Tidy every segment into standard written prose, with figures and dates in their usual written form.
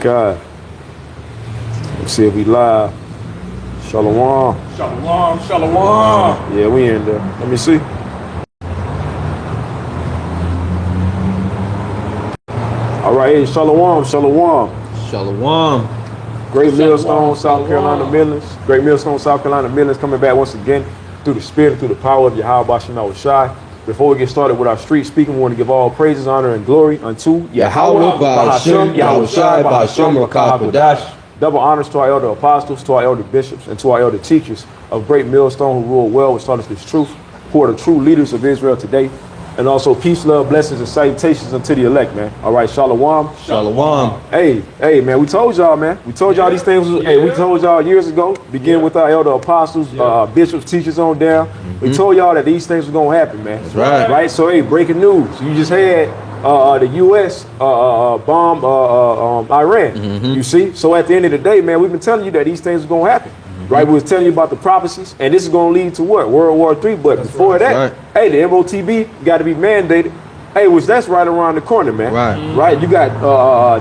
God. Let's see if we live. Shalawam. Shalawam, shalawam. Yeah, we in there. Let me see. All right, hey, shalawam, shalawam. Shalawam. Great Millstone, South Carolina Midlands. Great Millstone, South Carolina Midlands coming back once again through the spirit and through the power of Yahawah. Before we get started with our street speaking, we want to give all praises, honor, and glory unto Yahawah, Bahasham, Yahawashi, Bahasham, HaQadash. Double honors to our elder apostles, to our elder bishops, and to our elder teachers of Great Millstone who rule well with taught us this truth, who are the true leaders of Israel today. And also peace, love, blessings, and salutations unto the elect, man. All right, shalawam. Shalawam. Hey, man, we told y'all, man. We told y'all these things. Hey, we told y'all years ago, beginning with our elder apostles, bishops, teachers on down. We told y'all that these things were going to happen, man. That's right. Right? So, hey, breaking news. You just had the U.S. bomb Iran. You see? So at the end of the day, man, we've been telling you that these things are going to happen. Right, we was telling you about the prophecies, and this is going to lead to what? World War III. But before that, hey, the MOTB got to be mandated. Hey, which that's right around the corner, man. Right. You got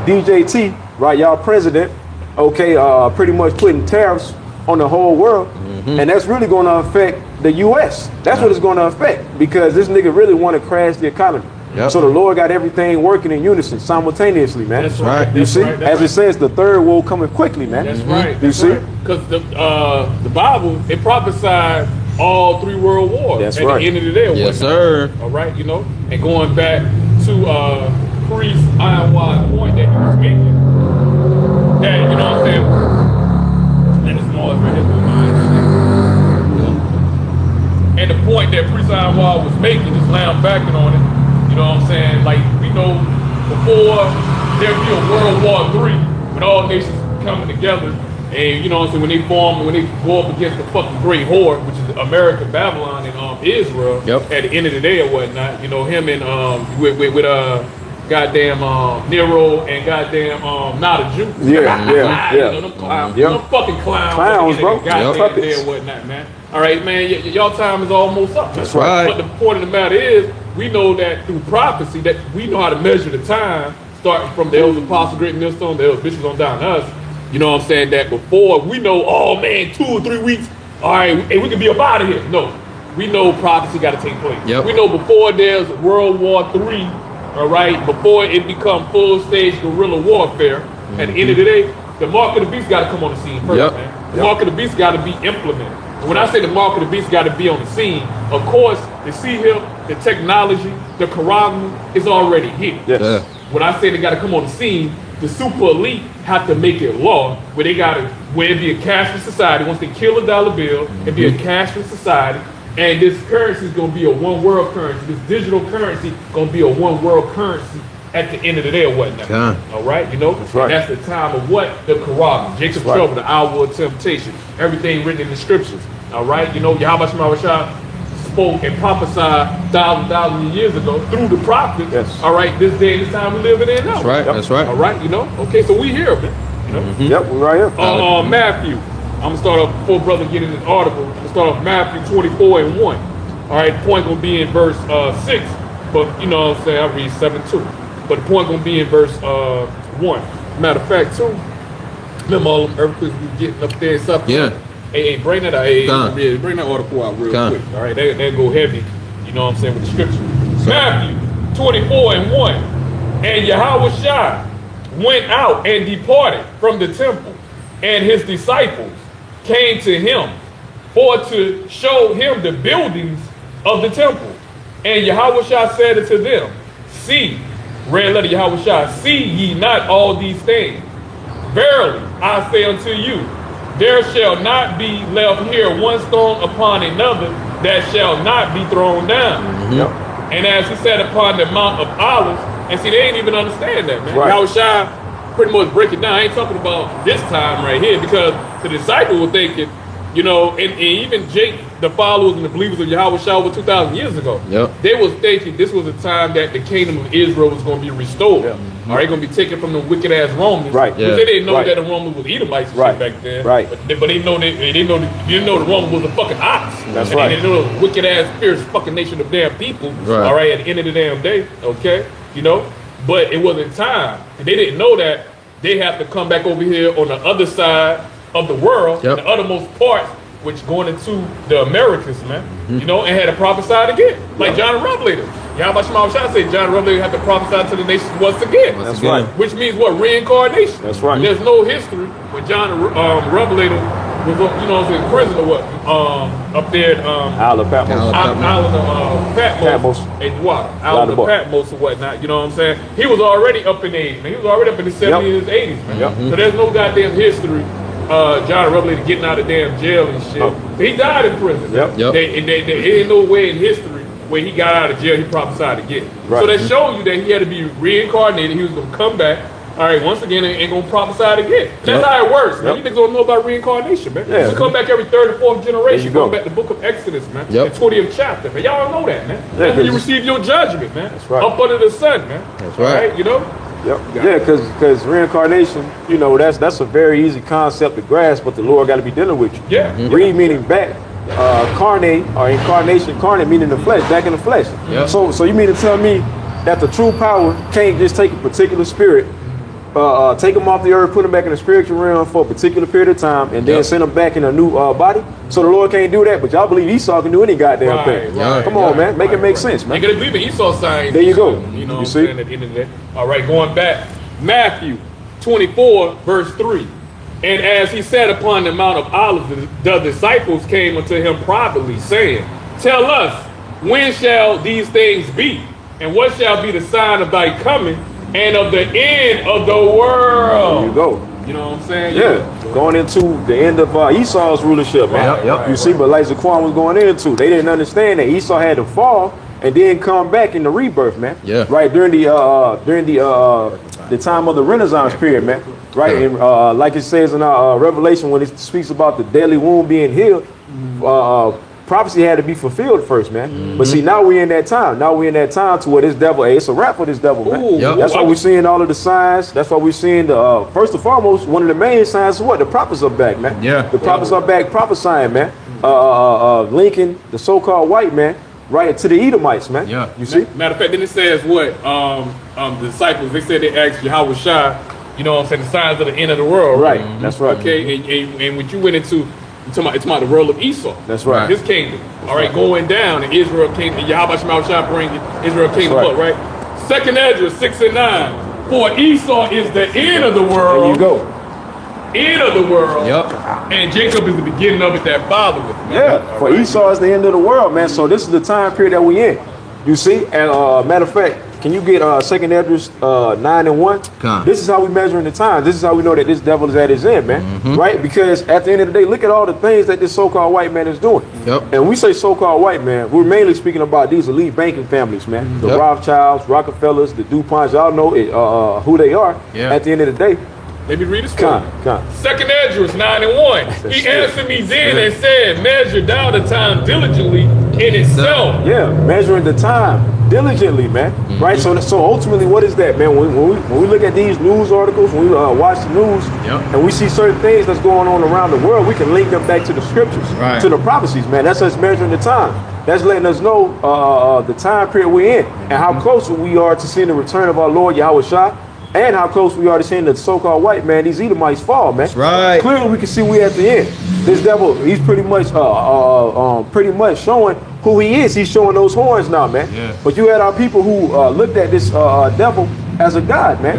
DJT, right? Y'all president, okay, pretty much putting tariffs on the whole world, and that's really going to affect the U.S. That's what it's going to affect because this nigga really want to crash the economy. So the Lord got everything working in unison simultaneously, man. That's right. You see, as it says, the third will coming quickly, man. That's right. You see, because the Bible it prophesied all three world wars. That's at right. the end of the day. Yes, sir. All right, you know, and going back to Priest Yahawah's point that he was making, that you know what I'm saying. And it's more right here. And the point that Priest Yahawah was making, just laying backing on it. You know what I'm saying? Like, we know before there'd be a World War III, when all nations coming together, and you know what I'm saying, when they go up against the fucking Great Horde, which is America, Babylon, and Israel, at the end of the day or whatnot, you know, him and with goddamn Nero and goddamn not a Jew. Yeah. You know, them clowns, them fucking clowns, bro. Goddamn day or whatnot, man. All right, man, y'all time is almost up. That's right. But the point of the matter is, we know that through prophecy, that we know how to measure the time, starting from the elder apostle, great millstone, the elder bishops on down to us. You know what I'm saying? That before we know, oh man, 2 or 3 weeks, all right, hey, we can be up out of here. No, we know prophecy got to take place. We know before there's World War III, all right, before it become full stage guerrilla warfare. At the end of the day, the mark of the beast got to come on the scene first, man. The mark of the beast got to be implemented. When I say the mark of the beast got to be on the scene, of course, the C-hip, the technology, the Quran is already here. When I say they got to come on the scene, the super elite have to make it law where they got to, where it be a cashless society. Once they kill a dollar bill, it be a cashless society, and this currency is going to be a one world currency. This digital currency going to be a one world currency at the end of the day or whatnot. All right, you know, that's the time of what the Quran, Jacob's trouble, the hour of temptation, everything written in the scriptures. All right, you know, Yahawashi spoke and prophesied thousands of years ago through the prophets. All right, this day and this time we live in now. That's right. All right, you know. Okay, so we here, man. You know. We're right here. Matthew. I'm gonna start off before brother get in this article. I'm gonna start off Matthew 24 and 1. All right, the point gonna be in verse 6, but you know what I'm saying, I read 7-2. But the point gonna be in verse 1. Matter of fact, too, remember all them earthquakes we getting up there and stuff. Hey, bring that out. Hey, bring that article out real quick. All right, they go heavy. You know what I'm saying with the scripture. Matthew 24 and 1. And Yahawashi went out and departed from the temple, and his disciples came to him for to show him the buildings of the temple. And Yahawashi said unto them, see, red letter Yahawashi, see ye not all these things? Verily, I say unto you, there shall not be left here one stone upon another that shall not be thrown down. And as he said upon the Mount of Olives, and see, they ain't even understand that, man. Yahawashi pretty much break it down. I ain't talking about this time right here because the disciples were thinking, you know, and even Jake, the followers and the believers of Yahawashi over 2,000 years ago, they was thinking this was a time that the kingdom of Israel was going to be restored. Are they going to be taken from the wicked ass Romans? But they didn't know that the Romans was Edomites and shit back then. But they didn't know the Romans was a fucking ox. They didn't know the wicked ass fierce fucking nation of damn people. All right, at the end of the damn day, okay, you know. but it wasn't time. And they didn't know that they have to come back over here on the other side of the world, the uttermost parts, which going into the Americas, man, you know, and had to prophesy again. Like John the Revelator. Yahawashi said John the Revelator had to prophesy to the nations once again. That's right. Which means what? Reincarnation. That's right. There's no history when John the Revelator was, you know, was in prison or what? Up there at Isle of Patmos. Island of Patmos. Island of Patmos or whatnot. You know what I'm saying? He was already up in age, man. He was already up in the 70s and 80s, man. So there's no goddamn history. John the Revelator getting out of damn jail and shit. He died in prison. There ain't no way in history where he got out of jail, he prophesied again. So that shows you that he had to be reincarnated. He was going to come back. All right, once again, ain't going to prophesy again. That's how it works, man. You niggas don't know about reincarnation, man. You come back every third or fourth generation. Come back to the book of Exodus, man. The 20th chapter, man. Y'all don't know that, man. That's when you receive your judgment, man. That's right. Up under the sun, man. That's right. All right, you know? Yeah, because reincarnation, you know, that's a very easy concept to grasp, but the Lord got to be dealing with you. Re meaning back, carne or incarnation, carne meaning the flesh, back in the flesh. So you mean to tell me that the true power can't just take a particular spirit, take them off the earth, put them back in the spiritual realm for a particular period of time, and then send them back in a new body? So the Lord can't do that, but y'all believe Esau can do any goddamn thing. Come on, man. Make it make sense, man. You gotta believe in Esau's sign. There you go. You know you what I'm see? saying, at the end of the day. All right, going back. Matthew 24, verse 3. And as he sat upon the Mount of Olives, the disciples came unto him privately, saying, Tell us, when shall these things be? And what shall be the sign of thy coming and of the end of the world? There you go. You know what I'm saying? Going into the end of Esau's rulership, man. You see, but like Zaquan was going into, they didn't understand that Esau had to fall and then come back in the rebirth, man. Right during the time of the Renaissance period, man. Right, and like it says in our Revelation when it speaks about the deadly wound being healed, prophecy had to be fulfilled first, man. But see, now we're in that time. Now we're in that time to where this devil, it's a wrap for this devil, man. That's why we're seeing all of the signs. That's why we're seeing the first and foremost, one of the main signs is what? The prophets are back, man. The prophets are back prophesying, man. Linking the so-called white man right to the Edomites, man. You see? Matter of fact, then it says what? The disciples, they said they asked Yahawashi, you know what I'm saying, the signs of the end of the world. Right, that's right. Okay, and when you went into, it's about the world of Esau. That's right. His kingdom. All right, going down, and Israel came, and Yahawashi bring Israel kingdom up, right? Second Ezra 6 and 9. For Esau is the end of the world. There you go. End of the world. And Jacob is the beginning of it that father with. For Esau is the end of the world, man. So this is the time period that we in. You see? And matter of fact, can you get 2nd Ezra 9 and 1? This is how we measure in the time. This is how we know that this devil is at his end, man. Right? Because at the end of the day, look at all the things that this so-called white man is doing. And when we say so-called white man, we're mainly speaking about these elite banking families, man. The Rothschilds, Rockefellers, the DuPonts. Y'all know it, who they are. At the end of the day. Let me read the story. Second Ezra 9 and 1. He answered me then and said, Measure down the time diligently in itself. Measuring the time diligently, man. Right? So ultimately, what is that, man? When we look at these news articles, when we watch the news, and we see certain things that's going on around the world, we can link them back to the scriptures, to the prophecies, man. That's us measuring the time. That's letting us know the time period we're in and how close we are to seeing the return of our Lord Yahawashi. And how close we are to seeing the so-called white man, these Edomites fall, man. Clearly, we can see we at the end. This devil, he's pretty much showing who he is. He's showing those horns now, man. But you had our people who looked at this devil as a god, man.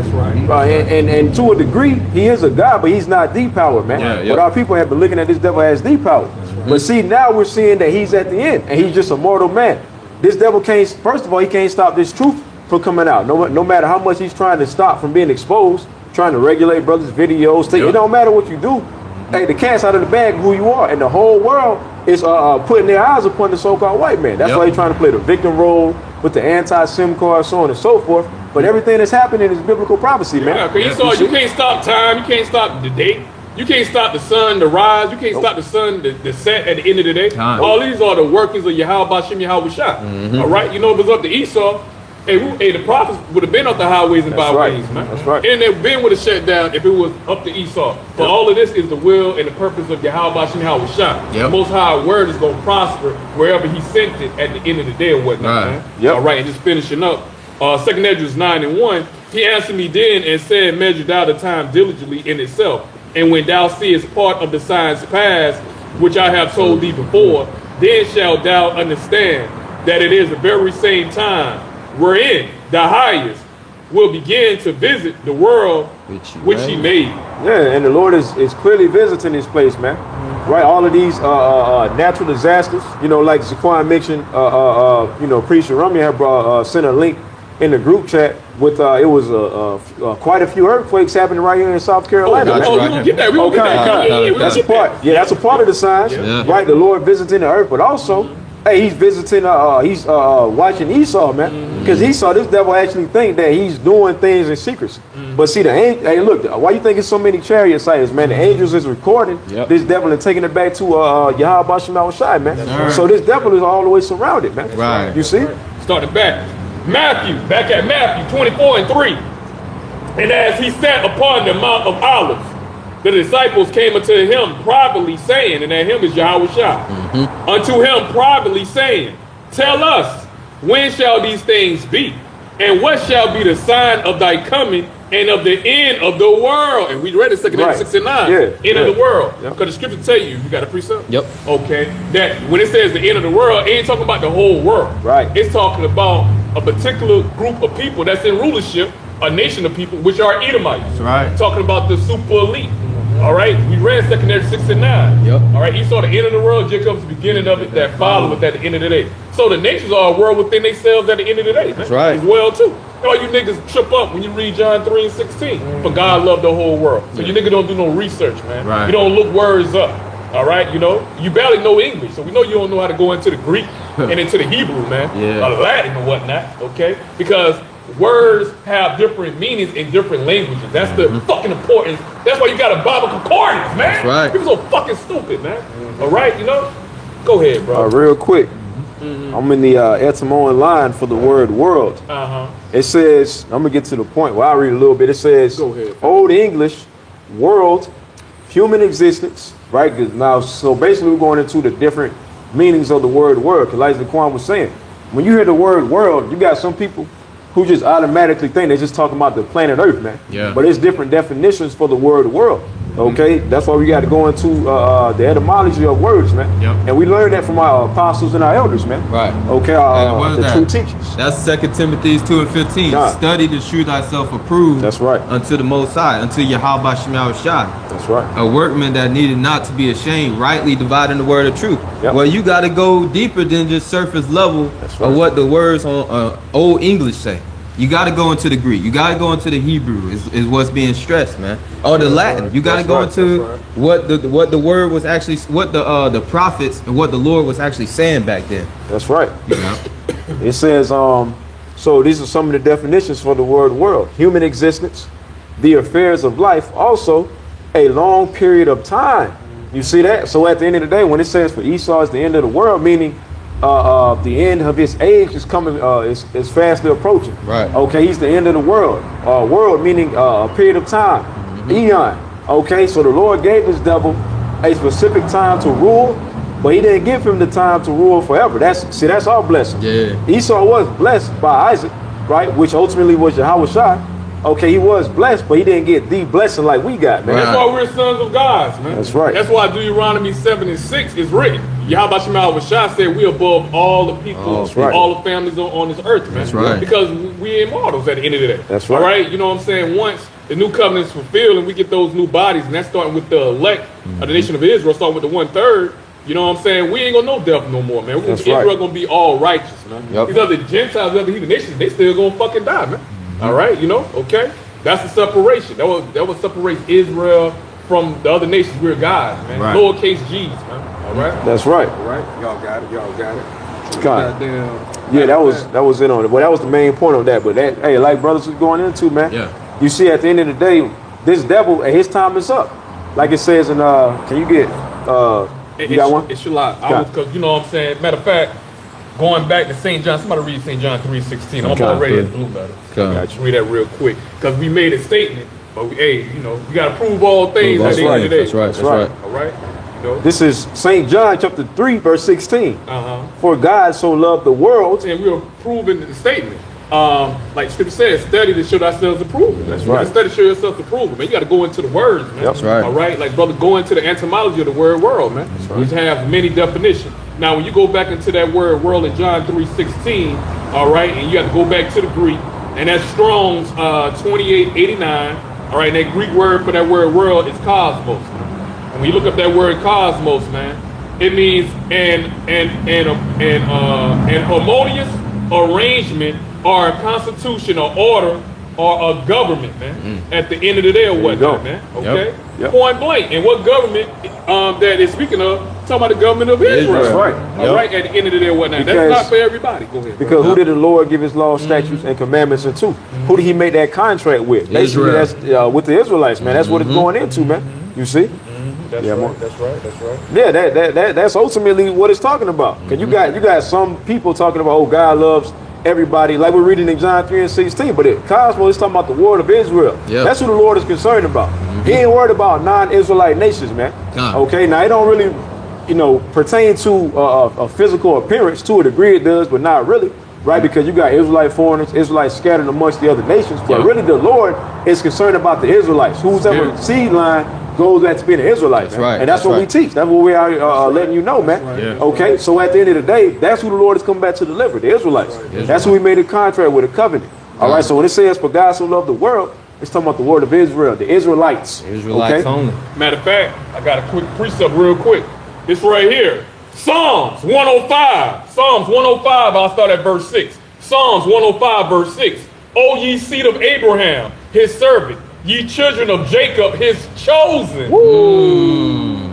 And to a degree, he is a god, but he's not the power, man. But our people have been looking at this devil as the power. But see, now we're seeing that he's at the end, and he's just a mortal man. This devil can't. First of all, he can't stop this truth from coming out. No matter how much he's trying to stop from being exposed, trying to regulate brothers' videos, it don't matter what you do. Hey, the cat's out of the bag of who you are, and the whole world is putting their eyes upon the so-called white man. That's why he's trying to play the victim role with the anti-SIM card, so on and so forth. But everything that's happening is biblical prophecy, man. You can't stop time. You can't stop the date. You can't stop the sun to rise. You can't stop the sun to set at the end of the day. All these are the workings of Yahawah, Yahawashi. All right, you know, if it's up to Esau, hey, the prophets would have been up the highways and byways, man. That's right. And they would have shut down if it was up to Esau. But all of this is the will and the purpose of Yahawah, Yahawashi. The Most High word is going to prosper wherever He sent it at the end of the day or whatnot, man. All right, and just finishing up, Second Esdras 9:1, he answered me then and said, measure thou the time diligently in itself. And when thou seest part of the signs past, which I have told thee before, then shalt thou understand that it is the very same time wherein the highest will begin to visit the world which he made. Yeah, and the Lord is clearly visiting this place, man. Right, all of these natural disasters, you know, like Zaquan mentioned, you know, Preacher Rummy had sent a link in the group chat with it was quite a few earthquakes happening right here in South Carolina. Oh, we gonna get that. We gonna get that. That's a part. Yeah, that's a part of the signs, right? The Lord visiting the earth, but also, hey, he's visiting. He's watching Esau, man, because Esau, this devil actually think that he's doing things in secrecy. But see, the angel. Hey, look, why you think it's so many chariot sightings, man? The angels is recording this devil and taking it back to Yahawashi, man. So this devil is all the way surrounded, man. Right. You see? Starting back. Back at Matthew 24:3. And as he sat upon the Mount of Olives, the disciples came unto him privately saying, and that him is Yahawashi, unto him privately saying, tell us, when shall these things be? And what shall be the sign of thy coming and of the end of the world? And we read it, 2 Corinthians 6 and 9, end of the world. Because the scripture tell you got a precept? Yep. Okay, that when it says the end of the world, it ain't talking about the whole world. Right. It's talking about a particular group of people that's in rulership, a nation of people, which are Edomites. That's right. Talking about the super elite. All right, we read 2 Corinthians 6 and 9. Yep. All right, he saw the end of the world, Jacob's the beginning of it, that followeth at the end of the day. So the nations are a world within themselves at the end of the day. Man. That's right. As well, too. All you niggas trip up when you read John 3 and 16. For God loved the whole world. So you niggas don't do no research, man. Right. You don't look words up. All right, you know, you barely know English, so we know you don't know how to go into the Greek and into the Hebrew, man, Latin and whatnot, okay? Because words have different meanings in different languages. That's the fucking importance. That's why you got a Bible concordance, man. That's right. People so fucking stupid, man. All right, you know? Go ahead, bro. Real quick, I'm in the etymology line for the word world. It says, I'm gonna get to the point. Well, I'll read a little bit. It says, Go ahead. Old English, world, human existence, right? 'Cause now, so basically we're going into the different meanings of the word world. Because like Zaquan was saying, when you hear the word world, you got some people who just automatically think they're just talking about the planet Earth, man. Yeah. But it's different definitions for the word world. Okay, that's why we got to go into the etymology of words, man. Yep. And we learned that from our apostles and our elders, man. Right. Okay, what is the that? true teachers. That's 2 Timothy 2 and 15. Nah. Study to shew thyself approved. That's right. Unto the Most High, unto Yahawashi. That's right. A workman that needed not to be ashamed, rightly dividing the word of truth. Yep. Well, you got to go deeper than just surface level That's right. of what the words on Old English say. You got to go into the Greek. You got to go into the Hebrew. Is what's being stressed, man. Or the Latin. You got to go into what the word was actually, what the prophets and what the Lord was actually saying back then. That's right. You know? It says, so these are some of the definitions for the word world. Human existence, the affairs of life, also a long period of time. You see that? So at the end of the day, when it says for Esau is the end of the world, meaning the end of his age is coming, is fastly approaching. Right. Okay, he's the end of the world. World meaning a period of time, eon. Okay, so the Lord gave this devil a specific time to rule, but he didn't give him the time to rule forever. That's our blessing. Yeah. Esau was blessed by Isaac, right, which ultimately was Yahawashi. Okay, he was blessed, but he didn't get the blessing like we got, man. That's why we're sons of God, man. That's right. That's why Deuteronomy 7 and 6 is written. Yahawashi said we above all the people, That's right. all the families on this earth, man. That's right. Because we immortals at the end of the day. That's right. All right, you know what I'm saying? Once the new covenant is fulfilled and we get those new bodies, and that's starting with the elect of the nation of Israel, starting with the 1/3. You know what I'm saying? We ain't gonna know death no more, man. That's Israel right. gonna be all righteous, man. Yep. These other Gentiles, other heathen nations, they still gonna fucking die, man. All right, you know? Okay? That's the separation. That was separate Israel from the other nations. We're God, man. Right. Lowercase G's, man. All right? That's right. All right, y'all got it. Y'all got it. God. Goddamn. Yeah, that was it on it. Well, that was the main point of that. But that, hey, like brothers was going into, man. Yeah. You see, at the end of the day, this devil, his time is up. Like it says in can you get you got one? It's Shalawam. Because you know what I'm saying. Matter of fact, going back to St. John, somebody read St. John 3:16. I'm Okay. already at the blue letter. Okay. Got you read that real quick. Because we made a statement, but we gotta prove all things at the end of the day. That's right. That's right. All right? You know? This is St. John chapter 3, verse 16. Uh-huh. For God so loved the world. And we were proving the statement. like Scripture says, study to show ourselves approved. That's You right. gotta study to show yourself approved, man. You got to go into the words, man. That's right. All right, like brother, go into the etymology of the word world, man. Which have many definitions. Now, when you go back into that word world in John 3:16, all right, and you have to go back to the Greek, and that's Strong's 2889. All right, and that Greek word for that word world is cosmos. And when you look up that word cosmos, man, it means an harmonious arrangement or a constitution or order or a government, man. At the end of the day or whatnot, man. Okay? Yep. Point blank. And what government that is speaking of, talking about the government of Israel. That's right. All right, at the end of the day or whatnot. Because- That's not for everybody. Go ahead. Because who did the Lord give his laws, statutes, and commandments unto? Who did he make that contract with? Basically, Israel. that's with the Israelites, man. That's what it's going into, man. You see? That's Yeah, right. man. That's right. That's right. Yeah, that's ultimately what it's talking about. Cause you got some people talking about, oh, God loves everybody, like we're reading in John 3:16. But Cosmos is talking about the word of Israel. Yep. That's who the Lord is concerned about. He ain't worried about non-Israelite nations, man. Okay, now it don't really, pertain to a physical appearance. To a degree it does, but not really, right? Because you got Israelite foreigners, Israelites scattered amongst the other nations. But Yep. really, the Lord is concerned about the Israelites. Who's ever seed line goes back to being an Israelite, man. right, And that's that's what we right. teach. That's what we are letting you know, man. Yeah. Okay, so at the end of the day, that's who the Lord is coming back to deliver, the Israelites. That's who we made a contract with, a covenant. All right, so when it says, for God so loved the world, it's talking about the word of Israel, the Israelites. Israelites only. Matter of fact, I got a quick precept real quick. It's right here. Psalms 105. Psalms 105, I'll start at verse 6. Psalms 105, verse 6. O ye seed of Abraham, his servant, ye children of Jacob, his chosen.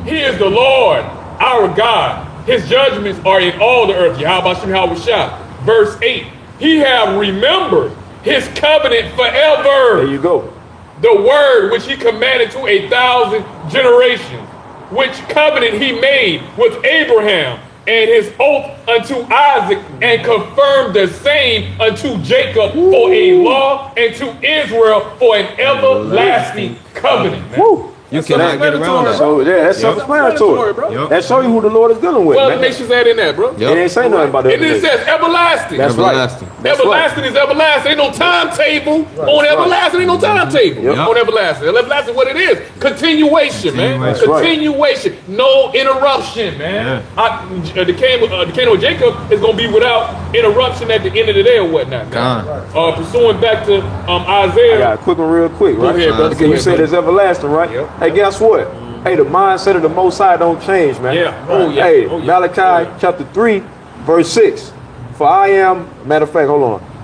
He is the Lord, our God. His judgments are in all the earth. Yahawashi. Verse 8. He have remembered his covenant forever. There you go. The word which he commanded to 1,000 generations, which covenant he made with Abraham, and his oath unto Isaac, and confirmed the same unto Jacob for a law, and to Israel for an everlasting covenant. Man. Woo. You That's cannot get around that. So yeah, that's self-explanatory. bro. Yep. That show you who the Lord is dealing with, Well, man. the nations add in that, bro. Yep. It ain't say nothing about that. And then it says everlasting. That's right. Everlasting. That's Everlasting is everlasting. Ain't no timetable on everlasting. Ain't no timetable Yep. on everlasting. Everlasting, what it is? Continuation, man. That's right. Continuation. No interruption, man. The kingdom of Jacob is going to be without interruption at the end of the day or whatnot. Man. Pursuing back to I Isaiah. got a quick one real quick, right? ahead, brother. Because Go you ahead, said brother. it's everlasting, right? Yep. Hey, guess what? Hey, the mindset of the Most High don't change, man. Yeah. Oh, yeah. Hey, Oh, yeah. Malachi chapter 3, verse 6. For I am, matter of fact, hold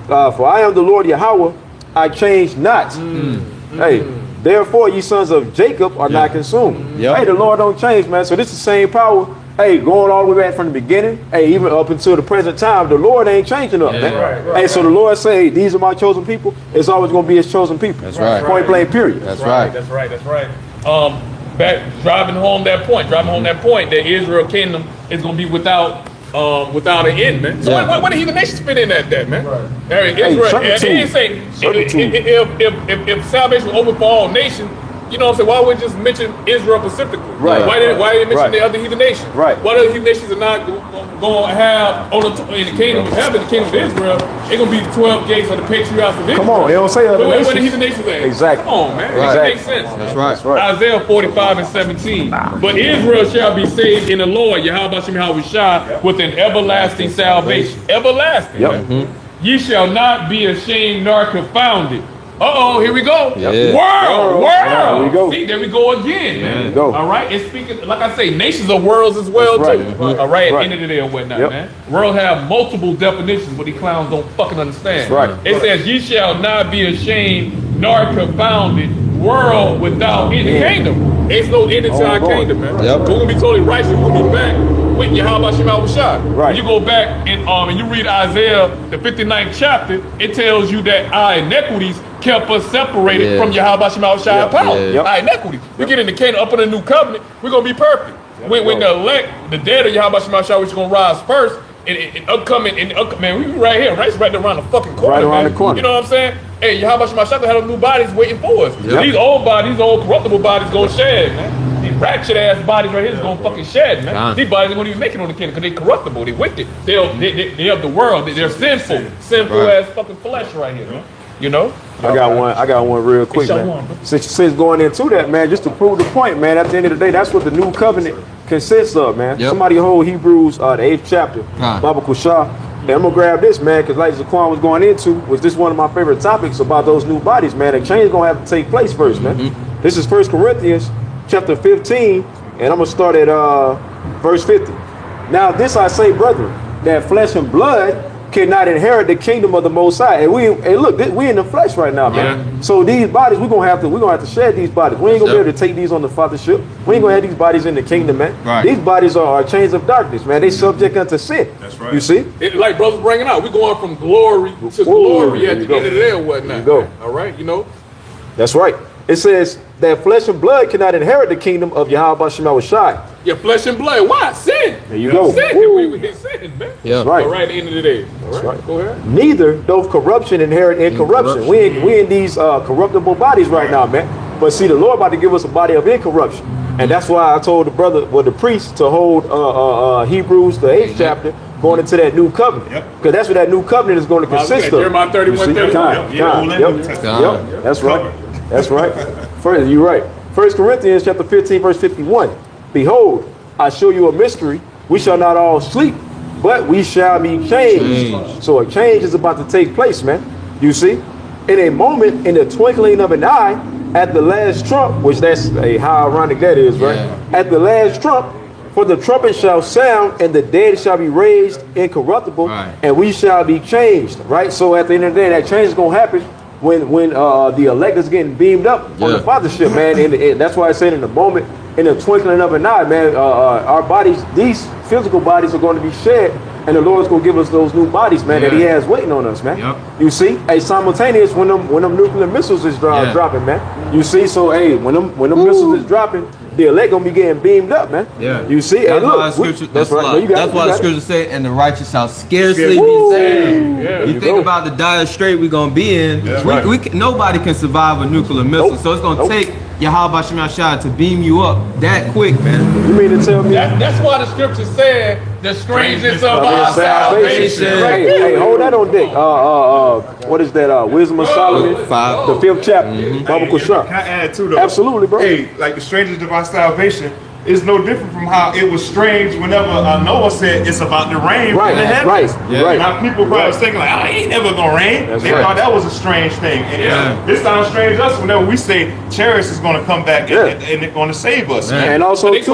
on. For I am the Lord Yahawah, I change not. Hey, therefore ye sons of Jacob are not consumed. Yep. Hey, the Lord don't change, man. So this is the same power. Hey, going all the way back from the beginning, hey, even up until the present time, the Lord ain't changing up, man. right, Hey, so the Lord say, these are my chosen people. It's always going to be his chosen people. That's right. Point blank, period. That's right. That's right. That's right. Back driving home that point that Israel kingdom is going to be without an end, man. So Yeah. what do heathen nations fit in that, man? Hey, Israel, servitude. he ain't saying Servitude. if salvation was open for all nations, you know what I'm saying? Why would just mention Israel specifically? Right. Why didn't mention Right. the other heathen nations? Right. Why the heathen nations are not going to have in the kingdom of heaven, the kingdom of Israel? It's going to be the 12 gates of the patriarchs of Israel. Come on, they don't say other Where the nations. heathen nations at? Exactly. Come on, man. Right. It makes sense. That's right. That's right. Isaiah 45 and 17. But Israel shall be saved in the Lord, Yahawashi, with an everlasting salvation. Everlasting. Yep. man. Ye shall not be ashamed nor confounded. Here we go. Yeah. World. There we go. See, there we go again, man. There we go. All right. It's speaking, like I say, nations are worlds as well, That's too. right. All right. At Right. the end of the day or whatnot, Yep. man. World have multiple definitions, but these clowns don't fucking understand. That's right. It says, ye shall not be ashamed nor confounded, world without end. The kingdom. There's no end into our Lord. kingdom, man. Yep. We're going to be totally righteous. We're going to be back with Yahawashi. Right. When you go back and you read Isaiah, the 59th chapter, it tells you that our iniquities kept us separated Yeah. from Yahawashi power. Yeah. Our iniquities. We get in the Canaan up in the new covenant, we're going to be perfect. When the elect, the dead of Yahawashi, which is going to rise first, and upcoming, man, we right here, right? It's right around the fucking corner, Right around man. the corner. You know what I'm saying? Hey, Yahawashi had new bodies waiting for us. Yep. These old bodies, these old corruptible bodies, gonna shed, man. these ratchet ass bodies right here is gonna fucking shed, man. God. These bodies won't even make it on the kingdom because they corruptible, they wicked, they of the world, they're sinful ass fucking flesh right here, man. You know? I got one real quick, man. Since going into that, man, just to prove the point, man, at the end of the day, that's what the new covenant consists of, man. Yep. Somebody hold Hebrews, the 8th chapter, Baba Kushah. And I'm gonna grab this, man, because like Zaquan was going into, was this one of my favorite topics about those new bodies, man. A change gonna have to take place first, man. This is 1 Corinthians chapter 15, and I'm gonna start at verse 50. Now this I say, brethren, that flesh and blood cannot inherit the kingdom of the Most High. And we in the flesh right now, man. Yeah. So these bodies, we're gonna have to shed these bodies. We ain't gonna be able to take these on the fathership. We ain't gonna have these bodies in the kingdom, man. Right. These bodies are chains of darkness, man. They subject unto sin. That's right. You see? It, like brothers bringing out, we're going from glory to glory at the end of the day or whatnot. There you go. All right, you know. That's right. It says that flesh and blood cannot inherit the kingdom of Yahawashi. Your flesh and blood. Why? Sin. There you go. Sin. We sin, man. Yeah. Right. All right, at the end of the day. All right. right. Go ahead. Neither doth corruption inherit incorruption. We in these corruptible bodies right now, man. But see, the Lord about to give us a body of incorruption. And that's why I told the priest to hold Hebrews, the 8th chapter, going into that new covenant. Because that's what that new covenant is going to consist of. Jeremiah 31, 31. Yep. That's right. That's right. First, you're right. 1 Corinthians chapter 15, verse 51. Behold, I show you a mystery. We shall not all sleep, but we shall be changed. So a change is about to take place, man. You see? In a moment, in the twinkling of an eye, at the last trump, which that's how ironic that is, right? Yeah. At the last trump, for the trumpet shall sound, and the dead shall be raised incorruptible, Right. and we shall be changed, right? So at the end of the day, that change is going to happen when the elect is getting beamed up on the fathership, man. And that's why I said in the moment, in the twinkling of an eye, man, our bodies, these physical bodies are going to be shed, and the Lord's going to give us those new bodies, man, that he has waiting on us, man. Yep. You see? Hey, simultaneous when them nuclear missiles is dropping, man. You see? So, hey, when them missiles is dropping, the elect going to be getting beamed up, man. Yeah. You see? That's Hey, why look. the scripture, That's right. No, you got that's it, why you the got it. scripture say, and the righteous shall scarcely Woo. be saved. Yeah. You you think go. about the dire strait we're gonna be in. Nobody can survive a nuclear missile, Nope. so it's gonna Nope. take Yahawah Shemashah to beam you up that quick, man. You mean to tell me? That's why the scripture said the strangeness of our salvation. Hey, hold that on deck. What is that? Wisdom of Solomon, 5. the 5th chapter. Baba Can Kushah. I add to though? Absolutely, bro. Hey, like the strangers of our salvation is no different from how it was strange whenever Noah said it's about to rain Right, from the heavens. right. Now people probably was thinking like, oh, it ain't never gonna rain. That's They right. thought that was a strange thing. And this sounds strange to us whenever we say Chariots is gonna come back and it's gonna save us. Man. And also, They too,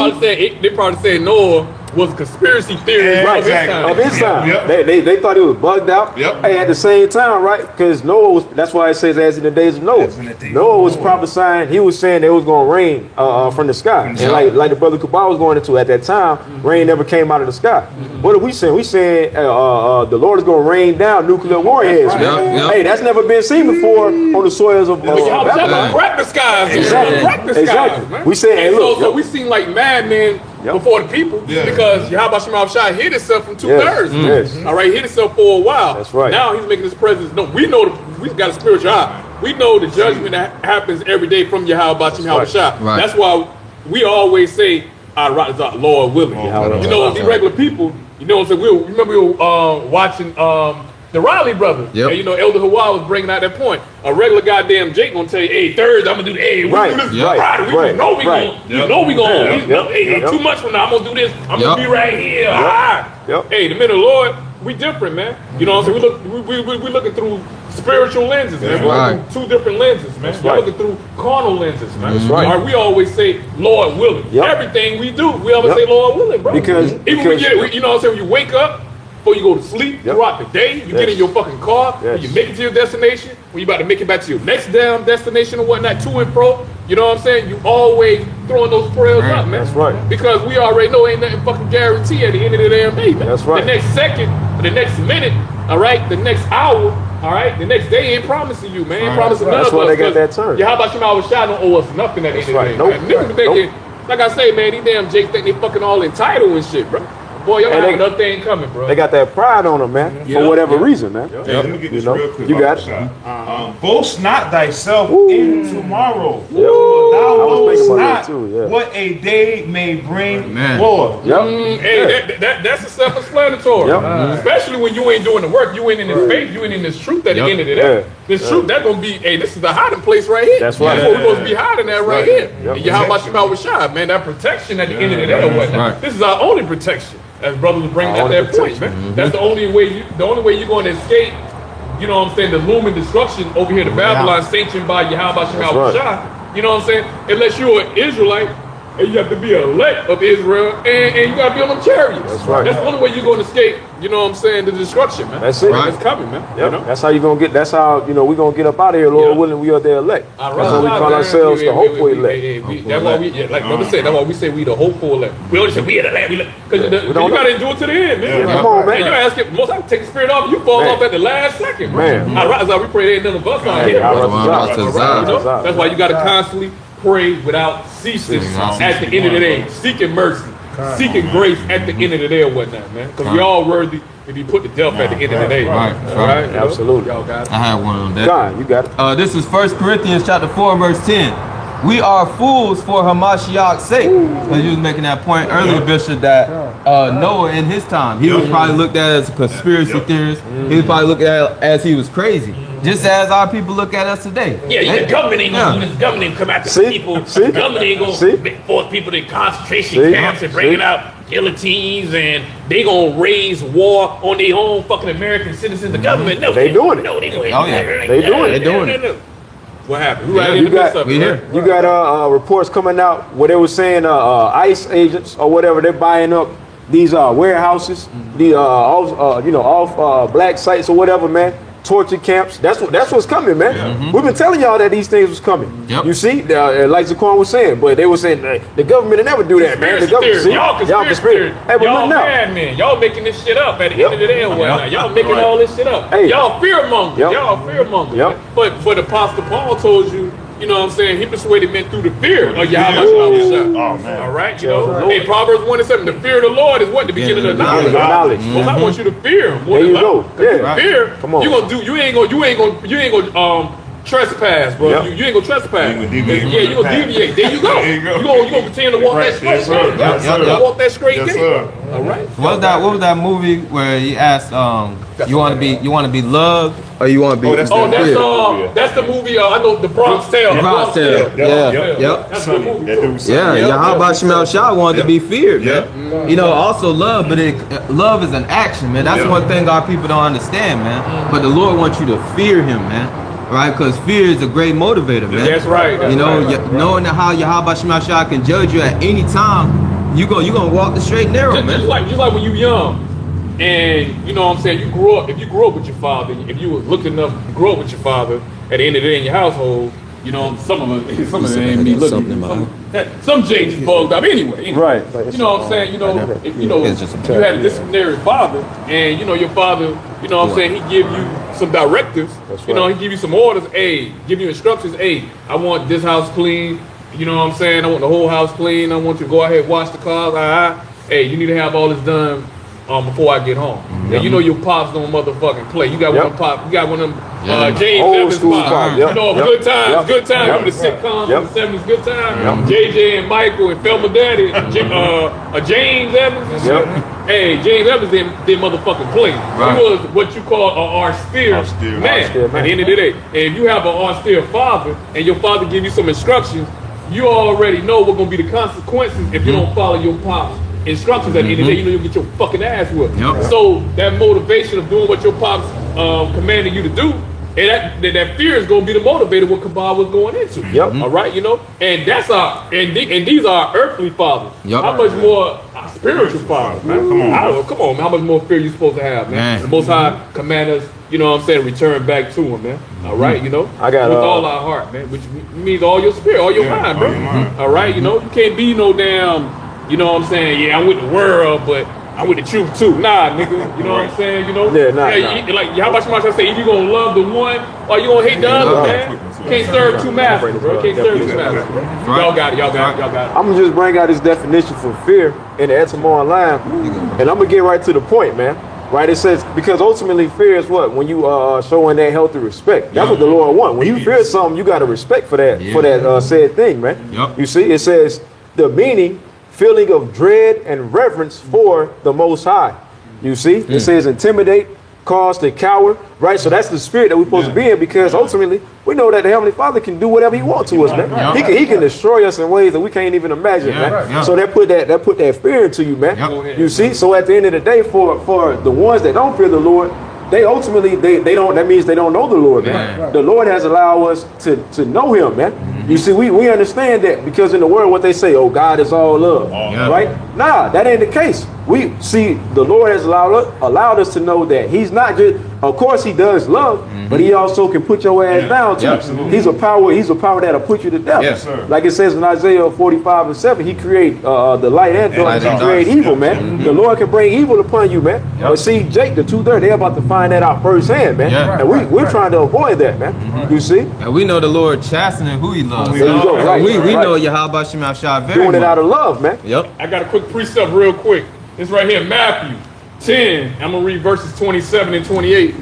probably said Noah was a conspiracy theory Yeah, of his exactly. time. of his time. Yep. They thought it was bugged out. Yep. Hey, at the same time, right? Because Noah was, that's why it says as in the days of Noah. As in the days Noah of was Noah. prophesying, he was saying it was going to rain from the sky. And like the brother Kubal was going into at that time, rain never came out of the sky. What are we saying? We saying the Lord is going to rain down nuclear warheads, man. Yep. Hey, that's never been seen before on the soils of Babylon. Crack the skies. Exactly. Crack the skies, Exactly. man. We said, hey, And look, so we seem like madmen before the people because Yahawah Shemashah hid himself from 2/3. Yes. All right, hid himself for a while. That's right. Now he's making his presence known. We know we got a spiritual eye. We know the judgment that happens every day from Yahawah Shemashah. Right. That's why we always say, Lord willing. Yahweh. You know, these regular people, you know what I'm saying? We were watching the Riley brothers. Yep. And, you know, Elder Hawaii was bringing out that point. A regular goddamn Jake gonna tell you, hey, Thursday, I'm gonna do the, hey, we Right, do this yep, Friday. We right, know we right. gonna, you know we gonna, Yep, hey, yep. 2 months from now, I'm gonna do this. I'm gonna be right here. Yep. Hey, the men of the Lord, we different, man. You know what I'm saying? We looking through spiritual lenses, man. We're looking through 2 different lenses, man. We're right. looking through carnal lenses, man. That's right. All right, we always say, Lord willing. Yep. Everything we do, we always Yep. say, Lord willing, bro. Because- Even when because- you know what I'm saying, when you wake up, before you go to sleep, throughout the day, you get in your fucking car, when you make it to your destination, when you about to make it back to your next damn destination or whatnot, to and fro, you know what I'm saying? You always throwing those prayers up, man. That's right. Because we already know ain't nothing fucking guarantee at the end of the damn day, man. That's right. The next second, the next minute, all right, the next hour, all right, the next day ain't promising you, man. Ain't promising none That's of why us. they got that term. Yahawah Shemashah don't owe us nothing at the end of the day. Nope. Man. Niggas be thinking, like I say, man, these damn Jakes think they fucking all entitled and shit, bro. Boy, y'all And got they- another thing coming, bro. They got that pride on them, man, Yeah. for whatever reason, man. Hey, let me get this You know, real quick. you got off it. the shot. Boast not thyself in tomorrow. Yep. Thou I was knowest thinking about not that too, yeah. what a day may bring Man. forth. Yep. Hey, that's a self-explanatory. Yep. Especially when you ain't doing the work, you ain't in this faith, you ain't in this truth at the Yep. end of the day. Yeah. This truth, that's gonna be, hey, this is the hiding place right here. That's right. That's what we're supposed to be hiding at right here. Yep. And Yahawashi, man, that protection at the end of the day or whatnot. Right. This is our only protection. As brothers was bringing Our out only that point, protection. man. That's the only way you're going to escape. You know what I'm saying? The looming destruction over here to Babylon, sanctioned by Yahawashi. right. You know what I'm saying? Unless you're an Israelite, and you have to be an elect of Israel, and you got to be on them chariots. That's right. That's the only way you're going to escape. You know what I'm saying? The destruction, man. That's it. It's coming, man. Yep. You know? That's how you gonna get. That's how we're gonna get up out of here, Lord Yeah. willing. We are the elect. All That's why we call ourselves the hopeful elect. That's why we, like brother said, that's why we say we the hopeful elect. We only say we the elect. Because you don't got to endure to the end, man. Yeah, come on, man. And you ask it, most I take the spirit off, you fall Man. off at the last second, Man. I rise up, we pray there ain't none of us out here. I brother. rise up. All right, you know? That's why you got to constantly pray without ceasing at the end of the day, seeking mercy, seeking grace at the end of the day or whatnot, man. Because we all worthy to be put to death at the end of the day. Right, All right? You know? Absolutely. Y'all got it. I had one on that. God, you got it. This is 1 Corinthians chapter 4, verse 10. We are fools for Hamashiach's sake. Because you was making that point earlier, Bishop, that Noah in his time, he was probably looked at as a conspiracy theorist. He was probably looked at as he was crazy. Just as our people look at us today. Yeah, the government ain't gonna do this. Government ain't come after See? people. See? The government ain't gonna See? force people to concentration See? camps and See? bringing out guillotines, and they gonna raise war on their own fucking American citizens. The government, no, They doing it. No, they doing it. Oh, yeah. They doing it. They doing it. What happened? Who had You any got- of We it? here. You got reports coming out where they were saying ICE agents or whatever, they're buying up these warehouses, the off black sites or whatever, man. Torture camps. That's what's coming, man. We've been telling y'all that these things was coming. Yep. You see, like Zaquan was saying, but they were saying the government will never do that, man. The government, see, Y'all conspiracy. Hey, but Y'all look now. madmen. Y'all making this shit up at the Yep. end of the day and whatnot. Y'all making Right. all this shit up. Hey. Y'all fearmongers. Yep. Y'all fearmongers. Yep. But Apostle Paul told you, you know what I'm saying, he persuaded men through the fear of Oh, Yahawashi. man. All right, you know. Hey, Proverbs 1:7, the fear of the Lord is what? The beginning of knowledge. Knowledge. Well, I want you to fear him. There you go. Yeah. Fear. Come on. You ain't gonna trespass, bro. Yep. You ain't gonna trespass. You ain't gonna deviate Yeah, you from gonna the path. deviate. There you go. There you go. You gonna continue to walk that straight Yes, sir. gate. Yes, You sir. walk that straight Yes, gate. sir. All right. What was that movie where he asked, you want to be loved or you want to be Oh, that's feared? That's the movie. I know the Bronx Tale. The Bronx Tale. Yeah. Yep. That's the movie. That dude Yeah, Sonny. Yahawashi wanted to be feared, Yeah. man. You know, also love, but love is an action, man. That's Yeah. one thing our people don't understand, man. But the Lord wants you to fear Him, man. Right? Because fear is a great motivator, man. That's right. That's You know, right. knowing how Yahawashi can judge you at any time, you gonna walk the straight and narrow, Just man. like when you young, and you know what I'm saying, you grew up. If you grew up with your father, if you were looking enough to grow up with your father, at the end of the day in your household, you know, some of it ain't me looking. Some changes bugged up anyway. Right. You know what I'm saying? You had a disciplinary father, and you know your father. You know what I'm saying? He give you some directives. You know, he give you some orders. Hey, give you instructions. Hey, I want this house clean. You know what I'm saying? I want the whole house clean. I want you to go ahead and wash the cars. Hey, you need to have all this done before I get home. And you know your pops don't motherfucking play. You got one of them pop. You got one of them James Old Evans school pops. pop. Yep. You know, Yep. good times, Yep. good times. Yep. Remember the sitcoms Yep. in the 70s, good times. JJ and Michael and Thelma Daddy, James Evans and shit. Yep. Hey, James Evans didn't motherfucking play. Right. He was what you call an austere Austere. man. Austere man. At the end of the day, and if you have an austere father and your father give you some instructions, you already know what gonna be the consequences if you don't follow your pop's instructions. At the end of the day, you know you'll get your fucking ass whipped. Yep. So that motivation of doing what your pops commanded you to do, and that fear is gonna be the motivator what Kabal was going into. Yep. All right, you know, and that's and these are our earthly fathers. Yep. How much more our spiritual fathers, man? Come on, man. How much more fear you supposed to have, man? The Most High command us, you know what I'm saying, return back to Him, man. All right, you know, I got, with all our heart, man, which means all your spirit, all your mind, bro. all your mind. All right, you know, you can't be no damn, you know what I'm saying? Yeah, I'm with the world, but I'm with the truth too. Nah, nigga, you know what I'm saying? You know, Yeah, nah. like how much I say, if you gonna love the one or you gonna hate the other, man. Can't serve two masters, bro. Can't serve two masters. Y'all got it. I'm gonna just bring out this definition for fear in the etymology line, and I'm gonna get right to the point, man. Right? It says because ultimately fear is what when you showing that healthy respect. That's what the Lord wants. When you fear something, you got to respect for that said thing, man. You see, it says the meaning, feeling of dread and reverence for the Most High. You see, it says intimidate, cause to cower, right? So that's the spirit that we're supposed to be in because ultimately we know that the Heavenly Father can do whatever He wants to us, man. He can destroy us in ways that we can't even imagine, man. So that put that fear into you, man. You see, so at the end of the day, for the ones that don't fear the Lord, they ultimately they don't. That means they don't know the Lord, man. The Lord has allowed us to know Him, man. You see, we understand that because in the world, what they say, oh, God is all love, right? Nah, that ain't the case. We see the Lord has allowed us to know that He's not just. Of course, He does love, but He also can put your ass down too. He's a power that'll put you to death. Like it says in Isaiah 45:7, He create the light and darkness. He create evil, man. The Lord can bring evil upon you, man. But see, Jake, the 2/3, they're about to find that out firsthand, man. And we're trying to avoid that, man. You see? And we know the Lord chastening who He loves. There you go. Right. We know Yahawah very doing it much. out of love, man. I got a quick precept real quick. It's right here, Matthew 10. I'm going to read verses 27 and 28.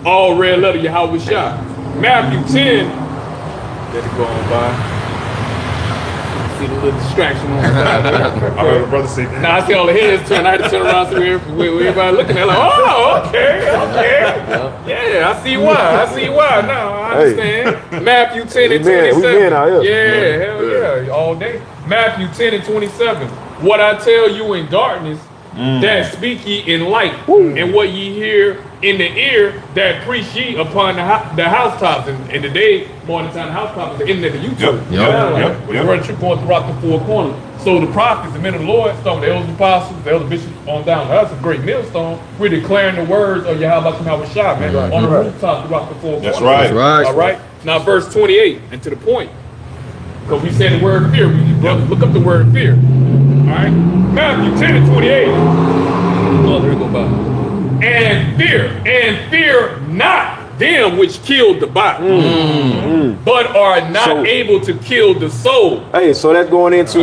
All red letter Yahawashi. Matthew 10. Let it go on by. See the little distraction on the side. I heard a brother say that. Now I see all the heads turn. I had to turn around to where everybody looking at like, oh, okay. Yeah, I see why. Now I understand. Matthew 10 and 27. We men out here. Yeah, hell yeah, all day. Matthew 10 and 27. What I tell you in darkness, that speak ye in light, and what ye hear in the ear, that preach ye upon the housetops. And today, more than the time, the housetops is the internet of YouTube. We're running trip going throughout the four corners. So the prophets, the men of the Lord, some of the elders, apostles, the elder bishops on down. Now, that's a great millstone. We're declaring the words of Yahawashi, man, on the rooftop throughout the four corners. That's right. All right. Now, verse 28, and to the point. Because we said the word fear. Brothers, look up the word fear. All right. Matthew 10 and 28. Oh, there we go, by. And fear not them which killed the body, but are not able to kill the soul. Hey, so that's going into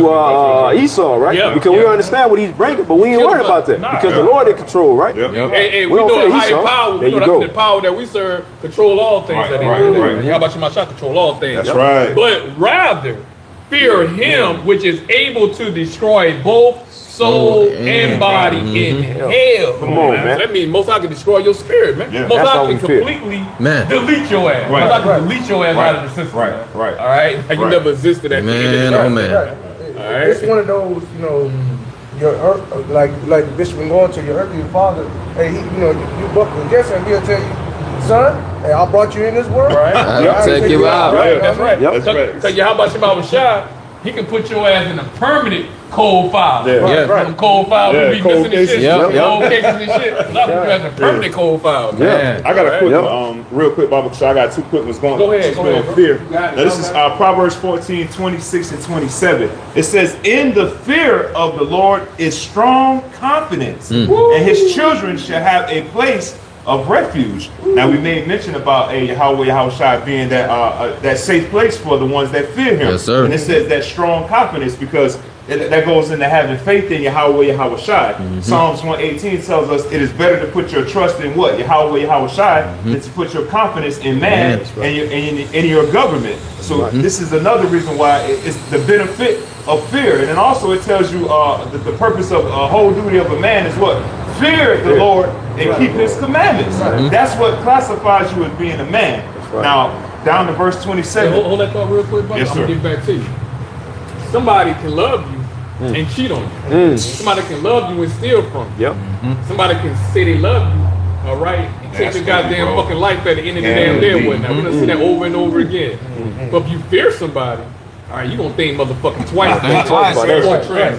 Esau, right? Because we understand what he's bringing, but we ain't worried about that because the Lord in control, right? And we know the higher power. We know the power that we serve control all things. How about you, my shot? Control all things. That's right. But rather fear Him which is able to destroy both soul and body in hell. Come on, man. That means Most High can destroy your spirit, man. Most High can completely delete your ass. Most High can delete your ass out of the system. Right. All right? Like you never existed at the end of the All right. It's one of those, your like the bishop been going to your earthly father. Hey, you buckle against him. He'll tell you, son, hey, I brought you in this world. Right. I'll take you out. That's right. Because Yahawashi, He can put your ass in a permanent cold file. From cold file, we be missing this shit. Cold cases and shit. Not put you as a permanent cold file. I got a quick, real quick, Bible, because I got two quick ones going. Go ahead. Fear. Now, this is Proverbs 14, 26 and 27. It says, in the fear of the Lord is strong confidence, and His children shall have a place of refuge. Now we made mention about Yahawashi being that safe place for the ones that fear Him. Yes, sir. And it says that strong confidence because that goes into having faith in Yahawashi. Psalms 118 tells us it is better to put your trust in what? Yahawashi than to put your confidence in man and your government. So this is another reason why it's the benefit of fear. And then also it tells you the purpose of a whole duty of a man is what? Fear the Lord and keep His commandments. That's what classifies you as being a man. Now, down to verse 27. Hey, hold that thought real quick, buddy. Yes, sir. I'm going to get back to you. Somebody can love you and cheat on you. Somebody can love you and steal from you. Somebody can say they love you, all right, and take your goddamn fucking life at the end of the damn day or whatnot. We're going to see that over and over again. But if you fear somebody, all right, you're going to think motherfucking twice.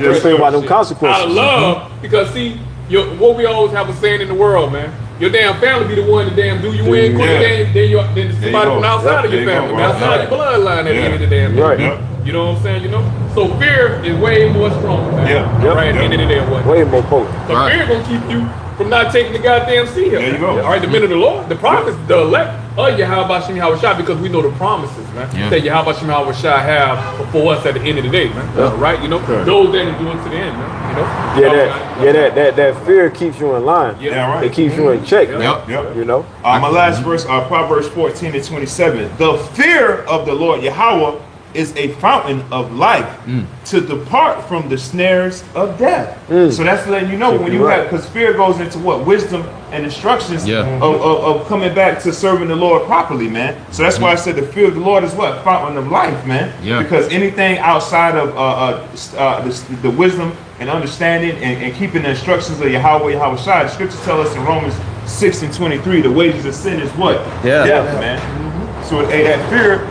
Just think about them consequences. Out of love, because see, what we always have a saying in the world, man. Your damn family be the one to damn do you in quicker than somebody from outside of your family, outside your bloodline at the end of the damn day. You know what I'm saying? So fear is way more stronger, man. Right at the end of the day, what? Way more potent. So fear gonna keep you from not taking the goddamn seed. There you go. All right, the men of the Lord, the prophets, the elect Yahawashi Yahawashi because we know the promises, man. Yeah. That Yahawashi Yahawashi have for us at the end of the day, man. Right? You know, those that endure to the end, man. You know. That fear keeps you in line. Yeah, right. It keeps you in check. Man. Yep. You know. My last verse, Proverbs 14:27. The fear of the Lord Yahawah is a fountain of life to depart from the snares of death. So that's letting you know when you have, because fear goes into what? Wisdom and instructions of coming back to serving the Lord properly, man. So that's why I said the fear of the Lord is what? Fountain of life, man. Yeah. Because anything outside of the wisdom and understanding and keeping the instructions of Yahawah, Yahawashi, the scriptures tell us in Romans 6:23, the wages of sin is what? Yeah. Death, man. So that fear,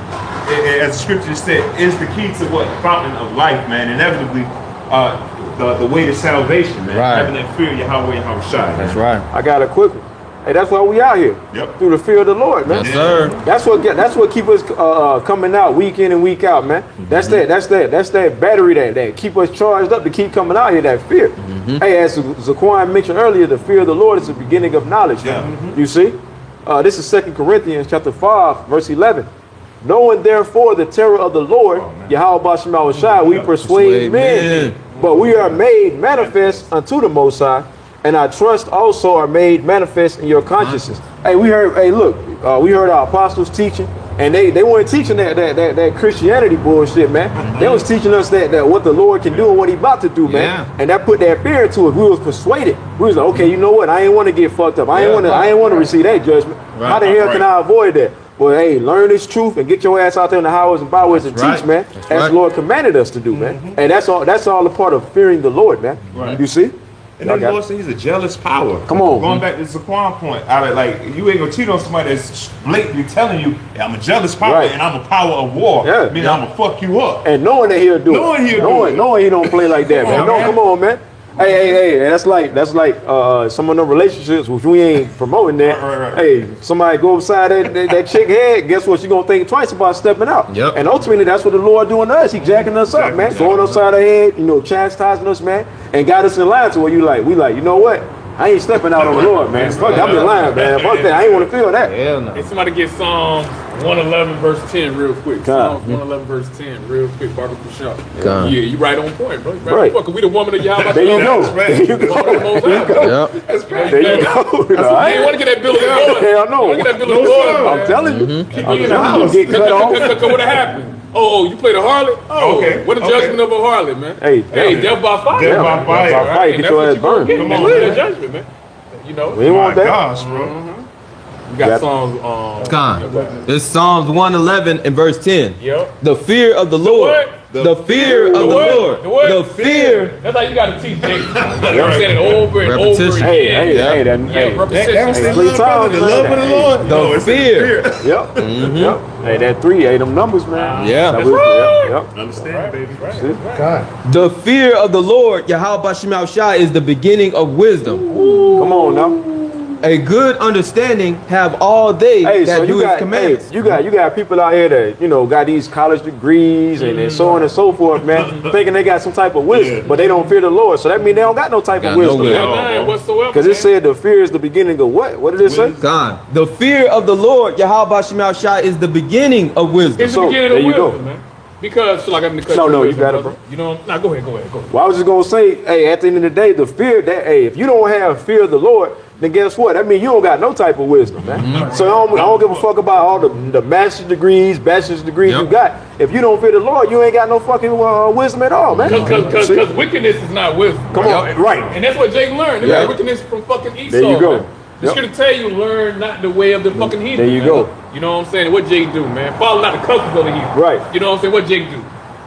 as the scripture said, is the key to what? Fountain of life, man. Inevitably, the way to salvation, man. Right. Having that fear of Yahawah, Yahawashi. That's right. I got a quick one. Hey, that's why we out here. Yep. Through the fear of the Lord, man. Yes, sir. That's what keep us coming out week in and week out, man. That's that battery that keep us charged up to keep coming out here. That fear. Hey, as Zaquan mentioned earlier, the fear of the Lord is the beginning of knowledge. Yeah. You see, this is 2 Corinthians chapter 5, verse 11. Knowing therefore the terror of the Lord, Yahawah Bahasham Yahawashi, we persuade men, but we are made manifest unto the Most High, and our trust also are made manifest in your consciousness. Hey, we heard. Hey, look, we heard our apostles teaching, and they weren't teaching that Christianity bullshit, man. They was teaching us that what the Lord can do and what He about to do, man. Yeah. And that put that fear into us. We was persuaded. We was like, okay, you know what? I ain't want to get fucked up. I ain't want to receive that judgment. Right. How the hell can I avoid that? Well, hey, learn this truth and get your ass out there in the highways and byways and teach, man. As the Lord commanded us to do, man. And that's all a part of fearing the Lord, man. Right. You see? And then the Lord said He's a jealous power. Come on. Going back to the Zaquan point, like you ain't gonna cheat on somebody that's blatantly telling you, hey, I'm a jealous power and I'm a power of war. Yeah. Meaning I'm gonna fuck you up. And knowing that He'll do Knowing it. He'll do it. Knowing He don't play like that, man. No, come on, man. Hey, that's like some of them relationships which we ain't promoting that. Right. Hey, somebody go upside that chick head, guess what? She gonna think twice about stepping out. Yep. And ultimately that's what the Lord doing to us. He jacking us up, man. Going upside her head, chastising us, man, and got us in line to where we like, you know what? I ain't stepping out on the Lord, man. Fuck that, I'm in line, man. Fuck that. I ain't want to feel that. Hell no. Hey, somebody get Psalms 111 verse 10 real quick. Psalms 111 verse 10 real quick. Barbecue shop. Yeah, you right on point, bro. Right. On point. We the woman of Yahweh. There you go. There you go. Yep. There you go. I ain't want to get that bill of God. Hell no. Get that bill of God. I'm telling you. I'm get cut off. What happened? Oh, you played a harlot? Oh, Okay. What a judgment of a harlot, man. Hey, death by fire. Death by fire. Death by fire. Get your ass burned. Come on, man. Judgment, man. You know, We ain't want that. Gosh, bro. you got Psalms. It's Psalms 111 and verse 10. Yep. The fear of the Lord. what? The fear of the Lord. The what? The fear. That's how you got to teach, Jake. I'm saying it over and over Repetition. again. Hey, Repetition. 3 times. The love of the Lord. The fear. Yep. Yep. Hey, that 3, them numbers, man. Yeah. That That's right. Yep. Understand, baby. God. The fear of the Lord, Yahawah Bahasham Yahawashi, is the beginning of wisdom. Come on now. A good understanding have all they Hey, that so do you His got commandments. you got people out here that got these college degrees and so on and so forth, man, thinking they got some type of wisdom, but they don't fear the Lord. So that means they don't got no type of Got no wisdom. wisdom. None whatsoever. Because it said the fear is the beginning of what? What did it say? God. The fear of the Lord, Yahawah Bahasham Yahawashi, is the beginning of wisdom. It's the So, beginning there of you go. wisdom, man. Because so like I'm in the cut. No, your you wisdom, got it, brother. bro. You know, nah, go ahead. Well, I was just gonna say, hey, at the end of the day, the fear that, hey, if you don't have fear of the Lord, then guess what? That means you don't got no type of wisdom, man. So I don't give a fuck about all the master's degrees, bachelor's degrees you got. If you don't fear the Lord, you ain't got no fucking wisdom at all, man. Because wickedness is not wisdom. Come on, right. And that's what Jake learned. They Yeah. got wickedness from fucking Esau. There you go. Man. It's gonna tell you learn not the way of the fucking heathen. There you man. go. You know what I'm saying? What Jake do, man? Follow not the customs of the heathen. Right. You know what I'm saying? What Jake do?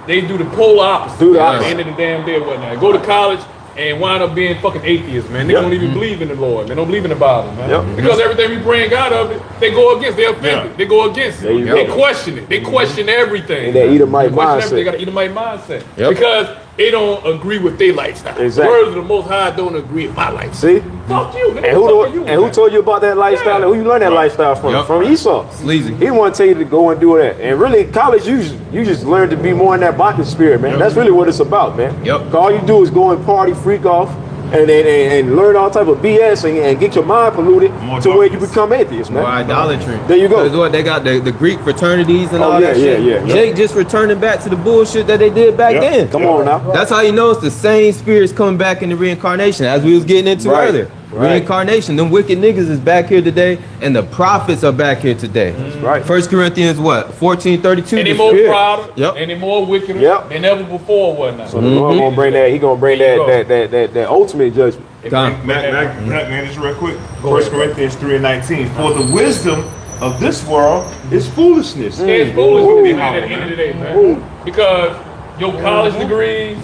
They do the polar opposite. Do the At opposite. the end of the damn day or whatnot. Go to college and wind up being fucking atheists, man. They don't even believe in the Lord. They don't believe in the Bible, man. Yep. Because everything we bring out of it, they go against. They offended. They go against There it. you They go. question it. They question everything. And that Edomite They question mindset. everything. They got an Edomite mindset. Yep. Because they don't agree with their lifestyle. Exactly. The words of the Most High don't agree with my lifestyle. See? Fuck you. Nigga. And who Fuck you, who man. told you about that lifestyle? Yeah. Who you learned that lifestyle from? Yep. From Esau. Sleazy. He want to tell you to go and do that. And really, college, you just learn to be more in that bondage spirit, man. That's really what it's about, man. Yep. All you do is go and party, freak off, and learn all type of BS and get your mind polluted More to where you darkness. become atheist, Or man. idolatry. There you go. That's what they got, the Greek fraternities and Oh, all yeah, that shit. yeah. Jake just returning back to the bullshit that they did back Yep. then. Come on now. That's how you know it's the same spirits coming back in the reincarnation, as we was getting into Right. earlier. Right. Reincarnation. Them wicked niggas is back here today, and the prophets are back here today. right. 1 Corinthians what? 14:32. Any more Yeah. prouder, Yep. any more wickeder Yep. than ever before, whatnot. So the Lord gonna bring that. He gonna bring There you that ultimate judgment. Time. Man, just real quick. 1 Corinthians 3:19. For the wisdom of this world is foolishness. It's foolish at the end of the day, man. Because your college degrees,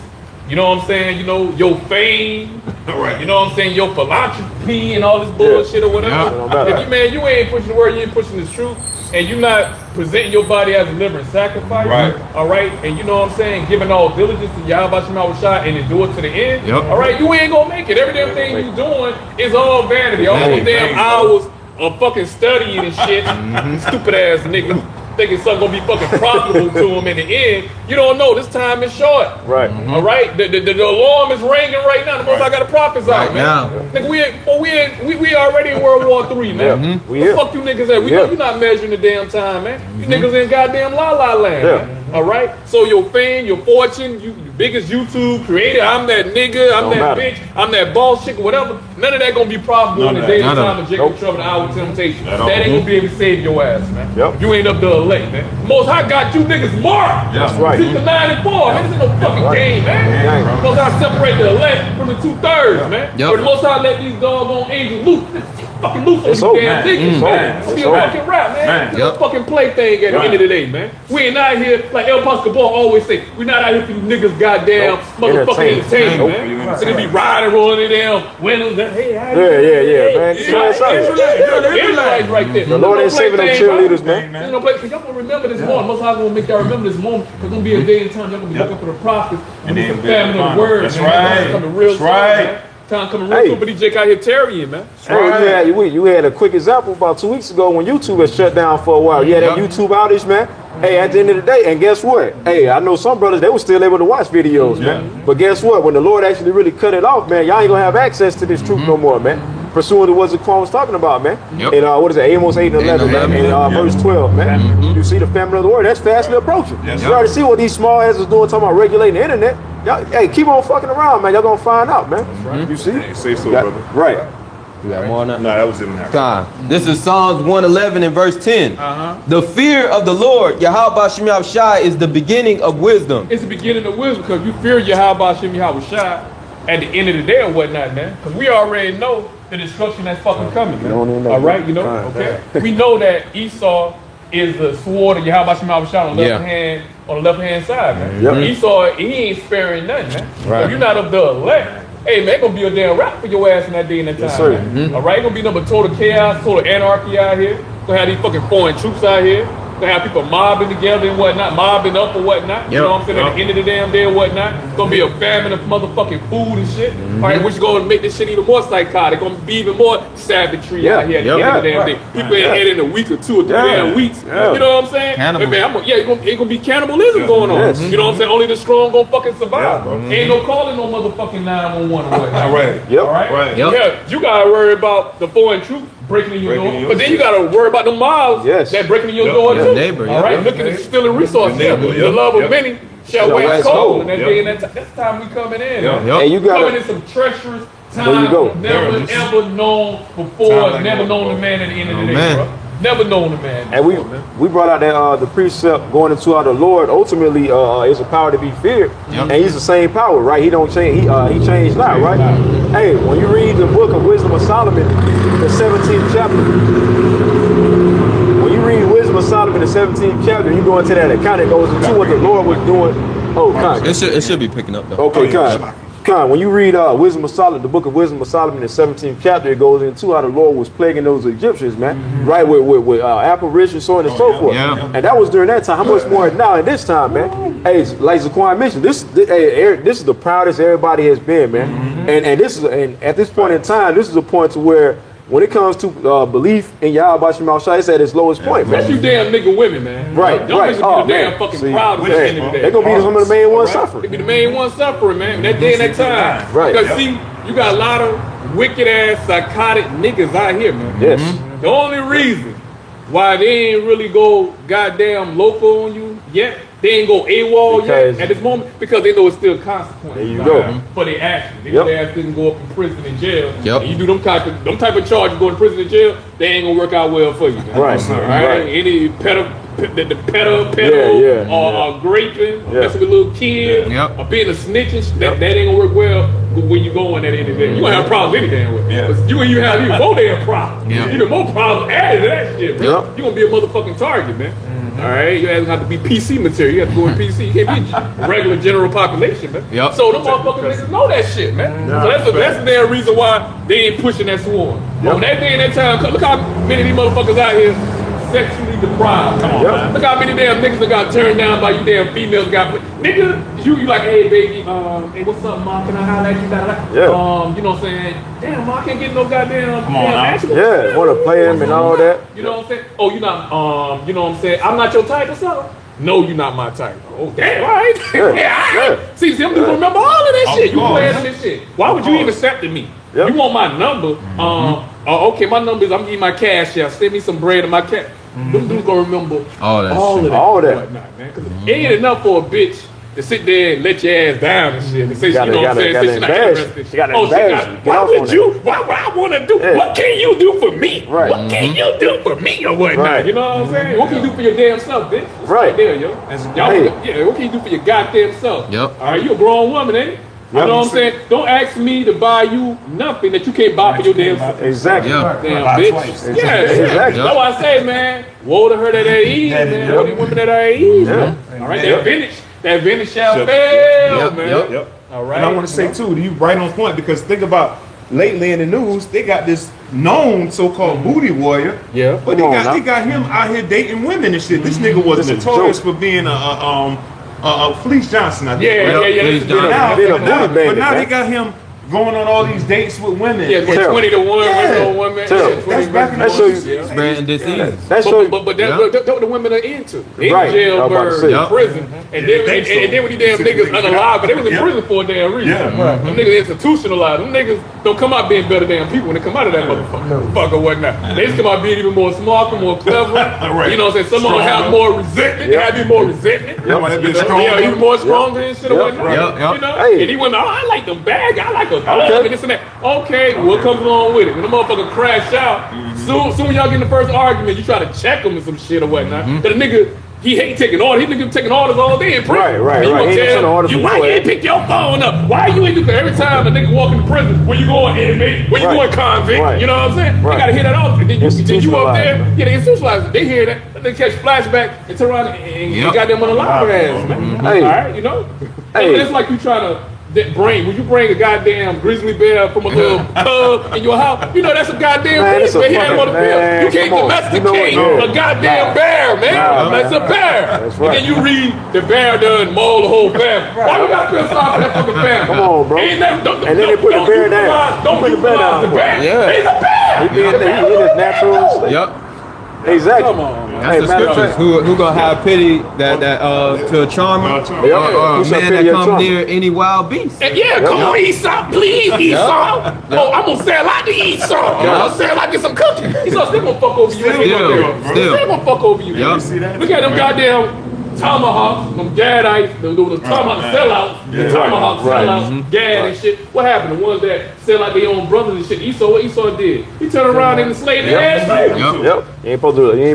you know what I'm saying? You know, your fame, Right. you know what I'm saying? Your philanthropy and all this bullshit or whatever. Yeah. If you, man, you ain't pushing the word, you ain't pushing the truth, and you're not presenting your body as a living sacrifice, Right. all right? And you know what I'm saying? Giving all diligence to Yahawashi and endure to the end, Yep. all right? You ain't gonna make it. Every damn thing you doing is all vanity. All those damn hours of fucking studying and shit. Stupid ass nigga. Thinking something gonna be fucking profitable to him in the end. You don't know. This time is short. Right. All right. The alarm is ringing right now. The most I got to prophesy, Right man. now. Nigga, we already in World War III, man. We The here. fuck you niggas at? We Yeah. know you not measuring the damn time, man. You niggas in goddamn la la land. Yeah. Man. All right. So your fame, your fortune, you biggest YouTube creator. I'm that nigga. I'm Don't that matter. bitch. I'm that boss chick, whatever. None of that gonna be profitable in the day and None of time of Jacob Nope. trouble, the hour of temptation. That That ain't gonna be able to save your ass, man. Yep. You ain't up to elect, man. Most High got you niggas marked. That's right. It's the 9 and 4, man. This ain't no fucking Right. game, man. Right. Most High separate the elect from the 2/3, man. Yep. But the Most High let these doggone angels loose. Fucking loose on It's these over, damn man. niggas, It's man. over. It's be It's a over. fucking rap, man. Man. It's Yep. a fucking plaything at the end of the day, man. We ain't out here, like El Pascal always say, we not out here for these niggas goddamn motherfucking entertainment, Nope. man. It's gonna be riding, rolling it down, windows, hey, how you Yeah, man. Hey, Try something. Israelites right there. The Lord ain't saving them cheerleaders, man. There's no place. Y'all gonna remember this moment. Most High gonna make y'all remember this moment. There's gonna be a day and time y'all gonna be looking for the prophets and And the then famine of the word. That's man. right. Time coming real That's soon, right. man. Time coming real Hey. soon. But these Jake out here tarrying, man. Hey, you had a quick example about 2 weeks ago when YouTube was shut down for a while. You had that YouTube outage, man. Hey, at the end of the day, and guess what? Hey, I know some brothers, they were still able to watch videos, man. But guess what? When the Lord actually really cut it off, man, y'all ain't gonna have access to this truth no more, man. Pursuing to what Zaquan was talking about, man. Yep. And what is it? Amos 8 and 11, man. And verse 12, man. You see the famine of the word, that's fastly approaching. Yes, You already see what these small asses doing, talking about regulating the internet. Y'all, hey, keep on fucking around, man. Y'all gonna find out, man. You see? Say so, Got- brother. Right. You got more on that? No, that was in there. Time. This is Psalms 111 and verse 10. The fear of the Lord, Yahawashi, is the beginning of wisdom. It's the beginning of wisdom because you fear Yahawashi Yahawashi at the end of the day or whatnot, man. Because we already know the destruction that's fucking coming, man. don't even know All right, that. you know? Fine, Okay. We know that Esau is the sword of Yahawashi Yahawashi on the left Yeah. hand, on the left hand side, man. Yep. Esau, he ain't sparing nothing, man. Right. If you're not of the elect, hey man, gonna be a damn rap for your ass in that day and that time. Yes, sir. Man. All right, gonna be nothing but total chaos, total anarchy out here. Gonna have these fucking foreign troops out here. Gonna have people mobbing together and whatnot, mobbing up or whatnot. You know what I'm saying? At the end of the damn day or whatnot, gonna be a famine of motherfucking food and shit. All right, which is gonna make this shit even more psychotic. Gonna be even more savagery Yeah. out here at the Yep. end of the damn day. People ain't had in a week or 2 or 3 damn weeks. Yeah. You know what I'm saying? Cannibal. Hey, man, it's gonna be cannibalism going on. Yes. You know what I'm saying? Only the strong gonna fucking survive. Yeah. Ain't no calling no motherfucking 911 or whatnot. All right. Yep. All right. Right. Yep. Yeah, you gotta worry about the foreign troops breaking in your Breaking in door, your but then you gotta worry about the mobs Yes. that breaking in your Yep. door Yeah, too. neighbor, All yep. right, looking at stealing resources. The neighbor, The yep. love of Yep. many shall Shall wax wax cold, cold. and that Yep. day and that's time we coming in. Yep. Man. And you We coming gotta, in some treacherous There you time go. never There it is. ever known before, Time like never no known before. a man at the end of the Oh, day, man. bro. Never known a man. and before, man. we brought out that the precept going into the Lord ultimately is a power to be feared, and He's the same power, right? He don't change. He changed not, right? Hey, when you read the book of Wisdom of Solomon, the 17th chapter, when you read Wisdom of Solomon, the 17th chapter, you go into that account. It goes into what the Lord was doing. Oh, kind. It should be picking up though. Okay, Con, when you read Wisdom of Solomon, the book of Wisdom of Solomon, the 17th chapter, it goes into how the Lord was plaguing those Egyptians, man, right, with apparitions, so on and so forth. Yeah. And that was during that time. How much more now in this time, man? Hey, like Zaquan mentioned, this is the proudest everybody has been, man. And this is, and at this point in time, this is a point to where when it comes to belief in Yahawashi, it's at its lowest point, That's man. you damn nigga women, man. Right, Y'all right. niggas Oh, be the damn man. fucking See, proudest man, in the day. they're gonna be some of the main ones They suffering. be the main ones suffering, man. That day and that time. Right. Because see, You got a lot of wicked ass psychotic niggas out here, man. Yes. The only reason why they ain't really go goddamn local on you yet, they ain't go AWOL yet at this moment, because they know it's still consequences. There you go. For their actions. They know their ass didn't go up in prison and jail. Yep. And you do them type of charges going to prison and jail, they ain't gonna work out well for you, man. Right. Right? Any pedo or graping, or messing with little kids, or being a snitch, that ain't gonna work well when you go in at the end of the day. You gonna have problems any damn way. Yeah. You have even more damn problems. Yeah. Even more problems added to that shit, bro. Yep. You gonna be a motherfucking target, man. All right, you have to be PC material. You have to go in PC. You can't be regular general population, man. Yep. So them motherfucking niggas know that shit, man. So that's the damn reason why they ain't pushing that sword. When that day and that time, look how many of these motherfuckers out here sexually deprived. Come on, man. Look how many damn niggas that got turned down by you damn females got put. Nigga, you like, hey baby, hey, what's up, ma? Can I holler at you? Yeah. You know what I'm saying? Damn, ma, I can't get no goddamn. Come on now. action. Yeah, want to play him and all that. You know what I'm saying? Oh, you not, you know what I'm saying? I'm not your type or something? No, you're not my type. Oh, damn, all right. Yeah, all right. yeah. See, them people remember all of that shit. You course. playing on this shit. Why would you even accept me? Yep. You want my number? Okay, my number is, I'm giving you my cash out. Send me some bread in my cash. Them dudes gonna remember All that all shit. of that. All that. Whatnot, man. 'Cause it ain't enough for a bitch to sit there and let your ass down and shit. And say, Gotta- you know what I'm gotta- saying? gotta Say she not embarrass you. interested. You gotta Oh, embarrass you. Get why off would on you? Why would I want to do? Yeah. What can you do for me? Right. What can you do for me or whatnot? Right. You know what I'm saying? What can you do for your damn self, bitch? That's Right. there, yo. Y'all, Hey. yeah, what can you do for your goddamn self? Yep. All right, you a grown woman, ain't you? You know what I'm saying? Don't ask me to buy you nothing that you can't buy for your damn self. Exactly. Yeah. Damn, Buy bitch. twice. Yeah, Exactly. that's why I say, man, woe to her that at ease, man. Woe to women that are at ease, man. All right, that vintage shall fail, Yep, man. yep. Yep. All right. And I want to say too, you right on point, because think about lately in the news, they got this known so-called booty warrior. Yeah. But Come on now. they got him out here dating women and shit. This nigga was This a notorious joke. for being a Fleece Johnson, I think. Yeah. Please That's don't. the- Now, Being a but now, booty bandit, but now man. they got him going on all these dates with women. Yeah, Terrible. 20 to 1, Yeah. women on women. Terrible. Yeah, 20 That's back in That show you- yeah. Spreading disease. That's so. But that's Yeah. what the women are into. They Right. in I jail, was about to bird, say. in prison, and then think so. and then when these damn niggas unalive, but they was in Yeah. prison for a damn reason. Yeah. Right. Them niggas institutionalized. Them niggas don't come out being better damn people when they come out of that motherfucker or whatnot. They just come out being even more smarter, more clever. Right. You know what I'm saying? Some of them have more resentment. They have even more resentment. Yep. Might be You know, stronger. yeah, even more stronger and shit or whatnot. Yep, yep. You know? Hey. And he went, oh, I like them bag. I like a dog and this and that. Okay, what comes along with it? When the motherfucker crash out, soon y'all get in the first argument, you try to check him and some shit or whatnot. But a nigga, he hate taking orders. He nigga taking orders all day in prison. Right. And you He gonna ain't sending tell orders you from why your you ain't ass. pick your phone up? Why you ain't do that? Every time a nigga walk into prison, when you going inmate, when you Right. going convict, Right. you know what I'm saying? Right. You gotta hear that all. And then you up there, Institutionalized, man. yeah, they institutionalize. They hear that, and they catch flashback and turn around and Yep. got them on the live ass, man. Hey. All right, you know? Hey. It's like you trying to when you bring a goddamn grizzly bear from a little cub in your house, you know that's a goddamn Man, beast, it's a man. He had him on the fucking- bill. man, You can't come on. domesticate You know what? a goddamn Nah. bear, man. Nah, That's a bear. That's right. And then you read the bear done maul the whole family. Why we got to piss off that fucking family? Come on, bro. Ain't that, don't, And then they put the don't bear down. euthanize- Don't Put the bear euthanize down, the bro. bear. Yeah. He's a bear. He in his natural state. Yep. Exactly. Come on, man. That's the matter of scriptures. fact- Who gonna have pity that to a charmer Yep. or Who a shall man pity that a comes charmer? near any wild beast? And yeah, come on, Esau, please, Esau. Oh, I'm gonna sell out to Esau. I'm gonna sell out, get some cookies. Esau's still gonna fuck over you. Still. Still gonna fuck over you. Yup. Man. See that? Look at them goddamn tomahawks, them gadites, the tomahawk sellouts, the tomahawk Right. sellouts, gad and shit. What happened? The ones that sell out their own brothers and shit. Esau, what Esau did? He turned around and enslaved their ass. Yep. Yep. You ain't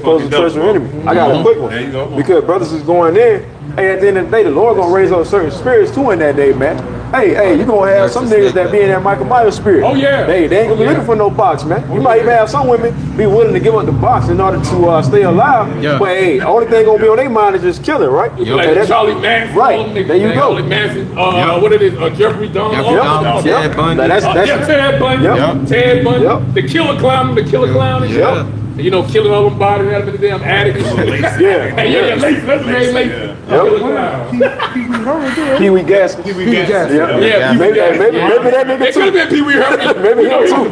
supposed to trust your enemy. I got a quick one. There you go. Because brothers is going in. Hey, at the end of the day, the Lord gonna raise up certain spirits too in that day, man. Hey, you gonna have some niggas that be in that Michael Myers spirit. Oh, yeah. They ain't gonna be looking for no box, man. You might even have some women be willing to give up the box in order to stay alive. Yeah. But hey, the only thing gonna be on their mind is just killing, right? Yep. Hey, Like that's- Charlie Manson, Right. all them niggas, There you man. go. Charlie Manson, Yep. what it is, Jeffrey Dahmer, Jeffrey all them Dahmer, motherfuckers. Ted Bundy. Now that's Yeah, Ted Bundy, Yep. Ted Bundy, Yep. the killer clown and Yeah. shit. you know, killing all them bodies out of the damn attic and shit. Yeah. Hey, yeah, Lacey. Let's name Lacey. Pee Wee Gaskins. Pee Wee Gaskins. Yeah, Maybe that nigga it could have been Pee Wee Herman. Maybe him too.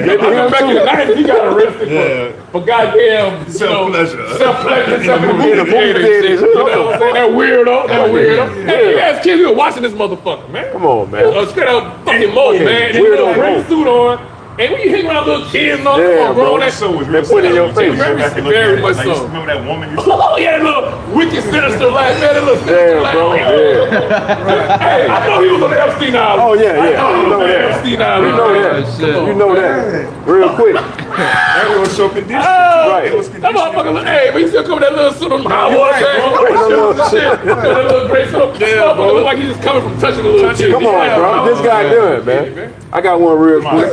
Maybe him back in the 90s, he got arrested for goddamn Self-pleasure. Self-pleasure. In the movie theaters. You know what I'm saying? That weirdo. Hey, you guys kids, you were watching this motherfucker, man. Come on, man. Straight up fucking mode, man. And Weirdo you mode. suit on. And when you hang around little kids and all, Yeah, come on, bro. bro. That's So was They put it in your face. Very much so. Remember that woman you Oh, yeah, that little wicked, sinister laugh, man. That little sinister Yeah, laugh. bro. Yeah. Hey, I know he was on the Epstein Island. Oh, yeah, yeah. I know he You was know on the that. Epstein You Island. know man. that. shit. You know that. Real quick. that was so conditioned. Right. It was That conditioned. motherfucker, hey, but he still come with that little suit on high water tank. That little shit. That little gray suit. That motherfucker look like he's just coming from touching a little kid. Come on, bro. This guy good, man. I got one real quick.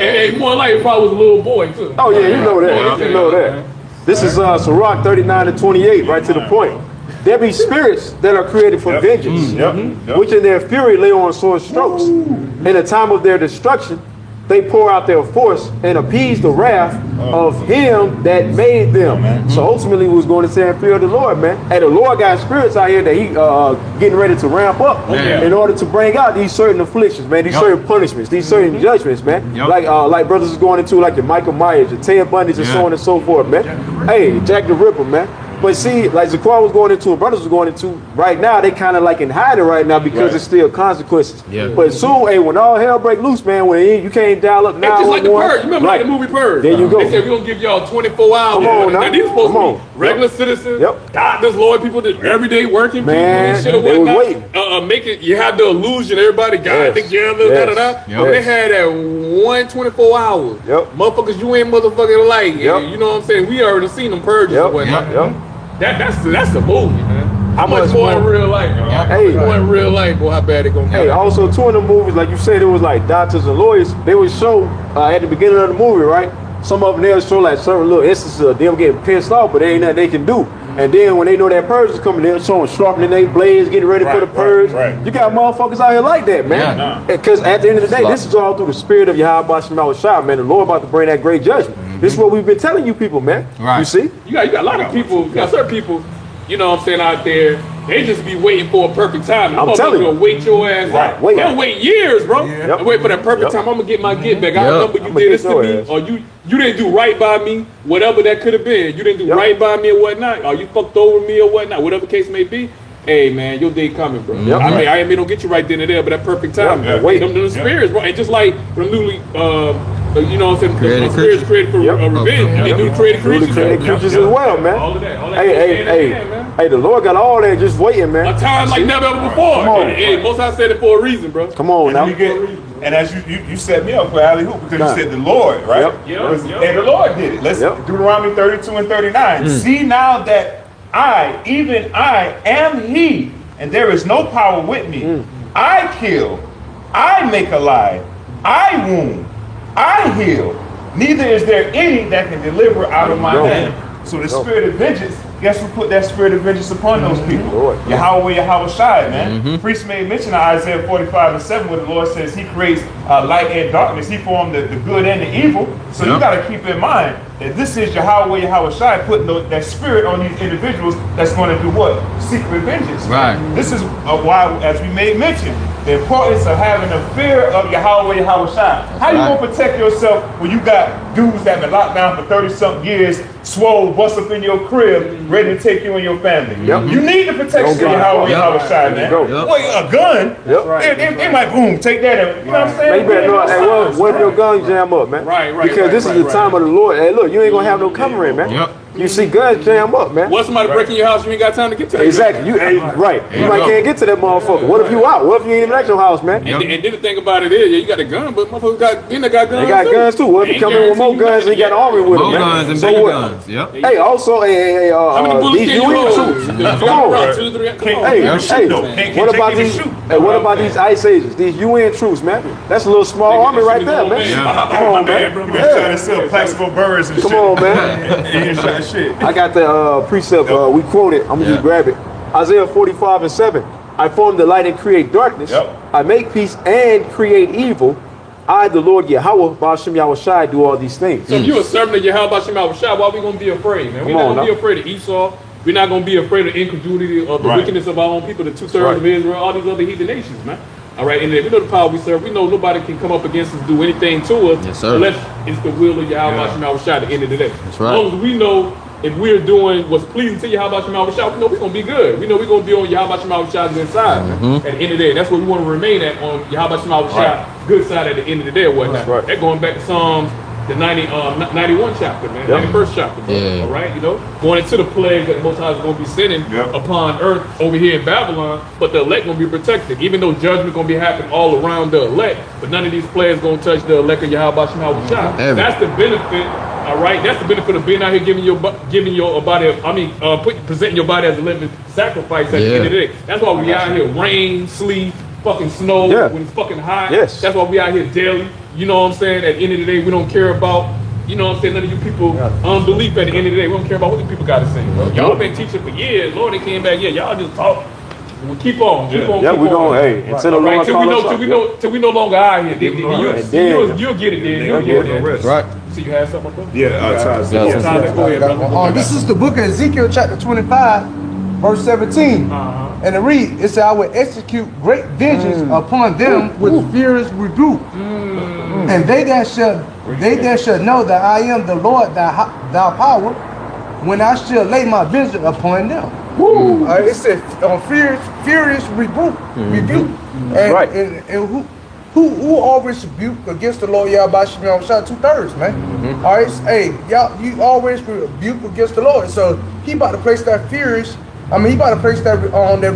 And more like it probably was a little boy, too. Oh yeah, you know that. You know that. This is Sirach 39-28, right to the point. There be spirits that are created for vengeance, which in their fury lay on sore strokes. In the time of their destruction, they pour out their force and appease the wrath of him that made them. So ultimately, we was going to say and fear the Lord, man. And the Lord got spirits out here that he getting ready to ramp up in order to bring out these certain afflictions, man. These certain punishments, these certain judgments, man. Like brothers is going into like your Michael Myers, your Ted Bundys, and so on and so forth, man. Hey, Jack the Ripper, man. But see, like Zaquan was going into, and brothers was going into, right now, they kind of like in hiding right now because it's still consequences. Yeah. But soon, hey, when all hell break loose, man, when you can't dial up It's just like the 911. Purge. You remember like the movie Purge? There you go. They said we're going to give y'all 24 hours. Come on now. These supposed Come to on. be regular citizens, Yep. doctors, lawyer people, that everyday working people Man, and shit or they was whatnot. waiting. Make it, you have the illusion everybody got Yes. together, Yes. da-da-da. Yep. But they had that 24 hours. Yep. Motherfuckers you ain't motherfucking like. Yep. You know what I'm saying? We already seen them purges Yep. or whatnot. Yep. That's the movie, man. How much much more in more? real life, bro? Hey. More in real life, boy, how bad it gonna Hey, get. also two of the movies, like you said, it was like doctors and lawyers. They would show at the beginning of the movie, right? Some of them they'll show like certain little instances of them getting pissed off, but there ain't nothing they can do. And then when they know that purge is coming, they'll show them sharpening their blades, getting ready for the purge. right. You got motherfuckers out here like that, man. Because at the end of the day, this is all through the spirit of Yahawashi, man. The Lord about to bring that great judgment. This is what we've been telling you people, man. Right. You see? You got a lot of people, you got certain people, you know what I'm saying, out there, they just be waiting for a perfect time. I'm telling you. Gonna wait your ass out. Wait. They'll wait years, bro. Yep. They wait for that perfect time. I'm gonna get my get back. I remember you I'ma did get this to your me, ass. or you didn't do right by me, whatever that could have been. You didn't do right by me or whatnot, or you fucked over me or whatnot, whatever the case may be. Hey man, your day coming, bro. Yep. I mean, I ain't don't get you right then and there, but that perfect time, Yep. wait. Them spirits, bro. And just like them newly, you know what I'm saying, Created spirits created for Yep. revenge. Yep. They new created Through creatures. the created creatures as well, man. All of that. All that. Hey, man. hey, the Lord got all that just waiting, man. A time like never ever before. Come on. Hey, most I said it for a reason, bro. Come on now. And as you set me up for alley hoop because you said the Lord, right? Yep. And the Lord did it. Let's Deuteronomy 32 and 39. See now that I, even I, am He, and there is no power with me. I kill, I make alive, I wound, I heal. Neither is there any that can deliver out of my hand. So the spirit of vengeance, guess who put that spirit of vengeance upon those people? Lord. Yahawah, Yahawashi, man. Priest made mention of Isaiah 45 and 7 where the Lord says he creates light and darkness. He formed the good and the evil. So you got to keep in mind that this is Yahawah, Yahawashi putting that spirit on these individuals that's going to do what? Seek vengeance. Right. This is why, as we made mention, the importance of having a fear of Yahawah, Yahawashi. How you going to protect yourself when you got dudes that been locked down for 30-something years, swole, bust up in your crib, ready to take you and your family? You need the protection of Yahawah, Yahawashi, man. Well, a gun, it might boom, take that, and, you know what I'm saying? Man, you better know, hey, what if your gun jam up, man? Because this is the time of the Lord. Hey, look, you ain't gonna have no covering, man. You see guns jam up, man. Once somebody break in your house, you ain't got time to get to that. Exactly. You right. You might can't get to that motherfucker. What if you out? What if you ain't even at your house, man? And then the thing about it is, you got a gun, but motherfuckers got guns. They got guns too. What if you come in with more guns and you got an army with them? More guns and So bigger what? guns. Yep. Hey, also, How many bullets these can you UN hold? troops. Come on. Two, three, come on. Hey, Can't what about even these? shoot. Hey, what about these ice agents? These UN troops, man. That's a little small army right there, man. Come on, man. You been trying to sell Plaxico birds and shit. Come on, man. And you trying shit. I got the precept. We quoted. I'm gonna just grab it. Isaiah 45 and 7. I form the light and create darkness. I make peace and create evil. I, the Lord Yahawah, Bahasham Yahawashi, do all these things. So if you're a servant of Yahweh Shai, why are we going to be afraid, man? We're not going to be afraid of Esau. We're not going to be afraid of the incredulity of the wickedness of our own people, the 2/3 of Israel, all these other heathen nations, man. All right, and then we know the power we serve. We know nobody can come up against us, do anything to us, Yes, sir. unless it's the will of Yahweh Shai at the end of the day. That's right. As long as we know if we're doing what's pleasing to Yahweh Shai, we know we're going to be good. We know we're going to be on Yahweh Shai's inside man, at the end of the day. That's what we want to remain at, on Yahweh Shai, good side at the end of the day or whatnot. That's right. That going back to Psalms, the 91 chapter, man, 91st chapter, bro. Yeah. All right, you know, going into the plague that the Most High is going to be sending upon earth over here in Babylon, but the elect going to be protected, even though judgment going to be happening all around the elect, but none of these plagues going to touch the elect of Yahweh Shai. That's the benefit. All right, that's the benefit of being out here giving your body. Presenting your body as a living sacrifice at the end of the day. That's why we out here, rain, sleet, fucking snow, when it's fucking hot. Yes. That's why we out here daily. You know what I'm saying? At the end of the day, we don't care about, you know what I'm saying, none of you people unbelief at the end of the day. We don't care about what the people got to say, bro. Y'all been teaching for years. Lord, they came back here. Y'all just talk. We'll keep on. Keep on. Yeah, keep we're on. going, hey, until the Lord calls us. Till we no longer out here. You'll get it then. You'll get it. Right. So you had something, bro? Yeah, Go ahead, brother. This is the book of Ezekiel, chapter 25, verse 17. And it reads, it says, I will execute great vengeance upon them with furious rebuke. And they that shall know that I am the Lord thy power, when I shall lay my vengeance upon them. It said furious rebuke. And who always rebuke against the Lord Yahweh Shai? 2/3, man. All right, hey, y'all, you always rebuke against the Lord. So he about to place that he about to place that on the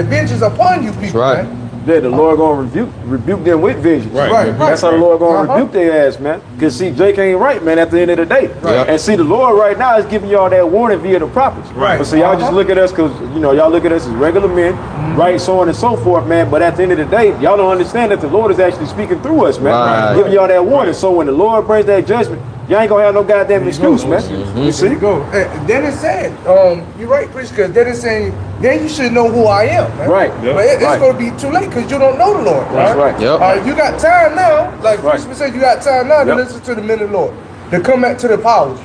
vengeance upon you people, man. Yeah, the Lord gonna rebuke them with vengeance. Right. That's how the Lord gonna rebuke their ass, man. Cause see, Jake ain't right, man. At the end of the day, and see, the Lord right now is giving y'all that warning via the prophets. But see, y'all just look at us, cause y'all look at us as regular men, right? So on and so forth, man. But at the end of the day, y'all don't understand that the Lord is actually speaking through us, man, giving y'all that warning. So when the Lord brings that judgment, y'all ain't gonna have no goddamn excuse, man. You see? Then it said, you're right, priest, because then it's saying, then you should know who I am, man. Right. But it's going to be too late because you don't know the Lord, That's right. You got time now, like priest said, you got time now to listen to the men of the Lord, to come back to the powers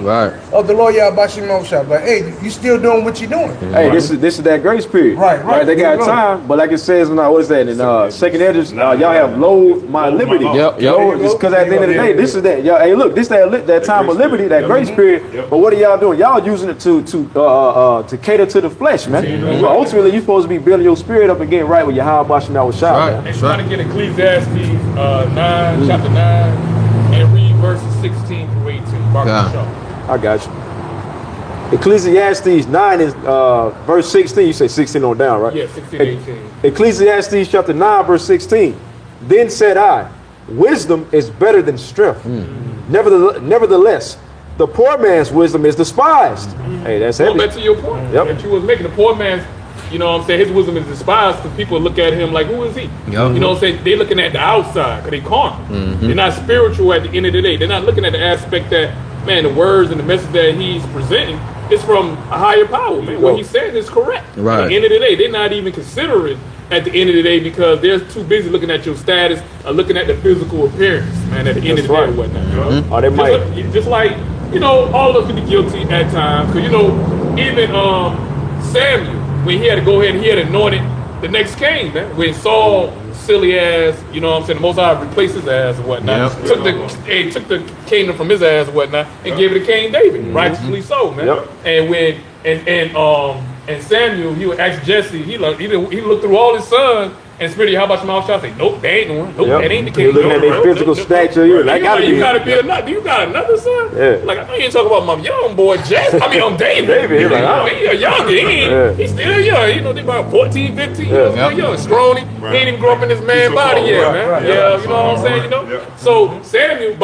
of the Lord Yahweh Shai. But hey, you still doing what you're doing. Hey, this is that grace period. Right. They got time, but like it says, what is that in second edges? Y'all have load my liberty. Because at the end of the day, this is that. Y'all, hey, look, this that time of liberty, that grace period. But what are y'all doing? Y'all using it to cater to the flesh, man. But ultimately, you're supposed to be building your spirit up and getting right with Yahweh Shai. And trying to get Ecclesiastes 9, chapter 9, and read verses 16 through 18. I got you. Ecclesiastes 9 is verse 16. You say 16 on down, right? Yeah, 16, 18. Ecclesiastes chapter 9, verse 16. Then said I, wisdom is better than strength. Nevertheless, the poor man's wisdom is despised. Hey, that's heavy. Go back to your point that you was making. The poor man's, you know what I'm saying, his wisdom is despised because people look at him like, who is he? You know what I'm saying? They're looking at the outside because they carnal. They're not spiritual at the end of the day. They're not looking at the aspect that, man, the words and the message that he's presenting is from a higher power, man. What he's saying is correct. At the end of the day, they're not even considering at the end of the day because they're too busy looking at your status or looking at the physical appearance, man, at the end of the day or whatnot. Or they might. Just like, all of us be guilty at times. Because, even Samuel, when he had to go ahead and he had anointed the next king, man. When Saul, silly ass, the Most High replaced his ass and whatnot. Took the kingdom from his ass and whatnot and gave it to King David, righteously so, man. And when and Samuel, he would ask Jesse, he looked through all his sons and Spirit of Yahweh Shai say, nope, that ain't the one. Nope, that ain't the king. Looking at their physical stature, you gotta be another. Do you got another son? Like I know you ain't talking about my young boy Jesse. I'm David. He's like, he a young. He's still young. They about 14, 15 years old, young, scrawny. He ain't even grow up in his man body yet, man. You know what I'm saying? So Samuel,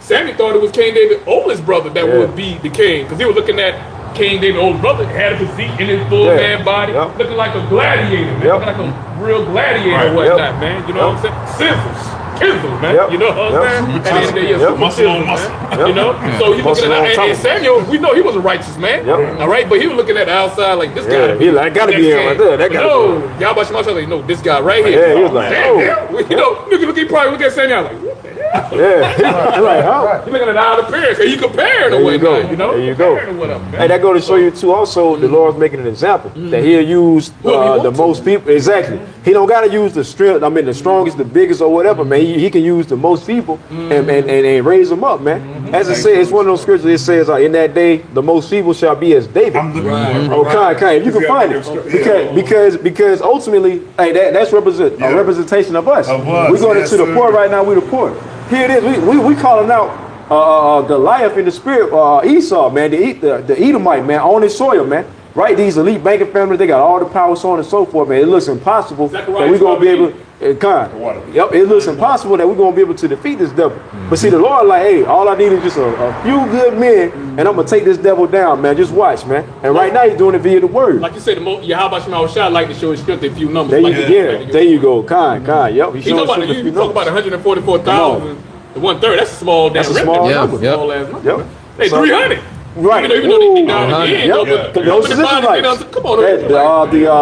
Samuel thought it was King David's oldest brother that would be the king because he was looking at King David's older brother had a physique in his full man body, looking like a gladiator, man. Looking like a real gladiator or whatnot, man. You know what I'm saying? Scissors. Tizzle, man. Yep. You know what I'm saying? Yep. And then Yep. super Muscle on tizzle, muscle. man. You know? So you Muscle looking on at top. and Samuel, we know he was a righteous man. Yep. All right, but he was looking at the outside like this Yeah, guy. he like, gotta be him right there. That guy. No, Yahawashi was like, no, this guy right here. Yeah, he was like, damn, oh. damn. You know, he probably look at Samuel like, what the hell? Yeah. Like, huh? He looking at the outer appearance. You comparing There or you go. whatnot, you know? There you go. Comparing or whatever, man. Hey, that go to show you too. Also, the Lord's making an example that He'll use Well, he the wants most people. Exactly. He don't gotta use the strength. I mean, the strongest, the biggest, or whatever, man. He can use the most people and raise them up, man. As it says, it's one of those scriptures. It says, in that day, the most people shall be as David. I'm looking for it. Oh, kind. If you can find it, because ultimately, hey, that's a representation of us. Of us, We're going yes, into the sir. poor right now. We the poor. Here it is. We calling out Goliath in the spirit. Esau, man, the Edomite, man, on his soil, man. Right, these elite banking families, they got all the power, so on and so forth, man. It looks impossible that we're gonna be able. Yep, it looks impossible that we're gonna be able to defeat this devil. But see, the Lord, like, hey, all I need is just a few good men, and I'm gonna take this devil down, man. Just watch, man. And right now, He's doing it via the word. Like you said, Yahawashi like to show his strength in few numbers. There you, Like there you go, kind. Yep, You talk about, you talk about 144,000, the 1/3. That's a small damn That's a small remnant. number. Small ass number. Yep. Hey, So- 300. Right. Even though they down again, though, Yep. but Those is Israelites. Come on,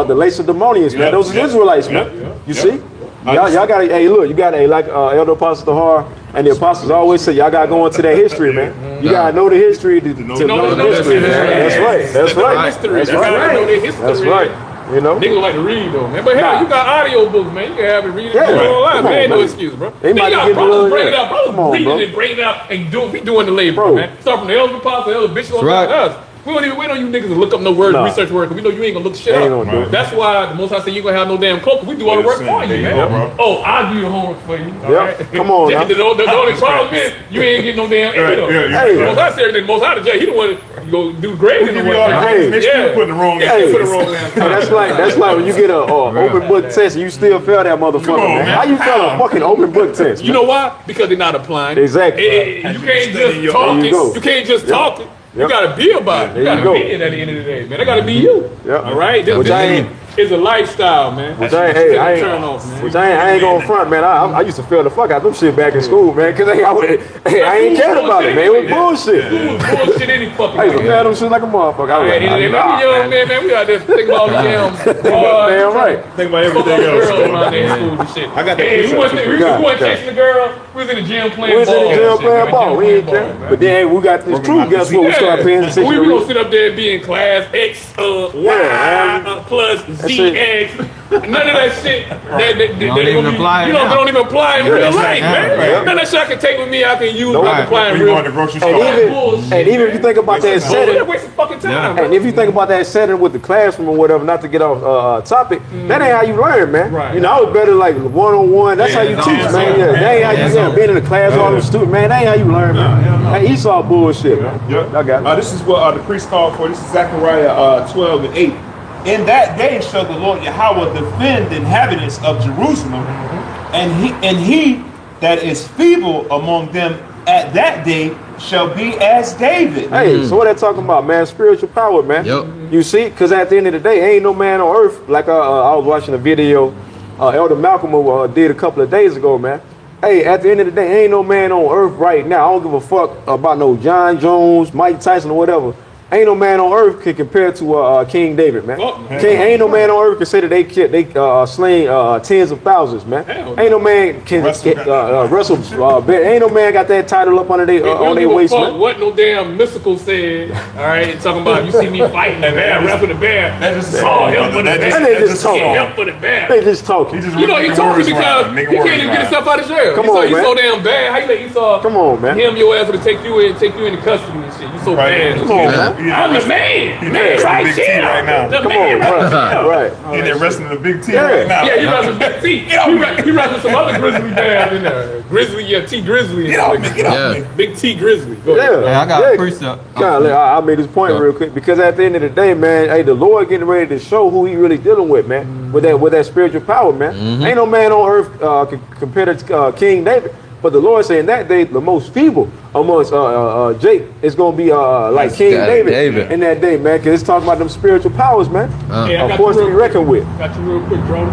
The Lacedaemonians, man. Those is Israelites, man. You see? Y'all got to, hey, look, you got to, like Elder Apostle Tahar and the apostles always say, y'all got to go into that history, man. You got to know the history to know the history, man. That's right. That's right. That's right. That's right. You know? Niggas like to read though, man. But hell, you got audio books, man. You can have it read it. Yeah. Man, Come on, ain't no man. excuse, bro. They Then might you got give you a brothers little- bring it yeah. up, brothers Come on, reading bro. it, bring it up, and be doing the labor, Bro. man. Start from the elder apostle, elder bishop, on right. us. We don't even wait on you niggas to look up no word, Nah. research word, because we know you ain't gonna look shit Ain't up. gonna do it. That's why the Most High said you ain't gonna have no damn cloak. We do all the work for you, There you man. go, bro. Oh, I'll do your homework for you. All Yep. right? Come on, now. The only problem is you ain't getting no damn. Hey. Most High said everything. Most High the judge. He don't want to go do grading Give or you all the whatnot. grades, make sure you Yeah. put the wrong Yeah, Hey. put the wrong answer. That's like when you get a open book test and you still fail that motherfucker, Come on, man. man. How you fail a fucking open book test? You know why? Because they're not applying. Exactly. You can't study your- just talk There you it. go. You can't just talk it. You Yep. gotta be about it. There You you gotta go. be it at the end of the day, man. That gotta be you. Yep. All right. Which I ain't- It's a lifestyle, man. Which I ain't, Turn off, man. which I ain't going front, man. I used to fail the fuck out them shit back in school, man. Cause I ain't cared about it, man. It was bullshit. Bullshit any fucking I used to way. fail them shit like a motherfucker. I was like, Maybe young man, we out there thinking about the damn damn right. Think about fuck everything girls else. around there in school and shit. I got that Hey, we push-up wasn't too. we wasn't chasing the girl. We was in the gym playing We was ball. in the gym and shit, playing man. ball. We ain't Gym care. ball, But then we got this truth. Guess what? We started paying attention. We to gonna read. sit up there and be in class X, Y, man. plus Z, X. None of that shit. That Don't even apply it You now. don't even apply in real life, man. right. None of that shit I can take with me. I can use. Nope. I can apply in When you real go to the grocery And store. bullshit, even if you think about that life. setting, That waste of fucking time. and if you think about that setting with the classroom or whatever, not to get off topic, that ain't how you learn, man. Right. You know, I was better like one-on-one. That's how you teach, man. Yeah, that ain't how you being in the class, all them students, man. That ain't how you learn, man. That Esau bullshit, man. Yep. I got it. This is what the priest called for. This is Zechariah 12:8. In that day shall the Lord Yahawah defend the inhabitants of Jerusalem, and he that is feeble among them at that day shall be as David. Hey, so what they talking about, man? Spiritual power, man. Yep. You see, because at the end of the day, ain't no man on earth. Like I was watching a video Elder Malcolm did a couple of days ago, man. Hey, at the end of the day, ain't no man on earth right now. I don't give a fuck about no John Jones, Mike Tyson, or whatever. Ain't no man on earth can compare to King David, man. Ain't no man on earth can say that they slain tens of thousands, man. Ain't no man can wrestle. Ain't no man got that title up under on their waist, man. What no damn mystical said. All right, talking about you see me fighting the bear, rapping the bear. That just Oh, help for the bear. And they just talking. Help for the bear. They just talking. You know, he talking because he can't even get himself out of jail. Come Esau, on, you man. so damn bad. How you let Esau Come on, man. him your ass to take you into custody and shit? You so bad. Come on, man. I'm the man. Man, wrestling right Big T here. right now. The Come man on, right right. He there wrestling the big T Yeah. right now. Yeah, he wrestling Big T. He wrestling some other grizzly bears in there. Grizzly, T Grizzly. Get off me, get off me. Yeah. Big T Grizzly. Go ahead. Yeah, Hey, I got yeah. a precept. I made this point real quick because at the end of the day, man, hey, the Lord getting ready to show who He really dealing with, man, with that spiritual power, man. Ain't no man on earth can compare to King David. But the Lord saying that day, the most feeble amongst Jake is gonna be like King David in that day, man, because it's talking about them spiritual powers, man. Hey, I Of got course, you to be real- reckoned with. Got you real quick, Jordan.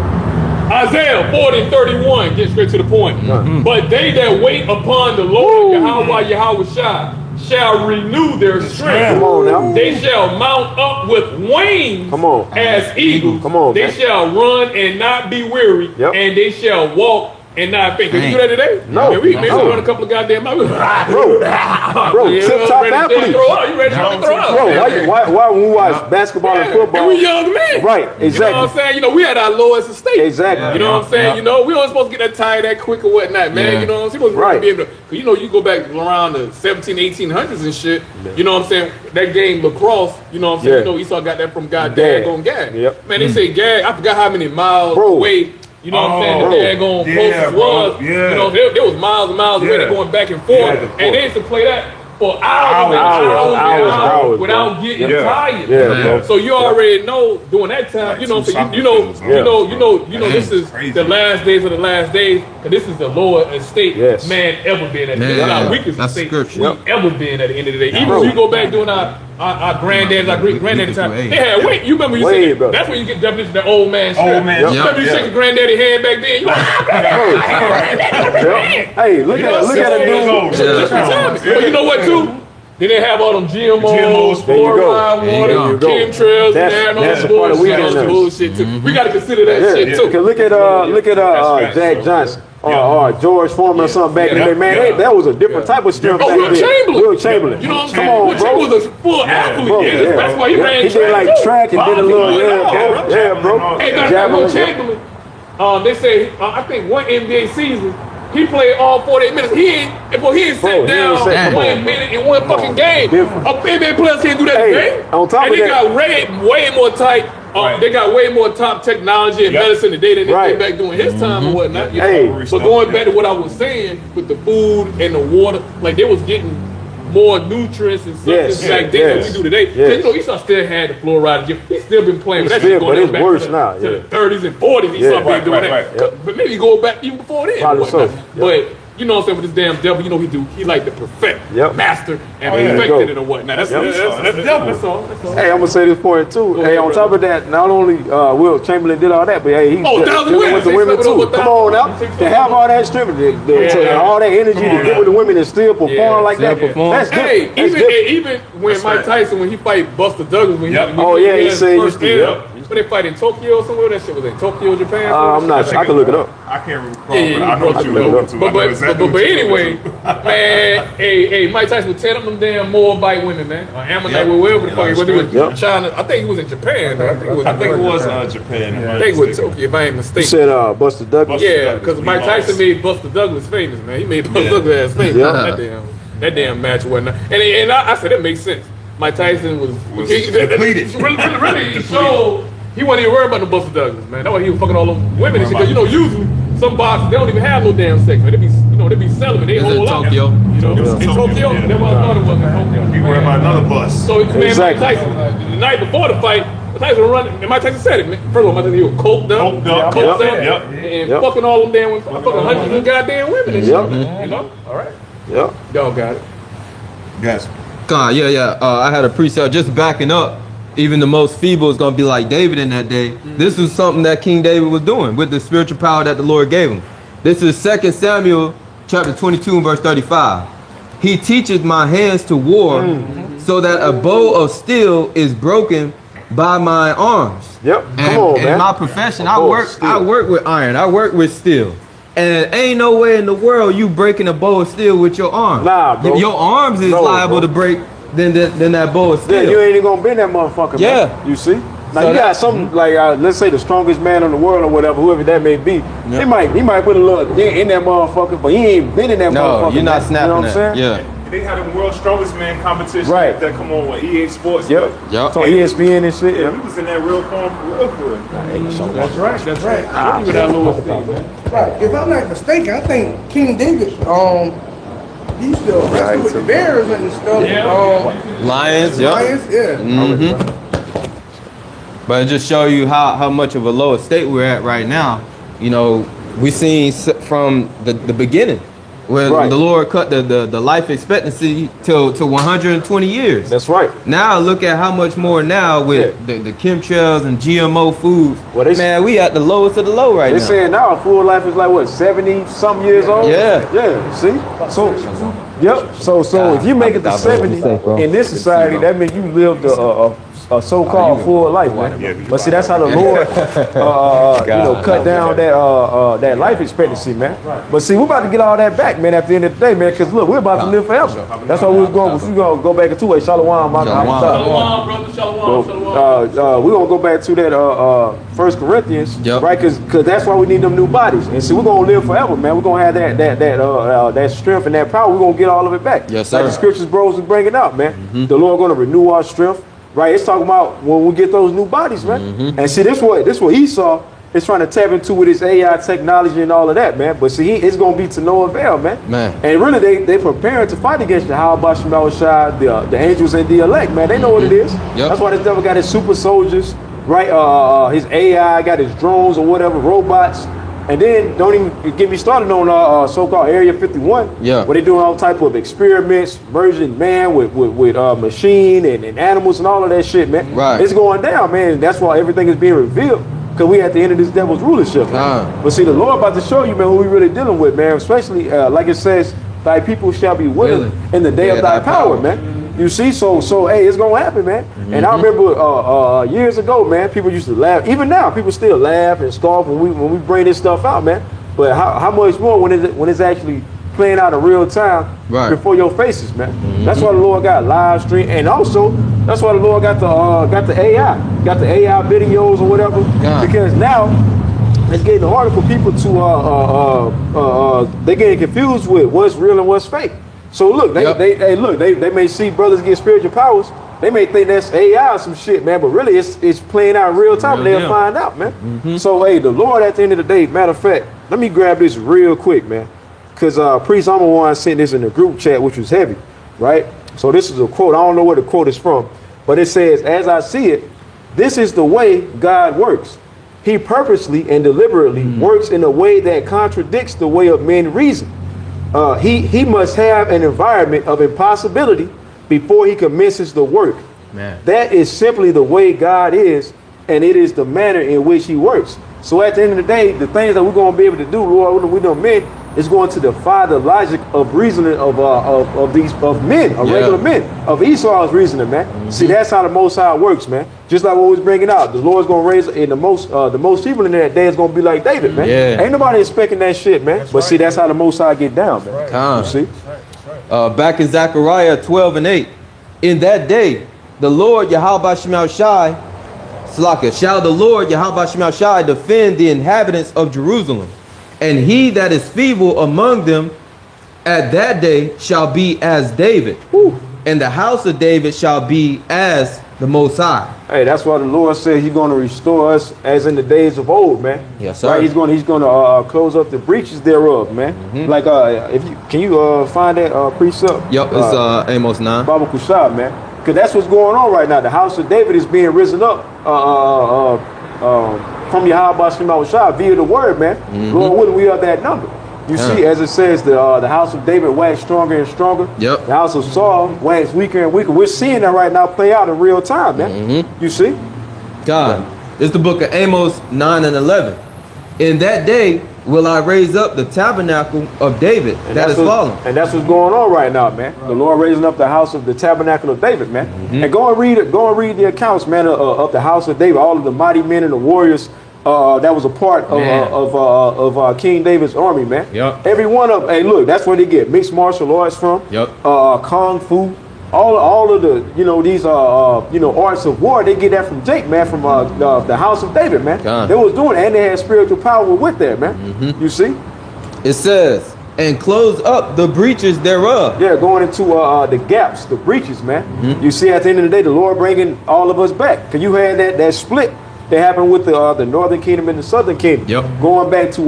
Isaiah 40:31, get straight to the point. But they that wait upon the Lord, Yahawah, Yahawashi, shall renew their strength. Come on now. They shall mount up with wings Come on. as eagles. Come on, They man. shall run and not be weary, Yep. and they shall walk and not faint. Did you do that today? No. Man, we No. run a couple of goddamn miles. Bro, Yeah, tip-top ready to athletes. throw up. You ready to throw up? Bro, why when we watch basketball and And football? we young men. Right, You know exactly. what I'm saying? You know, we at our lowest estate. Exactly. You know what I'm saying? You know, we aren't supposed to get that tired that quick or whatnot, man. Yeah. You know what I'm saying? We're supposed to Right. be able to, cause you know, you go back around the 1800s and shit. You know what I'm saying? That game, lacrosse, you know what I'm saying? Yeah. You know, Esau got that from God Gag. Daggone Gag. Yep. Man, they say Gag, I forgot how many miles Bro. away. You know what I'm saying? bro. The daggone Yeah, closest bro. was. Yeah. You know, there was miles and miles away. Yeah. They're going back and forth. Yeah, And they used to play that for hours and Hours, hours without bro. getting Yeah. tired. Yeah, bro. So you already know during that time, you know, Like so two you know, soccer you know, fields, you know, you know, this is Crazy. the last days of the last days, and this is the lower estate Yes. man ever been at. Man, This is our yeah. weakest That's estate scripture. we Yep. ever been at the end of the day. Even Bro. when you go back doing our granddads, our great granddaddy time, they had weight. You remember you Way, said bro. that's when you get definition of that old man strip. Old man You strip, remember you yeah. shake your granddaddy hand back then? You like, Hey, look at a dude. just for time. But you know what too? They didn't have all them GMOs, GMOs, there you go. fluoride There you water, go. chemtrails, That's and all the that part that we bullshit. didn't All that know. bullshit too. We got to consider that Yeah, shit too. cause look at That's Jack right. Johnson or George Foreman or something back in the day, man. Yeah. That was a different type of strength Oh, back Will then. Chamberlain. Will Chamberlain. You know what I'm Come saying? on, Will bro. Chamberlain was a full athlete. Bro, Yeah, that's why he ran He did track like too. track and did a little, yeah, bro. Hey, matter of fact, Javelin, Will Chamberlain, they say, I think one NBA season, he played all 48 minutes. He ain't Bro, sat he ain't down sat- come 1 on. minute in one fucking game. Different. NBA players can't do that Hey, today. on top and of they that- got way more tight. Right. They got way more top technology and Yep. medicine today than they Right. did back during his time or whatnot. You Hey. know? But going back to what I was saying with the food and the water, like they was getting more nutrients and substances Yes. back then Yes. than we do today. Yes. 'Cause, you know, Esau still had the fluoride. He's still been playing, but that's Still, just going but it's back worse to now, to the yeah. 30s and 40s. Esau Yeah. been Right, doing right, that. right. But maybe go back even before then. Probably or whatnot. so, yeah. But you know what I'm saying, with this damn devil, you know he like to perfect, Yep. master, and Oh, yeah. perfected There you it go. or whatnot. That's Yep. that's devil. That's all. That's all. Hey, I'm gonna say this point too. Hey, on top of that, not only Will Chamberlain did all that, but hey, he $1,000 dealing women. with the women 600 too. over Come on now, 1,000. to have all that strength, Yeah. all that energy Come on to get now. with the women and still perform Yeah. like that. Still perform. That's Hey, different. That's different. even when That's Mike right. Tyson, when he fight Buster Douglas, when Yep. he, Oh, yeah, he had said his he first used to, stand up, when they fight in Tokyo or somewhere, that shit was in Tokyo, Japan. I'm not sure. I can look it up. I can't recall, Yeah, but I know what you you're know. going to. But anyway, man, hey, Mike Tyson was tearing up them damn Moabite women, man. Or Ammonite, wherever the fuck he was. He was Yep. in China. I think he was in Japan. Though. I think it was Japan. I think it was Tokyo, if I ain't You mistaken. said Buster Douglas. Yeah, because Mike Tyson made Buster Douglas famous, man. He made Buster Douglas ass famous. Yeah. That damn match wasn't. And I said that makes sense. Mike Tyson was depleted. Really, so he wasn't even worried about the Buster Douglas, man. That's why he was fucking all them women and shit. Because usually some boxers they don't even have no damn sex, man. They be celibate. They It's in hold out. Tokyo. You know, in Tokyo. Yeah. That's what I thought it was in Tokyo. He worried about another bus. So he commanded Exactly. Mike Tyson the night before the fight. Mike Tyson run, and Mike Tyson said it. Man. First of all, Mike Tyson he was coked up, Yep. and Yep. fucking all them damn women, fucking hundreds of goddamn women and Yep. shit. You know, all right, Yeah. y'all got it. Yes. God, yeah. I had a precept just backing up. Even the most feeble is gonna be like David in that day. This is something that King David was doing with the spiritual power that the Lord gave him. This is 2 Samuel chapter 22 and verse 35. He teaches my hands to war, so that a bow of steel is broken by my arms. Yep. And Come on, in man. my profession, A I bow of work steel. with iron. I work with steel. And ain't no way in the world you breaking a bow of steel with your arm. Nah, bro. Your arms is No, liable bro. to break than that bow of Yeah, steel. you ain't even gonna bend that motherfucker. Yeah. Man. You see? Now So you got that- some like let's say the strongest man in the world or whatever, whoever that may be. He might put a little dent in that motherfucker, but he ain't bending that No, motherfucker. you're not man. snapping You know what I'm that. saying? Yeah. They had a world strongest man competition Right. that come on with EA Sports. Yep. Yep. So ESPN and shit. Yeah, Yeah. we was in that real form for real. That's right. That's right. Even that lowest thing, man. Right. If I'm not mistaken, I think King David, he still wrestled with the Bears and stuff. Lions, yeah. Lions, yeah. But it just show you how much of a lower state we're at right now. You know, we seen from the beginning. where Right. the Lord cut the life expectancy to 120 years. That's right. Now look at how much more now with the chemtrails and GMO foods. Well, they- Man, we at the lowest of the low right They now. saying now a full life is like what, 70-something years old? Yeah. Yeah, see? So, yep. So if you make it to 70 in this society, that means you lived a so-called full life, man. But see, that's how the Lord, cut down that life expectancy, man. But see, we're about to get all that back, man, at the end of the day, man, because look, we're about to live forever. That's why we're going to go back into it. Shalawam. Shalom, brother. Shalom. We're going to go back to that 1 Corinthians, right? Because that's why we need them new bodies. And see, we're going to live forever, man. We're going to have that strength and that power. We're going to get all of it back. Yes, sir. Like the scriptures bros is bringing out, man. The Lord going to renew our strength, right? It's talking about when we get those new bodies, man. And see, this what Esau is trying to tap into with his AI technology and all of that, man. But see, it's going to be to no avail, man. And really, they preparing to fight against Bahasham, the angels and the elect, man. They know what it is. That's why this devil got his super soldiers, right? His AI, got his drones or whatever, robots. And then don't even get me started on so-called Area 51, where they doing all type of experiments, merging man with machine and animals and all of that shit, man. Right. It's going down, man. That's why everything is being revealed, because we at the end of this devil's rulership, man. But see, the Lord about to show you, man, who we really dealing with, man. Especially like it says, thy people shall be willing in the day of thy power, man. You see, so hey, it's gonna happen, man. And I remember years ago, man, people used to laugh. Even now, people still laugh and scoff when we bring this stuff out, man. But how much more when it's actually playing out in real time before your faces, man. That's why the Lord got live stream, and also that's why the Lord got the AI videos or whatever. Because now it's getting harder for people to they're getting confused with what's real and what's fake. So look, they may see brothers get spiritual powers. They may think that's AI or some shit, man. But really, it's playing out in real time. And they'll find out, man. So hey, the Lord at the end of the day. Matter of fact, let me grab this real quick, man. Cause Priest, I'm the one sent this in the group chat, which was heavy, right? So this is a quote. I don't know where the quote is from, but it says, "As I see it, this is the way God works. He purposely and deliberately works in a way that contradicts the way of men reason. He must have an environment of impossibility before he commences the work. Man. That is simply the way God is, and it is the manner in which he works. So at the end of the day, the things that we're going to be able to do, Lord, we done men, is going to defy the logic of reasoning of men, regular men, of Esau's reasoning, man. See, that's how the Most High works, man. Just like what we was bringing out, the Lord's going to raise, and the most people in that day is going to be like David, man. Ain't nobody expecting that shit, man. But see, that's how the Most High get down, man. You see? Back in Zechariah 12:8, in that day, the Lord Yahawashi shall the Lord Yahawashi defend the inhabitants of Jerusalem, and he that is feeble among them at that day shall be as David, and the house of David shall be as the Most High. Hey, that's why the Lord said he's going to restore us as in the days of old, man. Yes, sir. Right? He's going to close up the breaches thereof, man. Like, can you find that precept? Yep, it's Amos 9. Baba Kushab, man. Because that's what's going on right now. The house of David is being risen up from Yahawah via the word, man. Lord willing, we are that number. You see, as it says, the house of David waxed stronger and stronger. The house of Saul waxed weaker and weaker. We're seeing that right now play out in real time, man. You see? God, it's the book of Amos 9 and 11. In that day will I raise up the tabernacle of David that is fallen. And that's what's going on right now, man. The Lord raising up the house of the tabernacle of David, man. And go and read the accounts, man, of the house of David, all of the mighty men and the warriors that was a part of King David's army, man. Every one of them. Hey, look, that's where they get mixed martial arts from. Kung Fu, all of the these arts of war. They get that from Jake, man, from the house of David, man. They was doing it, and they had spiritual power with that, man. You see? It says, and close up the breaches thereof. Yeah, going into the gaps, the breaches, man. You see, at the end of the day, the Lord bringing all of us back. Cause you had that split that happened with the northern kingdom and the southern kingdom. Going back to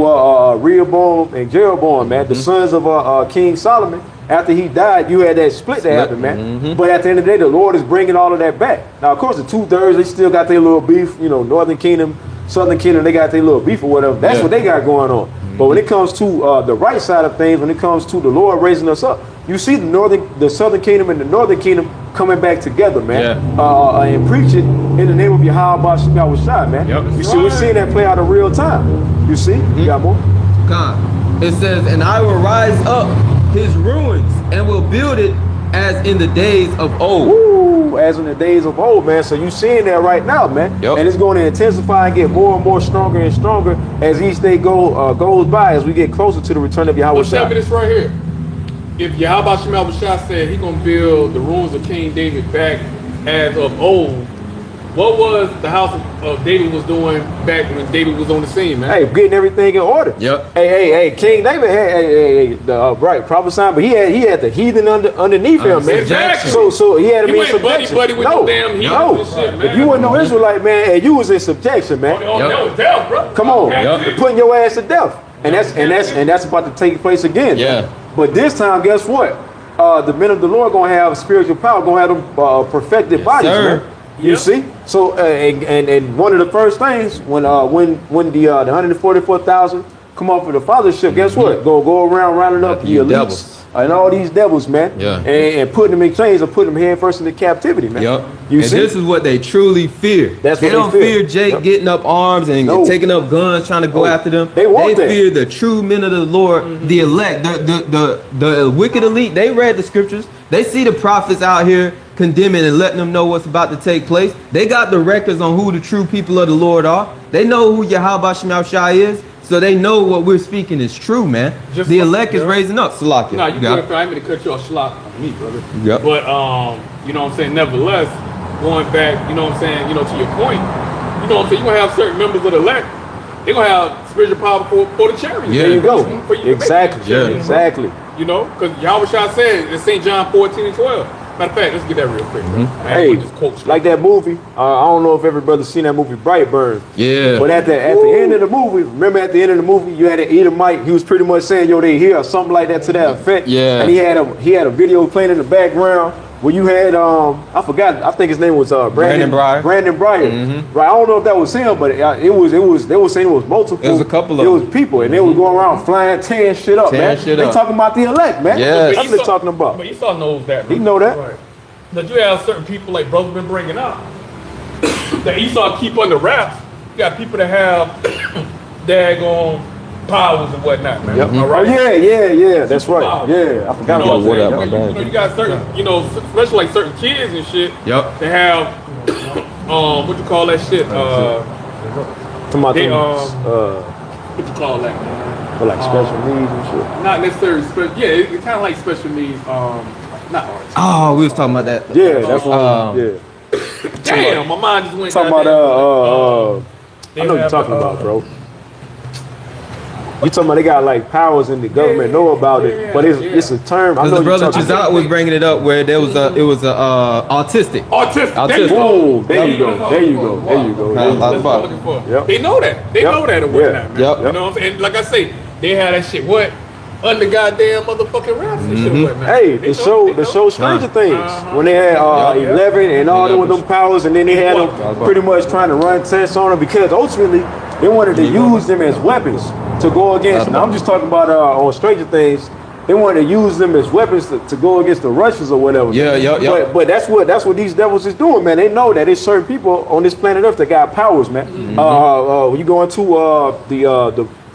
Rehoboam and Jeroboam, man, the sons of King Solomon. After he died, you had that split that happened, man. But at the end of the day, the Lord is bringing all of that back. Now, of course, the 2/3, they still got their little beef. Northern kingdom, southern kingdom, they got their little beef or whatever. That's what they got going on. But when it comes to the right side of things, when it comes to the Lord raising us up, you see the southern kingdom and the northern kingdom coming back together, man, and preach it in the name of Yahawashi, man. You see, we're seeing that play out in real time. You see? You got more? God. It says, and I will rise up his ruins and will build it as in the days of old. Woo, as in the days of old, man. So you seeing that right now, man. And it's going to intensify and get more and more stronger and stronger as each day goes by, as we get closer to the return of Yahweh. Let's have this right here. If Yahawashi said he's going to build the ruins of King David back as of old, what was the house of David was doing back when David was on the scene, man? Hey, getting everything in order. Hey, King David had right prophesying, but he had the heathen underneath him, man. Exactly. So he had to be in buddy subjection. with no damn heathen and shit, man. If you weren't no Israelite, man, and you was in subjection, man. That was death, bro. Come on, putting your ass to death, and that's about to take place again. But this time, guess what? The men of the Lord gonna have spiritual power, gonna have them perfected bodies, man. You see, so and one of the first things when the 144,000 come off of the fathership, guess what? Go around rounding up the elites and all these devils, man, and putting them in chains or putting them head first into captivity, man. You see, this is what they truly fear. That's they what don't fear Jake getting up arms and taking up guns, trying to go after them. They fear the true men of the Lord, the elect, the wicked elite. They read the scriptures. They see the prophets out here condemning and letting them know what's about to take place. They got the records on who the true people of the Lord are. They know who Yahawashi is, so they know what we're speaking is true, man. The elect is raising up. Salakia. No, you good. I mean to cut you off, Shalak, me, brother. But you know what I'm saying. Nevertheless, going back, you know what I'm saying. You know, to your point, you know what I'm saying. You gonna have certain members of the elect. They gonna have spiritual power for the chariots. There you go. Exactly. You know, because Yahawashi said in St. John 14:12. Matter of fact, let's get that real quick, bro. Hey, like that movie, I don't know if every brother seen that movie Brightburn. But at the end of the movie, remember at the end of the movie, you had an Edomite. He was pretty much saying, "Yo, they here," or something like that to that effect. And he had a video playing in the background where you had I forgot. I think his name was Brandon Breyer. Right. I don't know if that was him, but it was. They were saying it was multiple. It was a couple of. It was people, and they was going around flying, tearing shit up, man. They talking about the elect, man. That's what they talking about. But Esau knows that. Bro. He know that. Right. But you have certain people like brother been bringing up that Esau keep under wraps. You got people that have daggone powers and whatnot, man. All right? Yeah. That's right. Yeah, I forgot about that. You got certain, especially like certain kids and shit. They have what you call that shit? What you call that? For like special needs and shit. Not necessarily special. Yeah, it's kind of like special needs. Not arts. Oh, we was talking about that. Yeah, that's what. Damn, my mind just went. Talking about I know what you're talking about, bro. You talking about they got like powers and the government know about it, but it's a term. Because the brother Chazat was bringing it up where there was it was autistic. Boom. There you go. That's what I'm looking for. They know that. They know that and whatnot, man. You know what I'm saying? And like I say, they had that shit under goddamn motherfucking wraps and shit, man. Hey, the show Stranger Things when they had 11 and all them with them powers, and then they had them pretty much trying to run tests on them because ultimately they wanted to use them as weapons to go against. Now I'm just talking about on Stranger Things. They wanted to use them as weapons to go against the Russians or whatever. But that's what these devils is doing, man. They know that there's certain people on this planet Earth that got powers, man. When you go into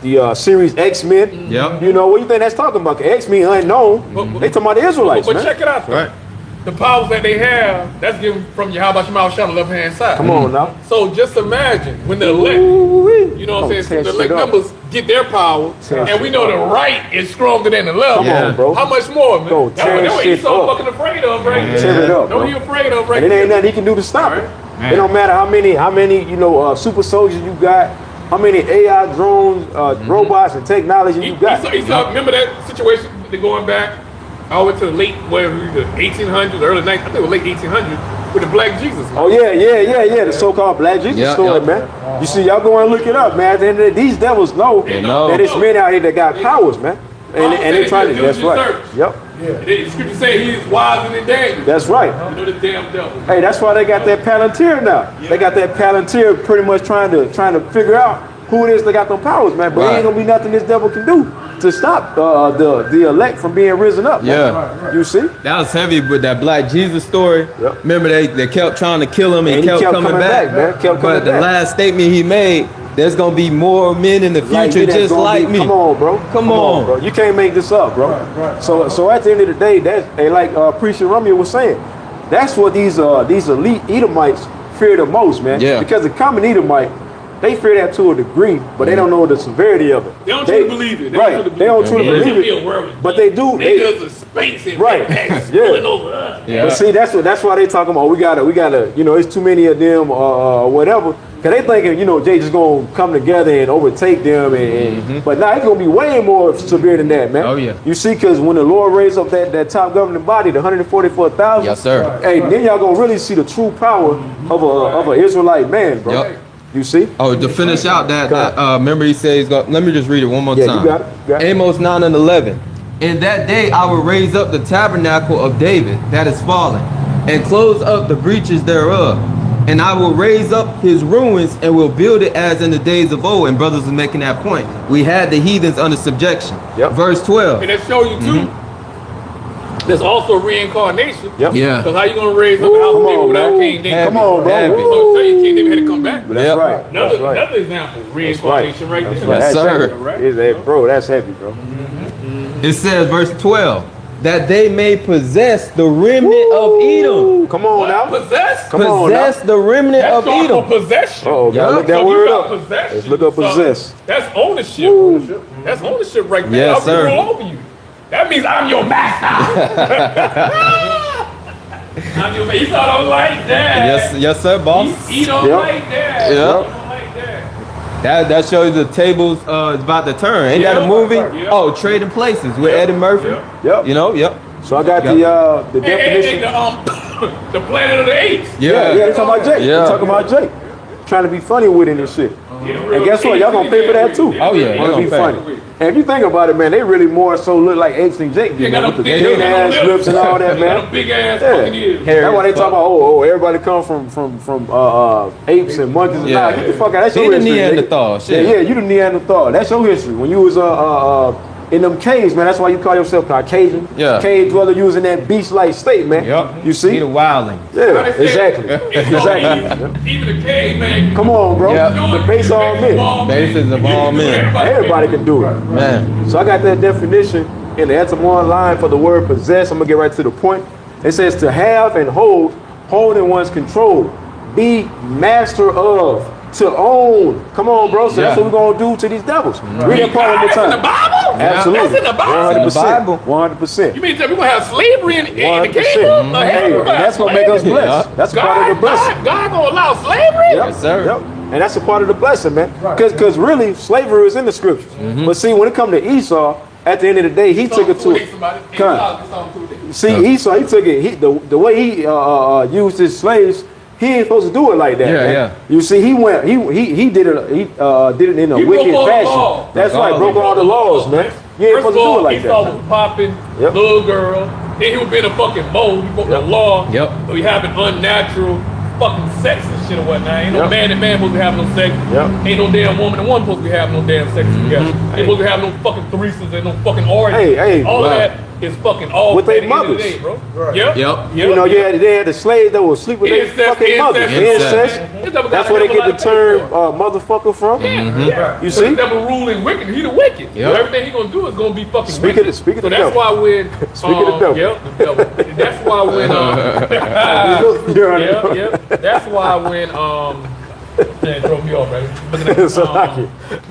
the series X-Men, you know, what do you think that's talking about? X-Men unknown. They talking about the Israelites, but man. check it out, though. Right. The powers that they have, that's given from Yahawashi on the left hand side. Come on now. So just imagine when the elect, you know what I'm saying, the elect members get their power, and we know the right is stronger than the left. Come on, bro. How much more, man? That's what he's so fucking afraid of, right? Tear it up, bro. What are you afraid of, right? And it ain't nothing he can do to stop it. It don't matter how many super soldiers you got, how many AI drones, robots, and technology you got. Remember that situation? They're going back all the way to the late, the 1800s, early 1900s, I think it was late 1800s, with the Black Jesus. Man. Oh yeah, the so-called Black Jesus story, man. You see, y'all go and look it up, man. And these devils know that it's men out here that got powers, man. And they try to, that's right. The scripture say he's wiser than Daniel. That's right. You know the damn devil. Hey, that's why they got that Palantir now. They got that Palantir pretty much trying to figure out who it is that got them powers, man. But it ain't gonna be nothing this devil can do to stop the elect from being risen up. Yeah. Man. You see? That was heavy with that Black Jesus story. Yep. Remember they kept trying to kill him and And he kept kept coming coming back. back, man. Kept coming But the back. last statement he made, there's gonna be more men in the Like future me, that's just gonna like be- me. Come on, bro. Come on. bro. You can't make this up, bro. So at the end of the day, that's like Preacher Romeo was saying. That's what these elite Edomites fear the most, man. Yeah. Because the common Edomite, they fear that to a degree, but they don't know the severity of it. They don't truly believe it. Right. They don't truly believe it. But they do. They just a space and Right. spilling over us. Yeah. But see, that's why they talking about we gotta, it's too many of them, whatever. Cause they thinking, Jay just gonna come together and overtake them, but now it's gonna be way more severe than that, man. Oh, yeah. You see, cause when the Lord raised up that top governing body, the 144,000. Yes, sir. Hey, then y'all gonna really see the true power of an Israelite man, bro. Yep. You see? Oh, to finish out that remember he says, let me just read it one more Yeah, time. you got it. You got it. Amos 9 and 11. In that day I will raise up the tabernacle of David that is fallen, and close up the breaches thereof. And I will raise up his ruins and will build it as in the days of old. And brothers are making that point. We had the heathens under subjection. Yep. Verse 12. And that show you too. There's also reincarnation. Yep. Yeah. Because how you gonna raise up a house of Come David on, without man. King David? Come on, bro. Happy. So tell you King David had to come back. That's Yep. right. That's right. Another example, reincarnation right That's there. right. Yes, That's sir. heavy. Bro, that's heavy, bro. It says, verse 12, that they may possess the remnant of Edom. Ooh, come on now. Possess? Come on now. Possess the remnant That's of also Edom. possession. Oh, gotta look that So you word got up. possession. Let's look up So possess. That's ownership. That's ownership right there. Yes, I'll sir. rule over you. That means I'm your master. I'm your master. You thought I was like that. Yes, sir, boss. He don't Yep. like that. Yep. He don't like that. That shows the tables is about to turn. Ain't that a Yeah. movie? Yeah. Oh, Trading Places with Eddie Murphy. Yep. Yep. So I got the Hey, definition. the Planet of the Apes. Yeah, they talking about Jake. Yeah. They talking about Jake. Trying to be funny with it and shit. And guess what? Y'all gonna pay for that too. Oh, yeah, Wanna they be gonna funny. And if you think about it, man, they really more so look like apes than Jake They did, got man. them With the big thin ass lips and all that, They got man. them big ass Yeah. fucking ears. That's why they talk about everybody come from apes and monkeys. And Yeah. Nah, get the fuck out. That's He your the history. nigga. Neanderthal, shit. Yeah, you the Neanderthal. That's your history. When you was in them caves, man. That's why you call yourself Caucasian. Yeah. Cave dweller, you was in that beast-like state, man. Yep. You see? He the wildling. Yeah, exactly. Exactly. Even the caveman. Come on, bro. Yeah. The base all men. Basis of all men. Everybody can do it. Man. So I got that definition in the etymology line for the word possess. I'm gonna get right to the point. It says to have and hold in one's control, be master of, to own. Come on, bro. So that's Yeah. what we're gonna do to these devils. Read that part one more That's in the time. Bible? Absolutely. That's in the Bible. 100%. Bible. 100%. You mean to tell me we're gonna have slavery in the 100%. kingdom? Hey, and that's gonna make us blessed. That's a part of the blessing. God gonna allow slavery? Yep, Yes, sir. Yep. And that's a part of the blessing, man. Because really, slavery is in the scriptures. But see, when it comes to Esau, at the end of the day, he took it to it. See, Esau, he took it. The way he used his slaves, he ain't supposed to do it like that. Yeah, man. yeah. You see, he did it. He did it in a He broke wicked all the fashion. laws. That's right, He broke all the laws, man. You ain't supposed to do it like Esau that. was popping, Yep. little girl. Then he was being a fucking mole. He broke the law. Yep. So he having unnatural fucking sex and shit or whatnot. Ain't no Yep. man and man supposed to be having no sex. Yep. Ain't no damn woman and one supposed to be having no damn sex together. Ain't supposed to have no fucking threesomes and no fucking orgies. Hey, all of right. that is fucking all With at they the end of the mothers. day, bro. Yep. Yep. You know, they had the slaves that would sleep with their Incest, fucking mothers. incest. Incest. That's where they get the term motherfucker from. Yeah. You So see? the devil ruling wicked. He the wicked. Yep. So everything he gonna do is gonna be fucking Speak wicked. of the so that's devil. why when Speak of the devil. Yep, the devil. That's why when That's why when man, throw me off, right? So like it.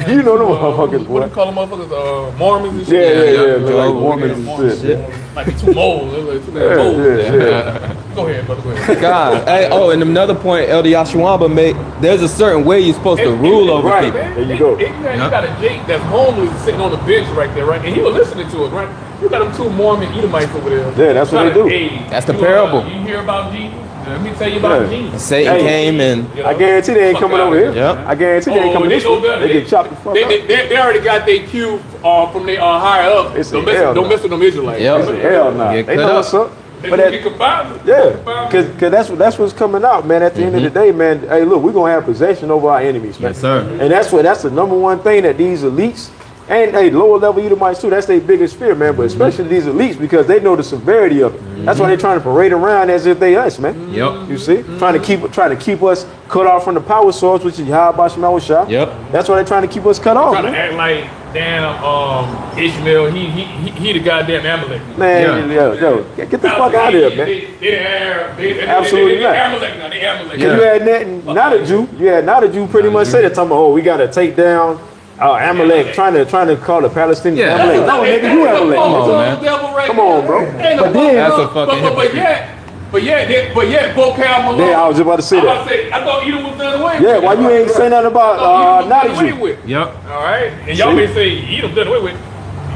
You know the motherfuckers, What do boy. you call them motherfuckers? Mormons and Yeah, shit. yeah. yeah. Like Mormons and shit. Like two moles. Like two moles. Yeah. Go ahead, brother. Go ahead. God. Hey, and another point Elder Yashawamba made, there's a certain way you're supposed to rule over Right. people. There you go. You got a Jake that's homeless sitting on the bench right there, right? And he was listening to it, right? You got them two Mormon Edomites over there. Yeah, that's what they do. Hey, That's the you, parable. You hear about Jesus? Let me tell you about Yeah. Jesus. Satan Hey. came and I guarantee they ain't Fuck coming out over of here. Yep. I guarantee they ain't coming they this know way. better. They get chopped the fuck up. They already got their cue from their higher up. It's Don't a hell mess no. with them Israelites. Yep. Hell nah. Get They cut know up. what's up. They But gonna that, get confounded. yeah, because that's what's coming out, man. At the end of the day, man. Hey, look, we're gonna have possession over our enemies, man. Yes, sir. And that's the number one thing that these elites and hey, lower level Edomites too. That's their biggest fear, man. But especially these elites because they know the severity of it. That's why they're trying to parade around as if they us, man. Yep. You see, trying to keep us cut off from the power source, which is Yahawah. Yep. That's why they're trying to keep us cut off, Trying to man. act like damn Ishmael, he the goddamn Amalek. Man, yo, get the fuck out of here, man. They Absolutely not. Amalek now. They Amalek. You had not a Jew. You had not a Jew pretty much say that talking about, oh, we gotta take down Amalek, trying to call the Palestinian Amalek. No, nigga, you Amalek. Come on, man. Come on, bro. But then that's a fucking but yet, Bocal Malone. Yeah, I was about to say that. I thought Edom was done away with. Yeah, why you ain't saying nothing about not a Jew? Yep. All right, and y'all may say Edom done away with.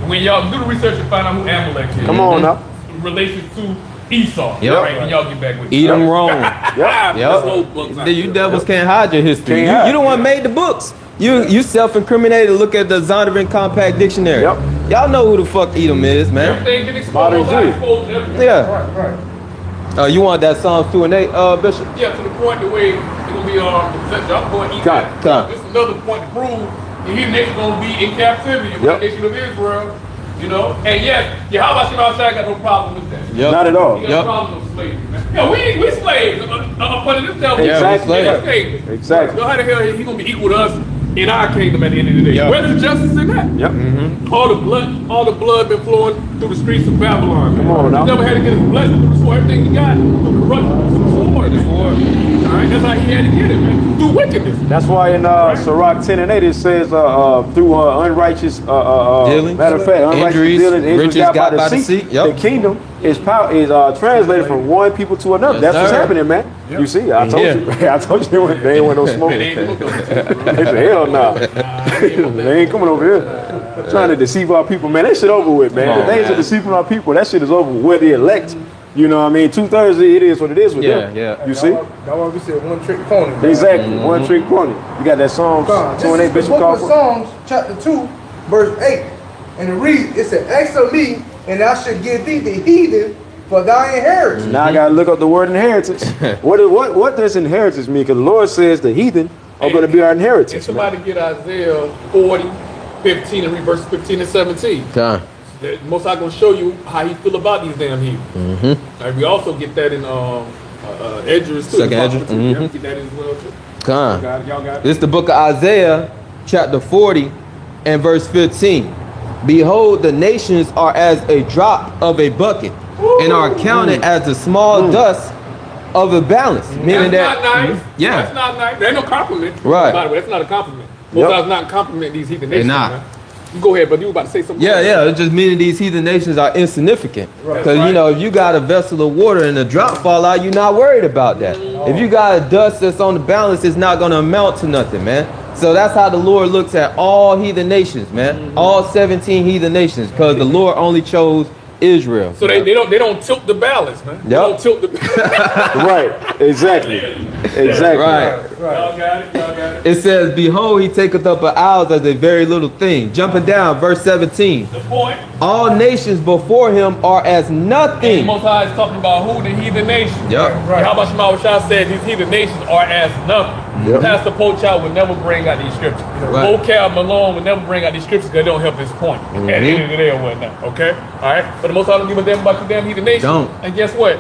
When y'all do the research and find out who Amalek is. Come on now. In relation to Esau. Yep. Right, and y'all get back with Eat them wrong. Yep. You devils can't hide your history. Can't hide. You the one made the books. You self-incriminated. Look at the Zondervan Compact Dictionary. Yep. Y'all know who the fuck Edom is, man. Everything get exposed. Modern Jew. Exposed everything. Yeah. Right. You want that Psalms 2 and 8, Bishop? Yeah, to the point the way it's gonna be I'm going to eat Got that. it. Got it. This is another point to prove the heathen nation gonna be in captivity. The nation of Israel. You know, and yes, Yahawashi got no problem with that. Yep. Not at all. He got no problem with slavery, man. Yeah, we slaves up under this devil. Exactly. Exactly. So how the hell he gonna be equal to us in our kingdom at the end of the day? Yep. Where's the justice in that? Yep. All the blood been flowing through the streets of Babylon. Come on now. He never had to get his blessing to restore everything he got through corruption, through sword. All right, that's how he had to get it, man. Through wickedness. That's why in Sirach 10 and 8 it says through unrighteous Dealings, matter of fact, unrighteous injuries, dealings, riches got by deceit. Yep. The kingdom is translated from one people to another. Yes, That's what's sir. happening, man. You see, I told you. I told you they ain't want no smoke. They said, hell no. They ain't coming over here. Trying to deceive our people, man. That shit over with, man. The things of deceiving our people, that shit is over with. We're the elect. You know what I mean? 2/3, it is what it is with them. Yeah. You see? That's why we said one trick pony. Man. Exactly. One trick pony. You got that Psalms This 2 and 8 is the Bishop book call of for? Psalms, chapter 2, verse 8. And it reads, it said, ask of me, and I should give thee the heathen for thy inheritance. Now I gotta look up the word inheritance. What does inheritance mean? Because the Lord says the heathen are going to be our If inheritance. somebody get Isaiah 40, 15, and read verses 15 and 17. Okay. The Most High gonna show you how he feel about these damn heathens. And we also get that in Esdras too. Second Esdras. Yeah, get that as well too. Come. Y'all got it. This is the book of Isaiah, chapter 40 and verse 15. Behold, the nations are as a drop of a bucket and are counted as the small dust of a balance. Meaning That's that, not nice. yeah. That's not nice. There ain't no compliment. Right. By the way, that's not a compliment. Most High's not compliment these heathen nations. not. Man. You go ahead, but you were about to say something. Yeah, it's just meaning these heathen nations are insignificant. Because, Right. you know, if you got a vessel of water and a drop fall out, you're not worried about that. If you got a dust that's on the balance, it's not going to amount to nothing, man. So that's how the Lord looks at all heathen nations, man. All 17 heathen nations, because the Lord only chose Israel. So they don't tilt the balance, man. They Yep. don't tilt the Right. Exactly. Exactly. Right. Y'all got it. Y'all got it. It says, behold, he taketh up an isles as a very little thing. Jumping down, verse 17. The point. All nations before him are as And nothing. Most High is talking about who? The heathen nations. Yep. Right. How about Shemawashah said these heathen nations are as nothing. Yep. Pastor Pochal would never bring out these scriptures. Right. Vocal Malone would never bring out these scriptures because they don't help his point at the end of the day or whatnot. Okay? Alright? But the Most High don't give a damn about the damn heathen nations. Don't. And guess what?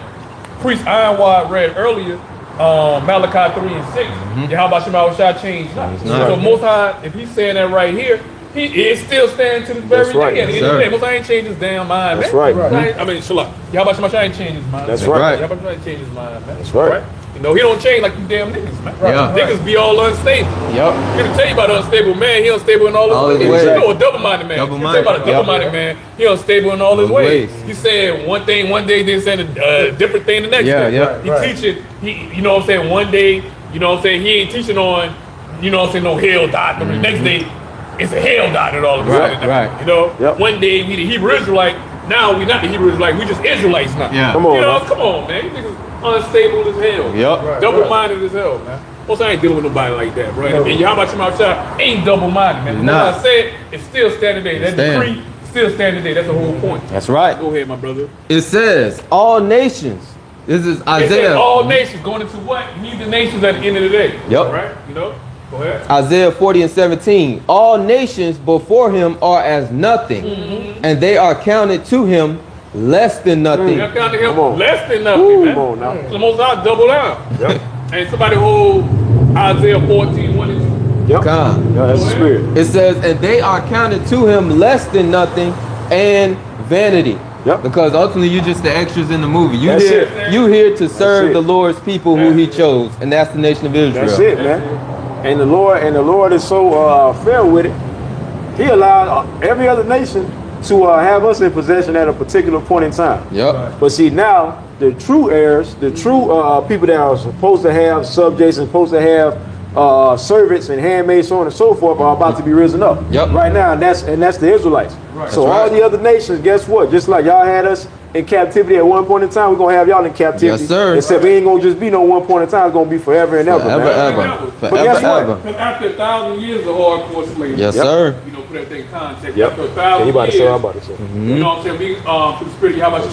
Priest Ironwad read earlier, Malachi 3 and 6. How about Shemawashah changed not. not. So Most High, if he's saying that right here, it still stands to this very That's right. day. At the end of Yes, the sir. day, Most High ain't changed his damn mind, That's man. right. I mean, Shalawam. Yahawah Shemashah ain't changed his mind. That's man. right. Yahawah ain't changed his mind, man. That's right. You know, he don't change like you damn niggas, man. Yeah. Niggas be all unstable. Yep. I'm gonna tell you about an unstable man. He unstable in all his ways. ways. You know, a double-minded man. Double-minded. You tell you about a double-minded man. He unstable in all his All his ways. ways. He said one thing one day, then saying a different thing the next Yeah, day. yeah. He teaching. You know what I'm saying? One day, you know what I'm saying? He ain't teaching on, you know what I'm saying? No hell doctrine. The next day, it's a hell doctrine all of a sudden. Right. You know. Yep. One day we the Hebrew Israelite. Now we not the Hebrew Israelite. We just Israelites now. Yeah. Come on, You know, man. come on, man. You niggas unstable as hell. Yep. Double-minded as hell, man. Most I ain't dealing with nobody like that, bro. And Yahawah Shemashah ain't double-minded, man. Nah. What I said, it's still standing there. That Stand. decree still stand today. That's the whole point. That's right. Go ahead, my brother. It says, all nations. This is It says Isaiah. all nations going into what? Neither nations at the end of the day. Yep. Right? You know? Go ahead. Isaiah 40:17. All nations before him are as nothing, and they are counted to him less than nothing. Now down to him Come on. less than nothing, Ooh, man. come on now. So the Most High double down. Yep. And somebody hold Isaiah 14:1 and 2. Yep. Come. Yeah, that's the spirit. It says, and they are counted to him less than nothing and vanity. Yep. Because ultimately you're just the extras in the movie. You That's here, it. you here to serve it. the Lord's people who he chose, and that's the nation of Israel. That's it, man. And the Lord is so fair with it. He allowed every other nation to have us in possession at a particular point in time. Yep. But see, now the true heirs, the true people that are supposed to have subjects and supposed to have servants and handmaids, so on and so forth, are about to be risen up. Yep. Right now, and that's the Israelites. So all the other nations, guess what? Just like y'all had us in captivity at one point in time, we're gonna have y'all in captivity. Yes, sir. Except it ain't gonna just be no one point in time. It's gonna be forever and ever. Forever, man. ever. But Forever, guess what? ever. Because after 1,000 years of hardcore slavery, Yes, Yep. sir. you know, put everything in context. Yep. After Yeah, 1,000 you about to years, say, I'm about to say. you know what I'm saying? We, through the spirit of Yahawashi,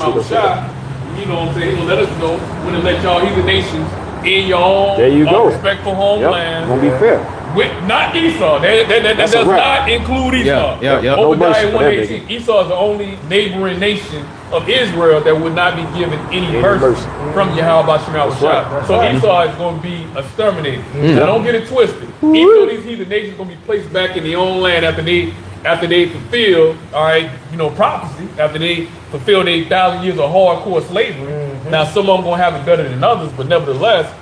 you know what I'm saying? He gonna let us know when to let y'all heathen nations in your own There you go. respectful homeland. Gonna be fair. With not Esau. That That's does a wrap. not include Esau. Yeah. No mercy Obadiah for that 1:18. Esau is the only neighboring nation of Israel that would not be given any mercy mercy. from Yahawah Shemel right. So Esau is going to be exterminated. Mm-hmm. Now don't get it twisted. Even though these heathen nations are going to be placed back in their own land after they fulfill, all right, you know, prophecy, after they fulfill their 1,000 years of hardcore slavery. Now some of them going to have it better than others, but nevertheless,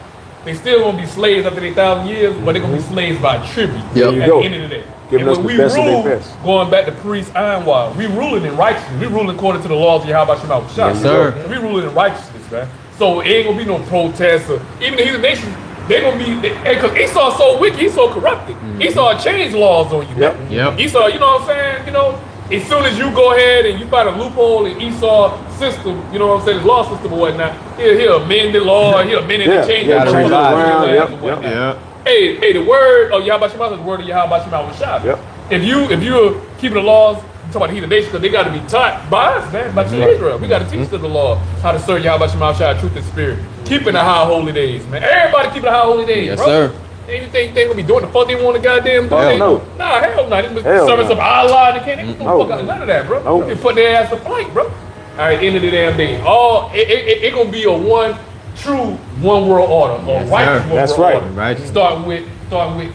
they still gonna be slaves after their 1,000 years, but they're gonna be slaves by tribute Yep. at you the go. end of the day. Giving and us when the we best of their rule, best. going back to priest Ironwire, we ruling in righteousness. We ruling according to the laws of Yahawah Shemel. Yes, sir. We ruling in righteousness, man. So it ain't gonna be no protests or even the heathen nations. They're gonna be because Esau's so wicked, he's so corrupted. Esau changed laws on you, man. Yep. Esau, you know what I'm saying? You know, as soon as you go ahead and you find a loophole in Esau's system, you know what I'm saying, his law system or whatnot, he'll amend the law, he'll amend it and change Yeah, the change it laws around, and yep, whatnot. Yeah. Hey, the word of Yahawah Shemel is the word of Yahawah Shemel. Yep. If you're keeping the laws, I'm talking about the heathen nation, because they got to be taught by us, man, by Israel. We got to teach them the law, how to serve Yahawah Shemel, truth and spirit, keeping the high holy days, man. Everybody keeping the high holy days, Yes, bro. sir. Anything they gonna be doing the fuck they want to goddamn do? Hell no. Nah, hell no. They Hell service no. of Allah, they can't even No. fuck out none of that, bro. No. They put their ass to flight, bro. All right, end of the damn day. It gonna be a true one world order, or Yes, righteous sir. one That's world right. order. Right. Start with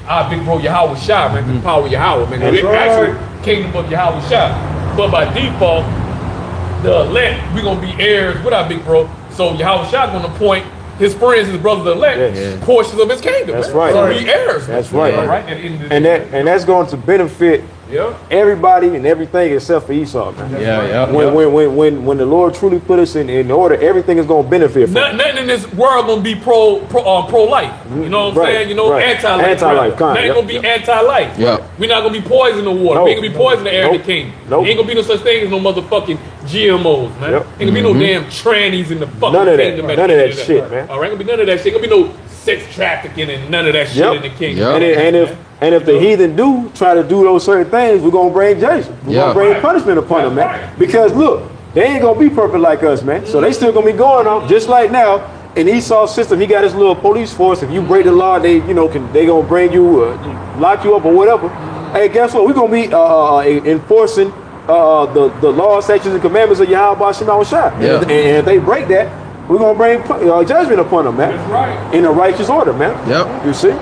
our big bro Yahawashi, man, the power of Yahawah, man. That's It's right. actually kingdom of Yahawashi. But by default, the elect, we gonna be heirs with our big bro. So Yahawashi gonna appoint his friends, his brothers, the elect, Yes. portions of his kingdom. That's man. right. So we heirs. That's man. right. All right. At the end of the And day. that's going to benefit Yeah. everybody and everything except for Esau, man. Yeah. When the Lord truly put us in order, everything is going to benefit from it. Nothing in this world gonna be pro life. You know what I'm Right, saying? You know, right. anti-life. Anti-life, kind, Nothing yep, gonna be yep. anti-life. Yep. We're not gonna be poisoning the water. Nope. We ain't gonna be poisoning the air of Nope. the king. Nope. Ain't gonna be no such thing as no motherfucking GMOs, man. Yep. Ain't gonna be no damn trannies in the fucking None of that. kingdom. at None the of end that shit, man. All right, ain't gonna be none of that shit. Ain't gonna be no sex trafficking and none of that shit Yep. in the kingdom. Yep. And if the heathen do try to do those certain things, we're gonna bring judgment. We're Yeah. gonna bring punishment upon them, man. That's right. Because look, they ain't gonna be perfect like us, man. So they still gonna be going on just like now. In Esau's system, he got his little police force. If you break the law, they gonna bring you, lock you up or whatever. Hey, guess what? We're gonna be enforcing the laws, statutes, and commandments of Yahawah Shemel. Yeah. And if they break that, we're gonna bring judgment upon them, man. That's right. In a righteous order, man. Yep. You see?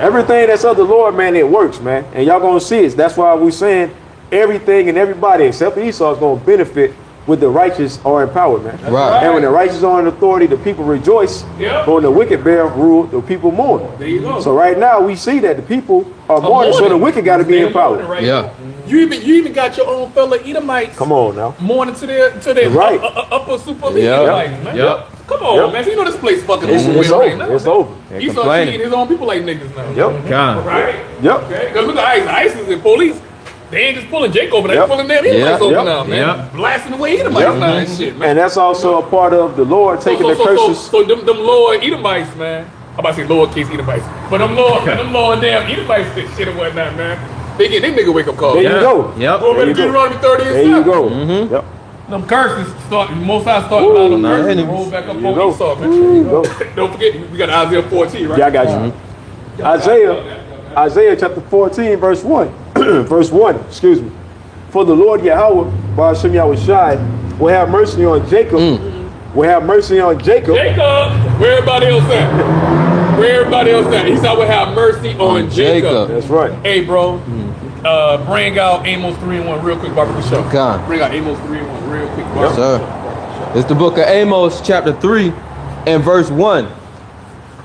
Everything that's of the Lord, man, it works, man. And y'all gonna see it. That's why we're saying everything and everybody except for Esau is gonna benefit with the righteous are empowered, man. Right. And when the righteous are in authority, the people rejoice. Yeah. But when the wicked bear rule, the people mourn. There you go. So right now we see that the people are mourning, so the wicked gotta be They're empowered. mourning right Yeah. now. You even got your own fellow Edomites. Come on now. Mourning to their Right. upper super elite Yep. Edomites, man. Yep. Come on, Yep. man. You know this place fucking It's over with over. right now. It's over. They're Esau complaining. treating his own people like niggas now. Yep. Con. Right? Yep. Okay. Because look at ISIS and police. They ain't just pulling Jake over, they Yep. pulling them Edomites over Yep. now, man. Yep. Blasting away Edomites Yep. now and shit, man. And that's also a part of the Lord taking the curses. So them lower Edomites, man. I'm about to say lowercase Edomites. But them lower damn Edomites shit and whatnot, man. They get them nigga wake up calls. There you go. Yep. Go There back you to go. Deuteronomy 30 and There you 7. go. Yep. Them curses start. Most I start about them Nah, curses. enemies. Roll back up There you on go. Esau, man. There you go. Don't forget, we got Isaiah 14, right? Yeah, I got you. Isaiah chapter 14, verse 1. Verse 1, excuse me. For the Lord Yahawah, Bahasham Yahawashi, will have mercy on Jacob. Will have mercy on Jacob. Jacob, where everybody else at? Where everybody else at? He said, will have mercy on Jacob. That's right. Hey, bro, bring out Amos 3 and 1 real quick, Barbara Show. God. Bring out Amos 3 and 1 real quick, Yes, Barbara. sir. It's the book of Amos, chapter 3, and verse 1.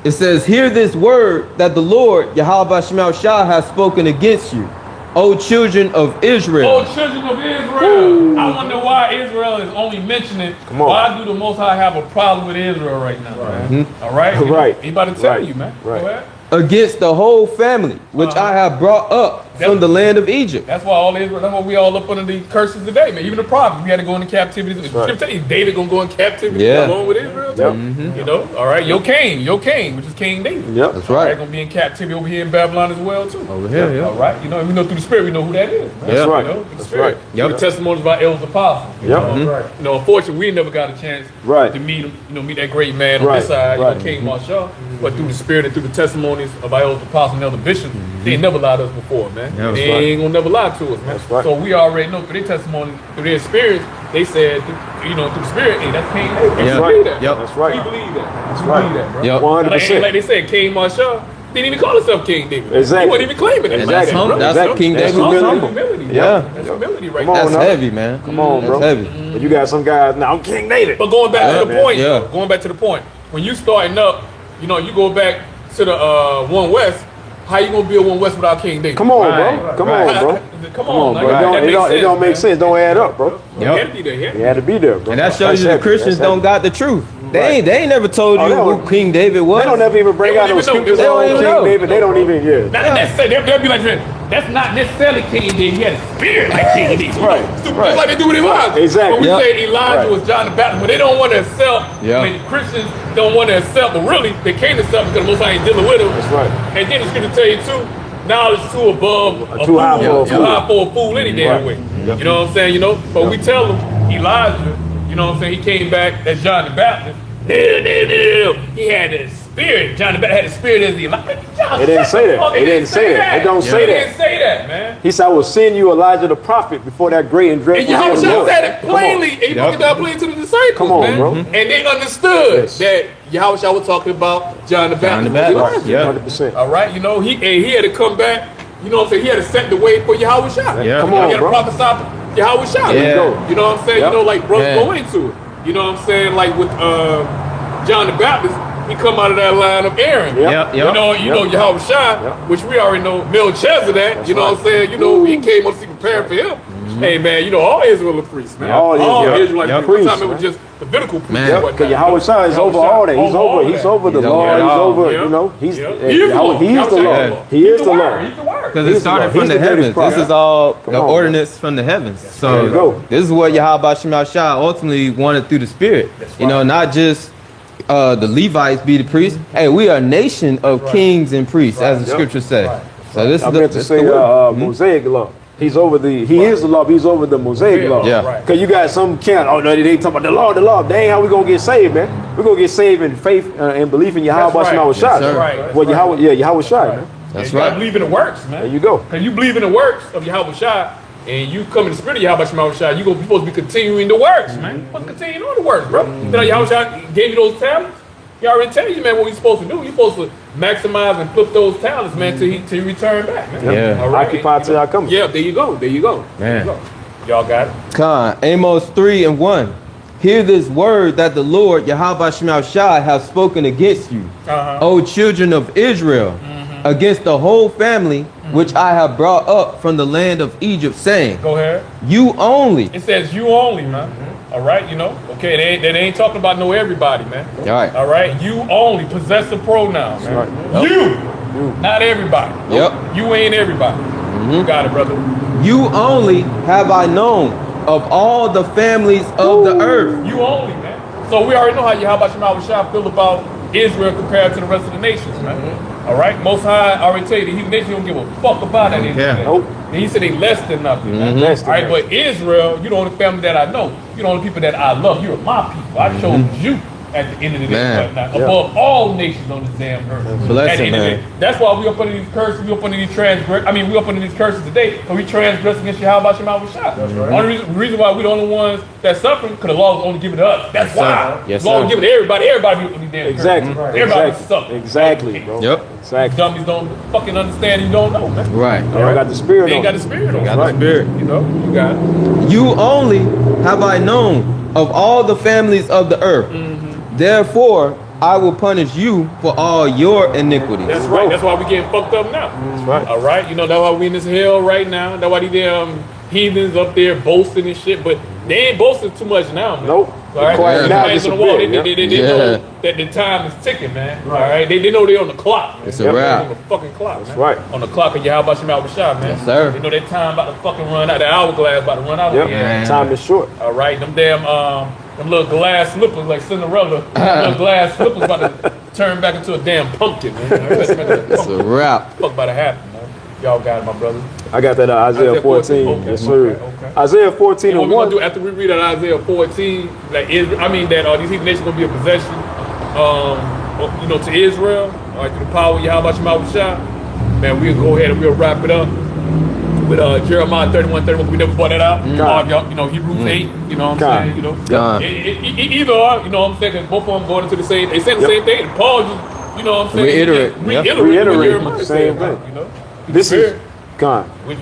It says, hear this word that the Lord, Yahawah Shah, has spoken against you, O children of Israel. Oh, children of Israel. I wonder why Israel is only mentioning. Come on. Why do the Most High have a problem with Israel right now, man? All right? Right. He about to tell Right. you, man. Right. Go ahead. Against the whole family, which I have brought up from the land of Egypt. That's why all Israel, that's why we all up under the curses today, man. Even the prophets, we had to go into captivity. right. Tell you, David gonna go in captivity Yeah. along with Israel, too. Yep. You know, all right. Your king, which is King David. Yep. That's All right, right. gonna be in captivity over here in Babylon as well, too. Over here, yeah. All right, you know, and we know through the Spirit, we know who that is. Man. Yeah. That's right. You know, through the That's Spirit. right. Yep. The testimonies about elders apostles. Yep. You know, unfortunately, we never got a chance Right. to meet him, you know, meet that great man on Right. this side, Right. you know, King Marshall. But through the Spirit and through the testimonies of our elders apostles and elder bishops, they ain't never lied to us before, man. Yeah, that's They right. ain't gonna never lie to us, man. That's right. So we already know through their testimony, through their experience, they said, you know, through the Spirit, hey, that's King David. Yeah. We believe that. Yep. That's right. We believe that. That's We right. believe that, bro. Yep. 100%. Like they said, King Marshall didn't even call himself King David. Exactly. He wasn't even claiming that. And that's bro. humble. That's Exactly. King That's David. humility. humility. Yeah. That's humility right Come there. on. That's now. heavy, man. Come on, bro. That's heavy. But you got some guys now. I'm King David. But going back to the man. point, Yeah. going back to the point, when you starting up, you know, you go back to the One West. How you gonna build One West without King David? Come on, Right. bro. Come Right. on, bro. Come Come on, on, like, bro. that makes It don't sense, make man. sense. Don't add up, bro. You Yep. had to be there, yeah. You had to be there, bro. And that shows That's you the heavy. Christians That's don't got the truth. They Right. ain't never told you Oh, they who don't- King David was. They don't ever even bring They out don't no even know. scriptures They don't on even King know. David. They don't even, yeah. Not necessarily. They'll be like, that's not necessarily King David. He had a spirit like King David. Right, Stupid, right. just like they do with Elijah. Exactly. When we Yep. say Elijah Right. was John the Baptist, but they don't want to accept. Yeah. I mean, Christians don't want to accept, but really they can't accept because most ain't dealing with them. That's right. And then it's going to tell you too. Knowledge is too above a Too high fool. for a Too fool. high for a fool any damn Right. way. Yep. You know what I'm saying? You know, but we tell them Elijah. You know what I'm saying? He came back as John the Baptist. No. He had the spirit. John the Baptist had the spirit as the Elijah. It didn't say that. It didn't say that. It don't say It that. didn't say that, man. He said, I will send you Elijah the prophet before that great and And dreadful day of the Yahawashi Lord. said it Come on. plainly. He broke it down plainly to the disciples, Come on, man. bro. And they understood Yes. that Yahawashi was talking about John the Baptist. John the Baptist. Elijah. Yeah. 100%. All right, you know, he had to come back. You know what I'm saying? He had to set the way for Yahawashi. Yeah. Come He on, had to bro. prophesy Yahawashi. Yeah. You know what I'm saying? Yep. You know, like brothers Yeah. go into it. You know what I'm saying? Like with John the Baptist, he come out of that line of Aaron. Yep. Yep. You know Yahawashi, Yep. which we already know Melchizedek. You know what I'm saying? You know, he came up to prepared for him. Hey man, you know all Israel are priests, man. All Israel. Israelites. Yep. One time Priests, it was man. just Levitical priests. Man. and Yep, whatnot. because Yahweh is over all that. He's over. He's over the He's law. over it He's all. over. Yeah. You know, he's Yeah. Yahweh. He is the law. He's the law. Yahweh. He is the Word. law. He's the word. Because He's it started the- from he's the the greatest heavens. This prophet. is all Come the on, ordinance from the heavens. There you So go. this is what Yahawah Shah ultimately wanted through the Spirit. You know, not just the Levites be the priests. Hey, we are a nation of kings and priests, as the Yep. scriptures say. So this I is meant to this say the word. Mosaic law. He's over the. He is the law. But he's over the Mosaic law. Yeah. Right. Because you got some camp. Oh no, they talking about the law. The law. That ain't how we gonna get saved, man. We're gonna get saved in faith and belief in Yahweh. That's right. Yahweh Yes, sir. Right. Well, Yahweh, yeah, Yahweh Shai, man. That's You gotta right. believe in the works, man. There you go. Because you believe in the works of Yahawashi, and you come in the spirit of Yahawashi, you're supposed to be continuing the works, man. You're supposed to continue on the works, bro. You know, Yahawashi gave you those talents. He already tell you, man, what we're supposed to do. You're supposed to maximize and flip those talents, man, till you return back, man. Yeah. All right. Occupy till I come. Yeah, there you go. There you go. There you Man. go. Y'all got it. Con, Amos 3 and 1. Hear this word that the Lord Yahawah Shah has spoken against you, O children of Israel, against the whole family which I have brought up from the land of Egypt, saying, Go ahead. you only. It says you only, man. All right, you know. Okay, they ain't talking about no everybody, man. All right. All right, you only possess the pronoun, man. right. You, not everybody. Yep. You ain't everybody. You got it, brother. You only have I known of all the families of the earth. You only, man. So we already know how Yahawashi feel about Israel compared to the rest of the nations, man. All right, Most High already tell you the heathen nation don't give a fuck about that. Yeah. Nope. And he said they less than nothing. Man. Less than All right, nothing. but Israel, you the only family that I know. You the only people that I love. You're my people. I chose you at the end of the day, Man. whatnot, above all nations on this damn earth. Bless At the him, end of the man. day. That's why we up under these curses. We up under these we up under these curses today, and we transgress against Yahawah Shemawashah. Right. Only reason why we the only ones that suffering, because the law was only given to us. That's why. Yes, the law sir. was given to everybody. Everybody be up under these damn Exactly. curses. Everybody Exactly. suffering. Exactly, bro. Yep. Exactly. Dummies don't fucking understand. You don't know, man. Right. They don't got the spirit They ain't on got the them. spirit on. Got them. the spirit. You know, you got it. You only have I known of all the families of the earth. Therefore, I will punish you for all your iniquities. That's right. That's why we getting fucked up now. That's right. All right. You know, that's why we in this hell right now. That's why these damn heathens up there boasting and shit. But they ain't boasting too much now, man. Nope. All right. Quiet The now hands just on a the wall. bit, They yeah. know that the time is ticking, man. All right. They know they're on the clock. It's a Yep. On wrap. the fucking clock, man. right. On the clock of Yahawah Shemawashah, man. Yes, sir. They know that time about to fucking run out. The hourglass about to run out. Yep. Again. Man. Time is short. All right, them damn them little glass slippers like Cinderella. Little glass slippers about to turn back into a damn pumpkin, man. It's a wrap. Fuck about to happen, man. Y'all got it, my brother. I got that Isaiah 14. Okay, Yes, sir. okay. Isaiah 14 And what and we 1. gonna do after we read out Isaiah 14? Like, that these heathen nations gonna be a possession, to Israel. All right, through the power of Yahawah Shemawashah. Man, we'll go ahead and we'll wrap it up with Jeremiah 31. We never brought that out. Y'all, Hebrews 8. You know what I'm saying? You know, God. Either or, you know what I'm saying? 'Cause both of them going into the same. They saying the same thing. And Paul just, you know what I'm saying? Reiterate. Yep. Reiterate what Jeremiah the said, same thing. You know, This is God. with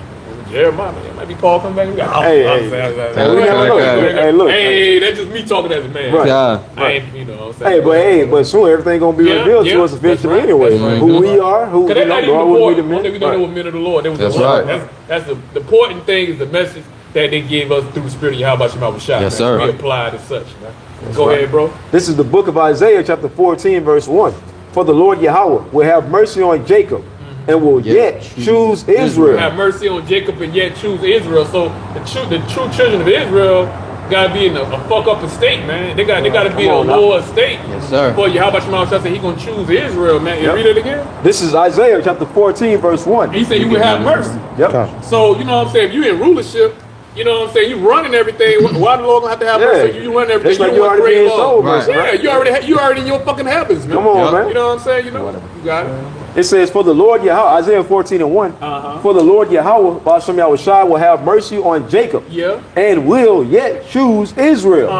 Jeremiah, man. It might be Paul coming back. Hey, we never know. Hey, look. Hey, that's just me talking as a man. Right. Yeah. I ain't, you know what I'm saying? Hey, but soon everything gonna be Yeah, revealed yeah, to us that's eventually right, anyway. that's right, Who that's we right. are, who Because we they're not know, even Lord will be important. the One day we men. don't know Right. what men of the Lord. They was That's the Lord. right. That's the important thing is the message that they gave us through the spirit of Yahawah Shemawashah. Yes, sir. We applied as such, man. Go ahead, bro. This is the book of Isaiah, chapter 14, verse 1. For the Lord Yahawah will have mercy on Jacob and will yet choose Israel. Have mercy on Jacob and yet choose Israel. So the true children of Israel gotta be in a fuck up estate, man. They gotta be in a on now. lower estate. Yes, sir. For Yahawah Shemawashah said he gonna choose Israel, man. You Yep. read it again? This is Isaiah chapter 14, verse 1. He said you would have mercy. Yep. So, you know what I'm saying? If you in rulership, you know what I'm saying? You running everything. Why the Lord gonna have to have Yeah. mercy? You running everything. It's like you you want already great being law. sold, Right. right? Yeah, you already in your fucking habits, man. Come on, Yep. man. You know what I'm saying? You know, you got it. It says, for the Lord Yahawah, Isaiah 14 and 1. For the Lord Yahawah, Bahasham Yahawashi, will have mercy on Jacob Yeah. and will yet choose Israel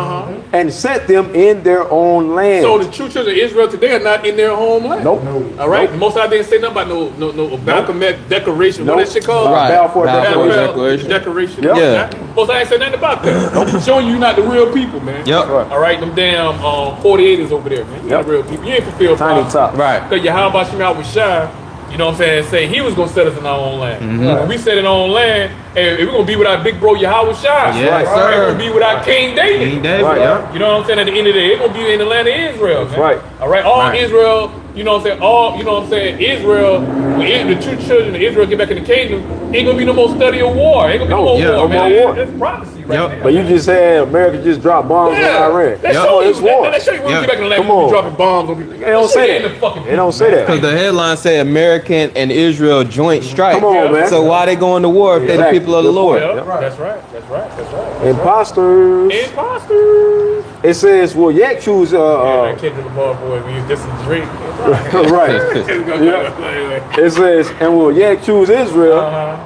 and set them in their own land. So the true children of Israel today are not in their homeland. Nope. All right. Nope. Most I didn't say nothing about no Malcolm X declaration. Nope. What that shit called? Right. Balfour Balfour Declaration. Declaration. Declaration. Yeah. Most I ain't said nothing about that. Showing you not the real people, man. Yep. Right. All right. Them damn 48ers over there, man. You not Yep. the real people. You ain't fulfilled Tiny prophecy. top. Right. Because Yahawah Shemawashah, you know what I'm saying, say he was going to set us in our own land. When we set in our own land, hey, we're going to be with our big bro Yahawashi. Yes, right. sir. We're going to be with our King David. King David, Right. yeah. You know what I'm saying? At the end of the day, they're going to be in the land of Israel, man. right. All right? All Right. Israel, you know what I'm saying? Israel, when the true children of Israel get back in the kingdom, ain't going to be no more study of war. Ain't going to be no more yeah, war, no man. more war. That's prophecy right Yep. there. But you just said America just dropped bombs on Iran. Let's Yep. show you. It's war. Let's show you when we Yeah. get back in the land. Come We'll be on. dropping bombs on people. They don't Let's show say you in that. the fucking They don't people, say man. that. Because the headline say American and Israel joint strike. Come on, man. So why they going to war if they're the Exactly. people of the Good Lord? point. Yep, Yep. that's right. That's right. That's right. Imposters. Imposters. It says, will yet choose, Kendrick Lamar boy, we just a drink. right. It says, and will yet choose Israel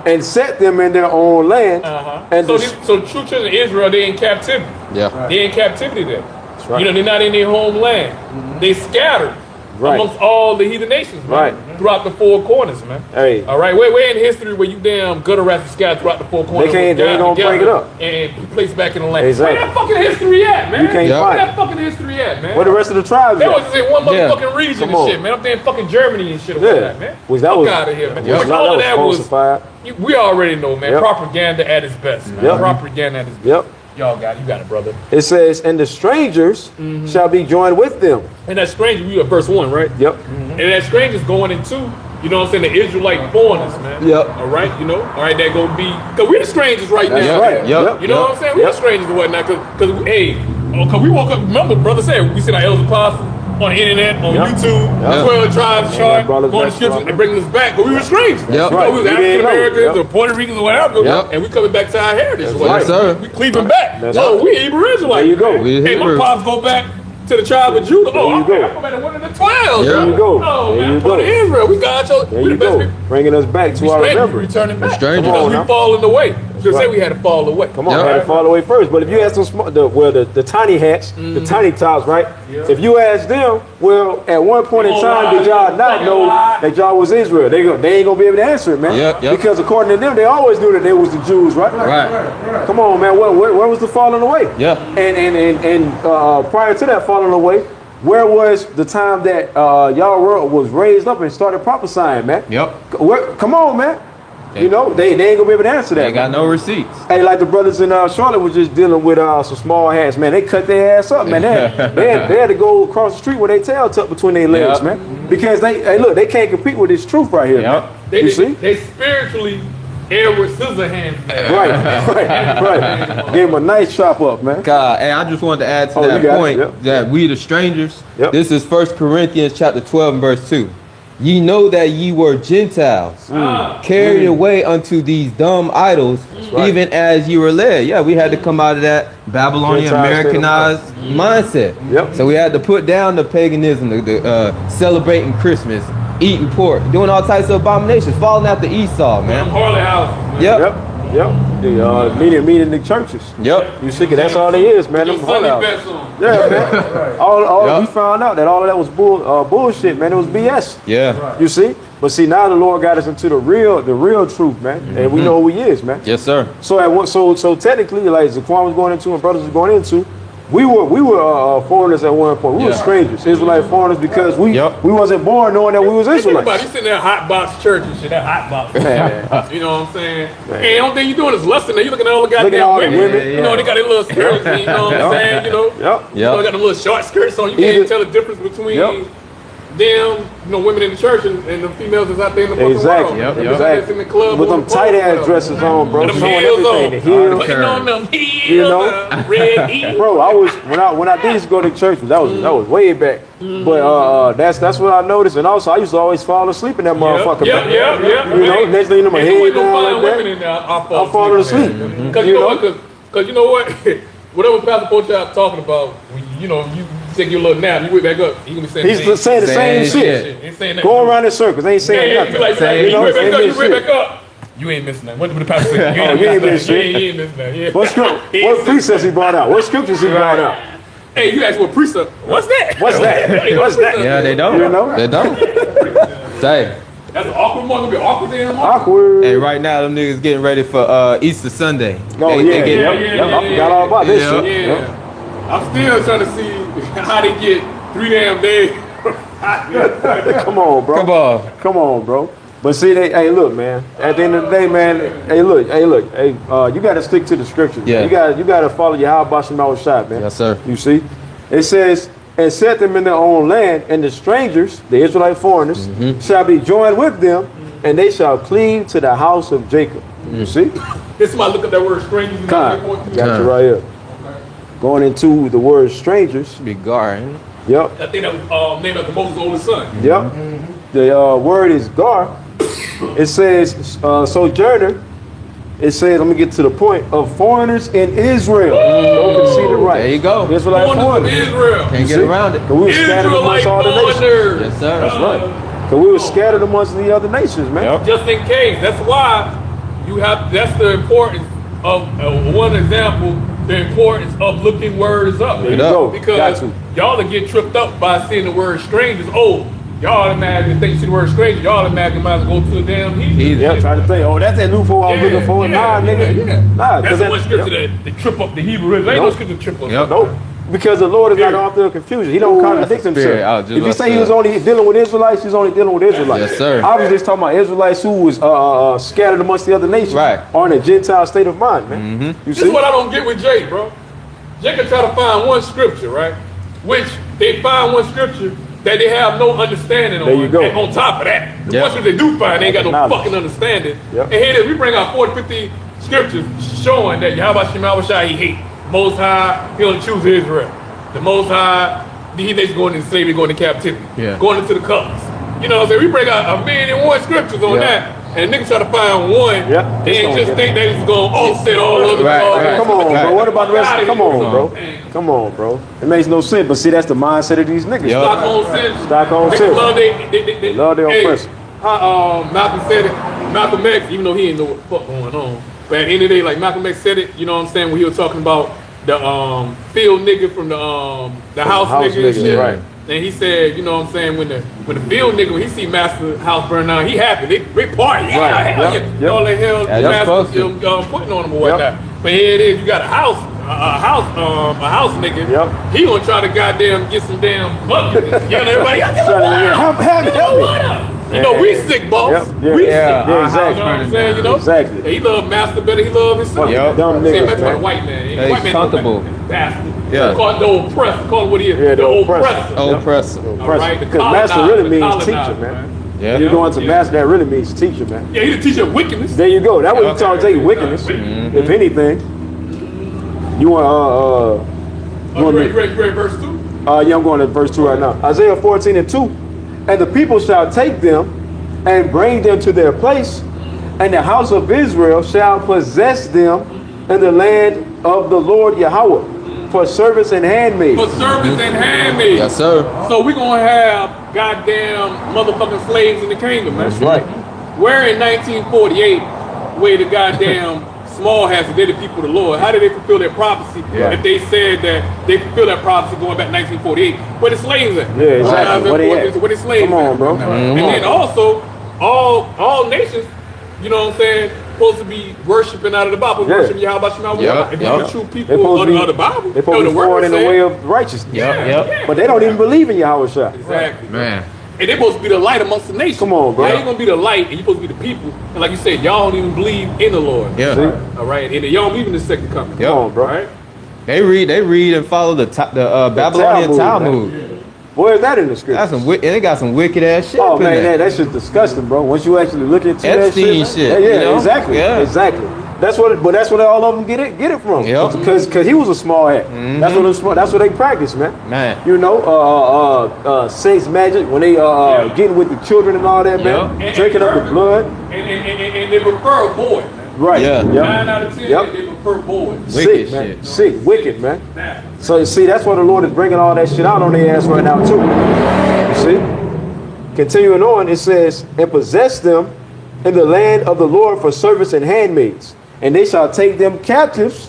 and set them in their own land. And So, dis- so true children of Israel, they in captivity. Yeah. They in captivity there. right. You know, they're not in their homeland. They scattered Right. amongst all the heathen nations, man. Right. Throughout the four corners, man. Hey. All right, where in history where you damn gutter rats are scattered throughout the four corners? They ain't gonna break it up. And placed back in the land. Exactly. Where that fucking history at, man? You can't Yeah. Where find that it. fucking history at, man? Where the rest of the tribes They at? was just in one Yeah. motherfucking region Come and on. shit, man. Up there in fucking Germany and shit or Yeah. whatnot, man. Was that Fuck was out of here, man. Yeah, But all of that was falsified. we already know, man. Yep. Propaganda at its best, man. Yep. Propaganda at its best. Yep. Y'all got it. You got it, brother. It says, and the strangers shall be joined with them. And that stranger, we at verse 1, right? Yep. And that stranger's going into, you know what I'm saying, the Israelite foreigners, man. Yep. All right, you know? All right, that gonna be, because we're the strangers right That's now. right. Yep. You know what I'm saying? We're the strangers and whatnot, because hey, because we woke up, remember, brother said, we seen our elders apostles, on the internet, on Yep. YouTube, Yep. 12 tribes chart, brothers going to back scriptures from- and bringing us back. But we were strangers. Yep. You know, we was Right. We didn't African Americans know. or Puerto Ricans or whatever, Yep. and we coming back to our heritage. That's whatever. right, sir. We cleaving back. That's Oh, right. we Hebrew Israelites. There you go. man. We Hey, my Hebrews. pops go back to the tribe of Judah. There Oh, you okay, go. I go back to one of the 12. There you go. Oh, There man, you part go. of Israel. We got your, There we you the best go. people. Bringing us back to We our strangers, we remembrance. returning back. strangers. Because Come on we now. fall in the way. Just say right. we had to fall away. Come on, Yep. had to fall away first. But if you ask some small, the tiny hats, the tiny tops, right? If you ask them, well, at one point in time, did y'all not know that y'all was Israel? They ain't gonna be able to answer it, man. Yep. Because according to them, they always knew that they was the Jews, right? Right. Come on, man. Where was the falling away? Yeah. And prior to that falling away, where was the time that Yahawah was raised up and started prophesying, man? Yep. Come on, man. You know, they ain't gonna be able to answer that. They got man. no receipts. Hey, like the brothers in Charlotte was just dealing with some small hats, man. They cut their ass up, man. They had to go across the street with their tail tucked between their legs, Yep. man. Because they can't compete with this truth right here. Yep. Man. They, You see? They spiritually Edward Scissorhands. Right. Gave him a nice chop up, man. God, and I just wanted to add to Oh, that you got it, point yep. that we the strangers. Yep. This is 1 Corinthians chapter 12 and verse 2. Ye know that ye were Gentiles, carried away unto these dumb idols, right. even as ye were led. Yeah, we had to come out of that Babylonian Gentile state of Americanized mindset. Yep. So we had to put down the paganism, the celebrating Christmas, eating pork, doing all types of abominations, falling after Esau, Them man. Harley houses, man. Yep. Yep. The meeting the churches. Yep. You see, 'cause that's all they is, man. Your Them Sunday hollers. best on. Yeah, man. All Yep. we found out that all of that was bullshit, man. It was BS. Yeah. You see? But see, now the Lord got us into the real truth, man. And we know who he is, man. Yes, sir. So so technically, like Zaquan was going into and brothers was going into, we were foreigners at one point. We were Yeah. strangers, Israelite foreigners, because we Yep. wasn't born knowing that we was Think about it, Israelites. you sitting there hot box church and shit, that hot box. You know what I'm saying? Man. And the only thing you doing is lusting. You looking at all the Looking at all the goddamn women. women. You know, they got their little skirts, and you know what I'm saying? You know, Yep. you know, they got them little short skirts on. You Either- can't tell the difference between Yep. them, you know, women in the church and the females that's out there in the fucking Exactly. world. Yep, Them yep. that's in the club With or them the bar tight or ass whatever. dresses on, bro. And them Showing heels everything. on. The heels. Putting on them heels, You know? red heels. Bro, I was when I did used to go to church, that was way back. But that's what I noticed, and also I used to always fall asleep in that motherfucker. Yep, man. yep, yep. You know, next thing you know, my head Ain't no down fine like women that. in there. I'll I'm falling asleep. Because you know what? Because you know what? Whatever Pastor Pochard talking about, when, you know, you take your little nap, you wake back up, he gonna be saying He's the saying the same Same shit. shit. Ain't saying that. Going around in circles, they ain't saying Yeah, nothing. you like, Same. you wake back ain't up, you missed wake shit. back up. You ain't missing nothing. What did the pastor say? You You ain't ain't missed missing nothing. shit. You ain't missing nothing. Yeah. What precepts he brought out? What scriptures he brought out? Hey, you asked what precept? What's that? What's that? Hey, What's that? Yeah, they don't. You know? They don't. Say. That's an awkward one. Gonna be awkward damn. Awkward. Hey, right now them niggas getting ready for Easter Sunday. Oh, They yeah, getting- I forgot all about this Yeah. shit. Yeah. I'm still trying to see how they get 3 damn days. Come on, bro. Come on, bro. But see, hey, look, man. At the end of the day, man. Hey, look. You got to stick to the scriptures. Yeah. You got to follow Yahawah Bahasham, man. Yes, sir. You see, it says, and set them in their own land, and the strangers, the Israelite foreigners, shall be joined with them, and they shall cleave to the house of Jacob. You see, This is my look at that word strangers. got you right here. Going into the word strangers. Begotten. Yep. I think that was named after Moses' oldest son. Yep. The word is gar. It says sojourner. It says, let me get to the point, of foreigners in Israel. Don't concede it right. There you go. Israelite Foreigners of foreigners. Israel. Can't get See? around it. 'Cause we were scattered Israelite amongst all the nations. foreigners. Yes, sir. That's right. Because we were scattered amongst the other nations, man. Yep. Just in case. That's why you have. That's the importance of one example. The importance of looking words up. There you Got go. Got Because to. y'all will get tripped up by seeing the word strangers. Oh, y'all automatically think you see the word stranger. Y'all automatically might as well go to the damn heathen. Yeah, trying to think, oh, that's that loophole I was looking for. Nah, nigga. Nah, That's because the one scripture that trip up the Hebrew. There ain't no scripture to trip up. Yep. Nope. Because the Lord is not the author of confusion. He don't contradict Spirit. I was himself. just If he about say to he was say. only dealing with Israelites, he's only dealing with Israelites. Yes, sir. I was just talking about Israelites who was scattered amongst the other nations, Right. or in a Gentile state of mind, man. You This see? is what I don't get with Jay, bro. Jay can try to find one scripture, right? Which they find one scripture that they have no understanding on. There you go. And on top of that, the Yep. ones that they do find, they ain't got no Knowledge. fucking understanding. Yep. And here it is, we bring out 40, 50 scriptures showing that Yahawashi, he hate. Most High, he only chooses Israel. The Most High, he needs going into slavery, going into captivity, Yeah. going into the colors. You know what I'm saying? We bring out 1,000,001 scriptures on Yeah. that. And niggas try to find one, Yep. and just think they just gonna offset all of the Right. Come on, bro. What about the rest? Outta Come here, on, bro. man. Come on, bro. It makes no sense. But see, that's the mindset of these niggas. Yup. Stockholm syndrome. Stockholm They syndrome. love they love their hey, oppressor. Malcolm said it. Malcolm X, even though he didn't know what the fuck going on, but at the end of the day, like Malcolm X said it. You know what I'm saying? When he was talking about the field nigga from the house nigga and nigga, shit. right. And he said, you know what I'm saying, when the field nigga, when he see Master house burn down, he happy. They party. Yeah, Right. hell Yep. yeah. All the hell Yeah, that's supposed Master putting on him or whatnot. But here it is, you got a house nigga. Yep. He gonna try to goddamn get some damn money. You know everybody else. Help me. What up? You know, we sick, boss. Yep. Yeah. We Yeah. sick. Yeah, You know exactly. what I'm saying? You know? Exactly. He love Master better, he love himself. Yup. Dumb Same niggas, that's why man. white man. Yeah, he's White man comfortable. Bastard. Yeah. Call it the oppressor. Call it what he is. Yeah, the oppressor. oppressor. Oppressor. All right, the Because master really means colonizer, teacher, man. Yeah. When you go into master, that really means teacher, man. Yeah, he's a teacher of wickedness. There you go. That's what you Okay. trying to take wickedness. If anything, you want You ready verse 2? yeah, I'm going to verse 2 right now. Isaiah 14:2. And the people shall take them and bring them to their place, and the house of Israel shall possess them in the land of the Lord Yahawah for service and handmaid. For service and handmaid. Yes, sir. So we're going to have goddamn motherfucking slaves in the kingdom, man. That's right. Where in 1948, where the goddamn small hats did the people of the Lord, how did they fulfill their prophecy if they said that they fulfilled that prophecy going back 1948? Where the slaves at? Yeah, exactly. Where they at? Where the slaves Come on, at? bro. And then also, all nations, you know what I'm saying, supposed to be worshiping out of the Bible, Yeah. worshiping Yahawah Shema. Yep, If yep. you're true They people supposed to of the Bible, They supposed to be forward in the way of righteousness. Yep. But they don't even believe in Yahawashi. Exactly. Man. And they're supposed to be the light amongst the nations. Come on, bro. How you gonna be the light and you supposed to be the people? And like you said, y'all don't even believe in the Lord. Yeah. See? All right. And y'all don't believe in the second coming. Yep. Come on, bro. All right. They read and follow the Babylonian Talmud, Talmud. Where is that in the scripture? That's some and they got some wicked ass shit. Oh up in man, there. that shit's disgusting, bro. Once you actually look into Epstein that shit, shit, yeah, you know? exactly, Yeah. exactly. That's what all of them get it from. Yep. Because he was a small hat. That's what they practice, man. Man. You know, sex magic when they getting with the children and all that, man. Yep. Drinking up the blood. And they prefer a boy. Right. Yeah. Yep. 9 out of 10, Yep. they prefer boys. Sick, Wicked man. shit. Sick, wicked, man. Nah. So you see, that's why the Lord is bringing all that shit out on their ass right now too. You see? Continuing on, it says, and possess them in the land of the Lord for service and handmaids, and they shall take them captives,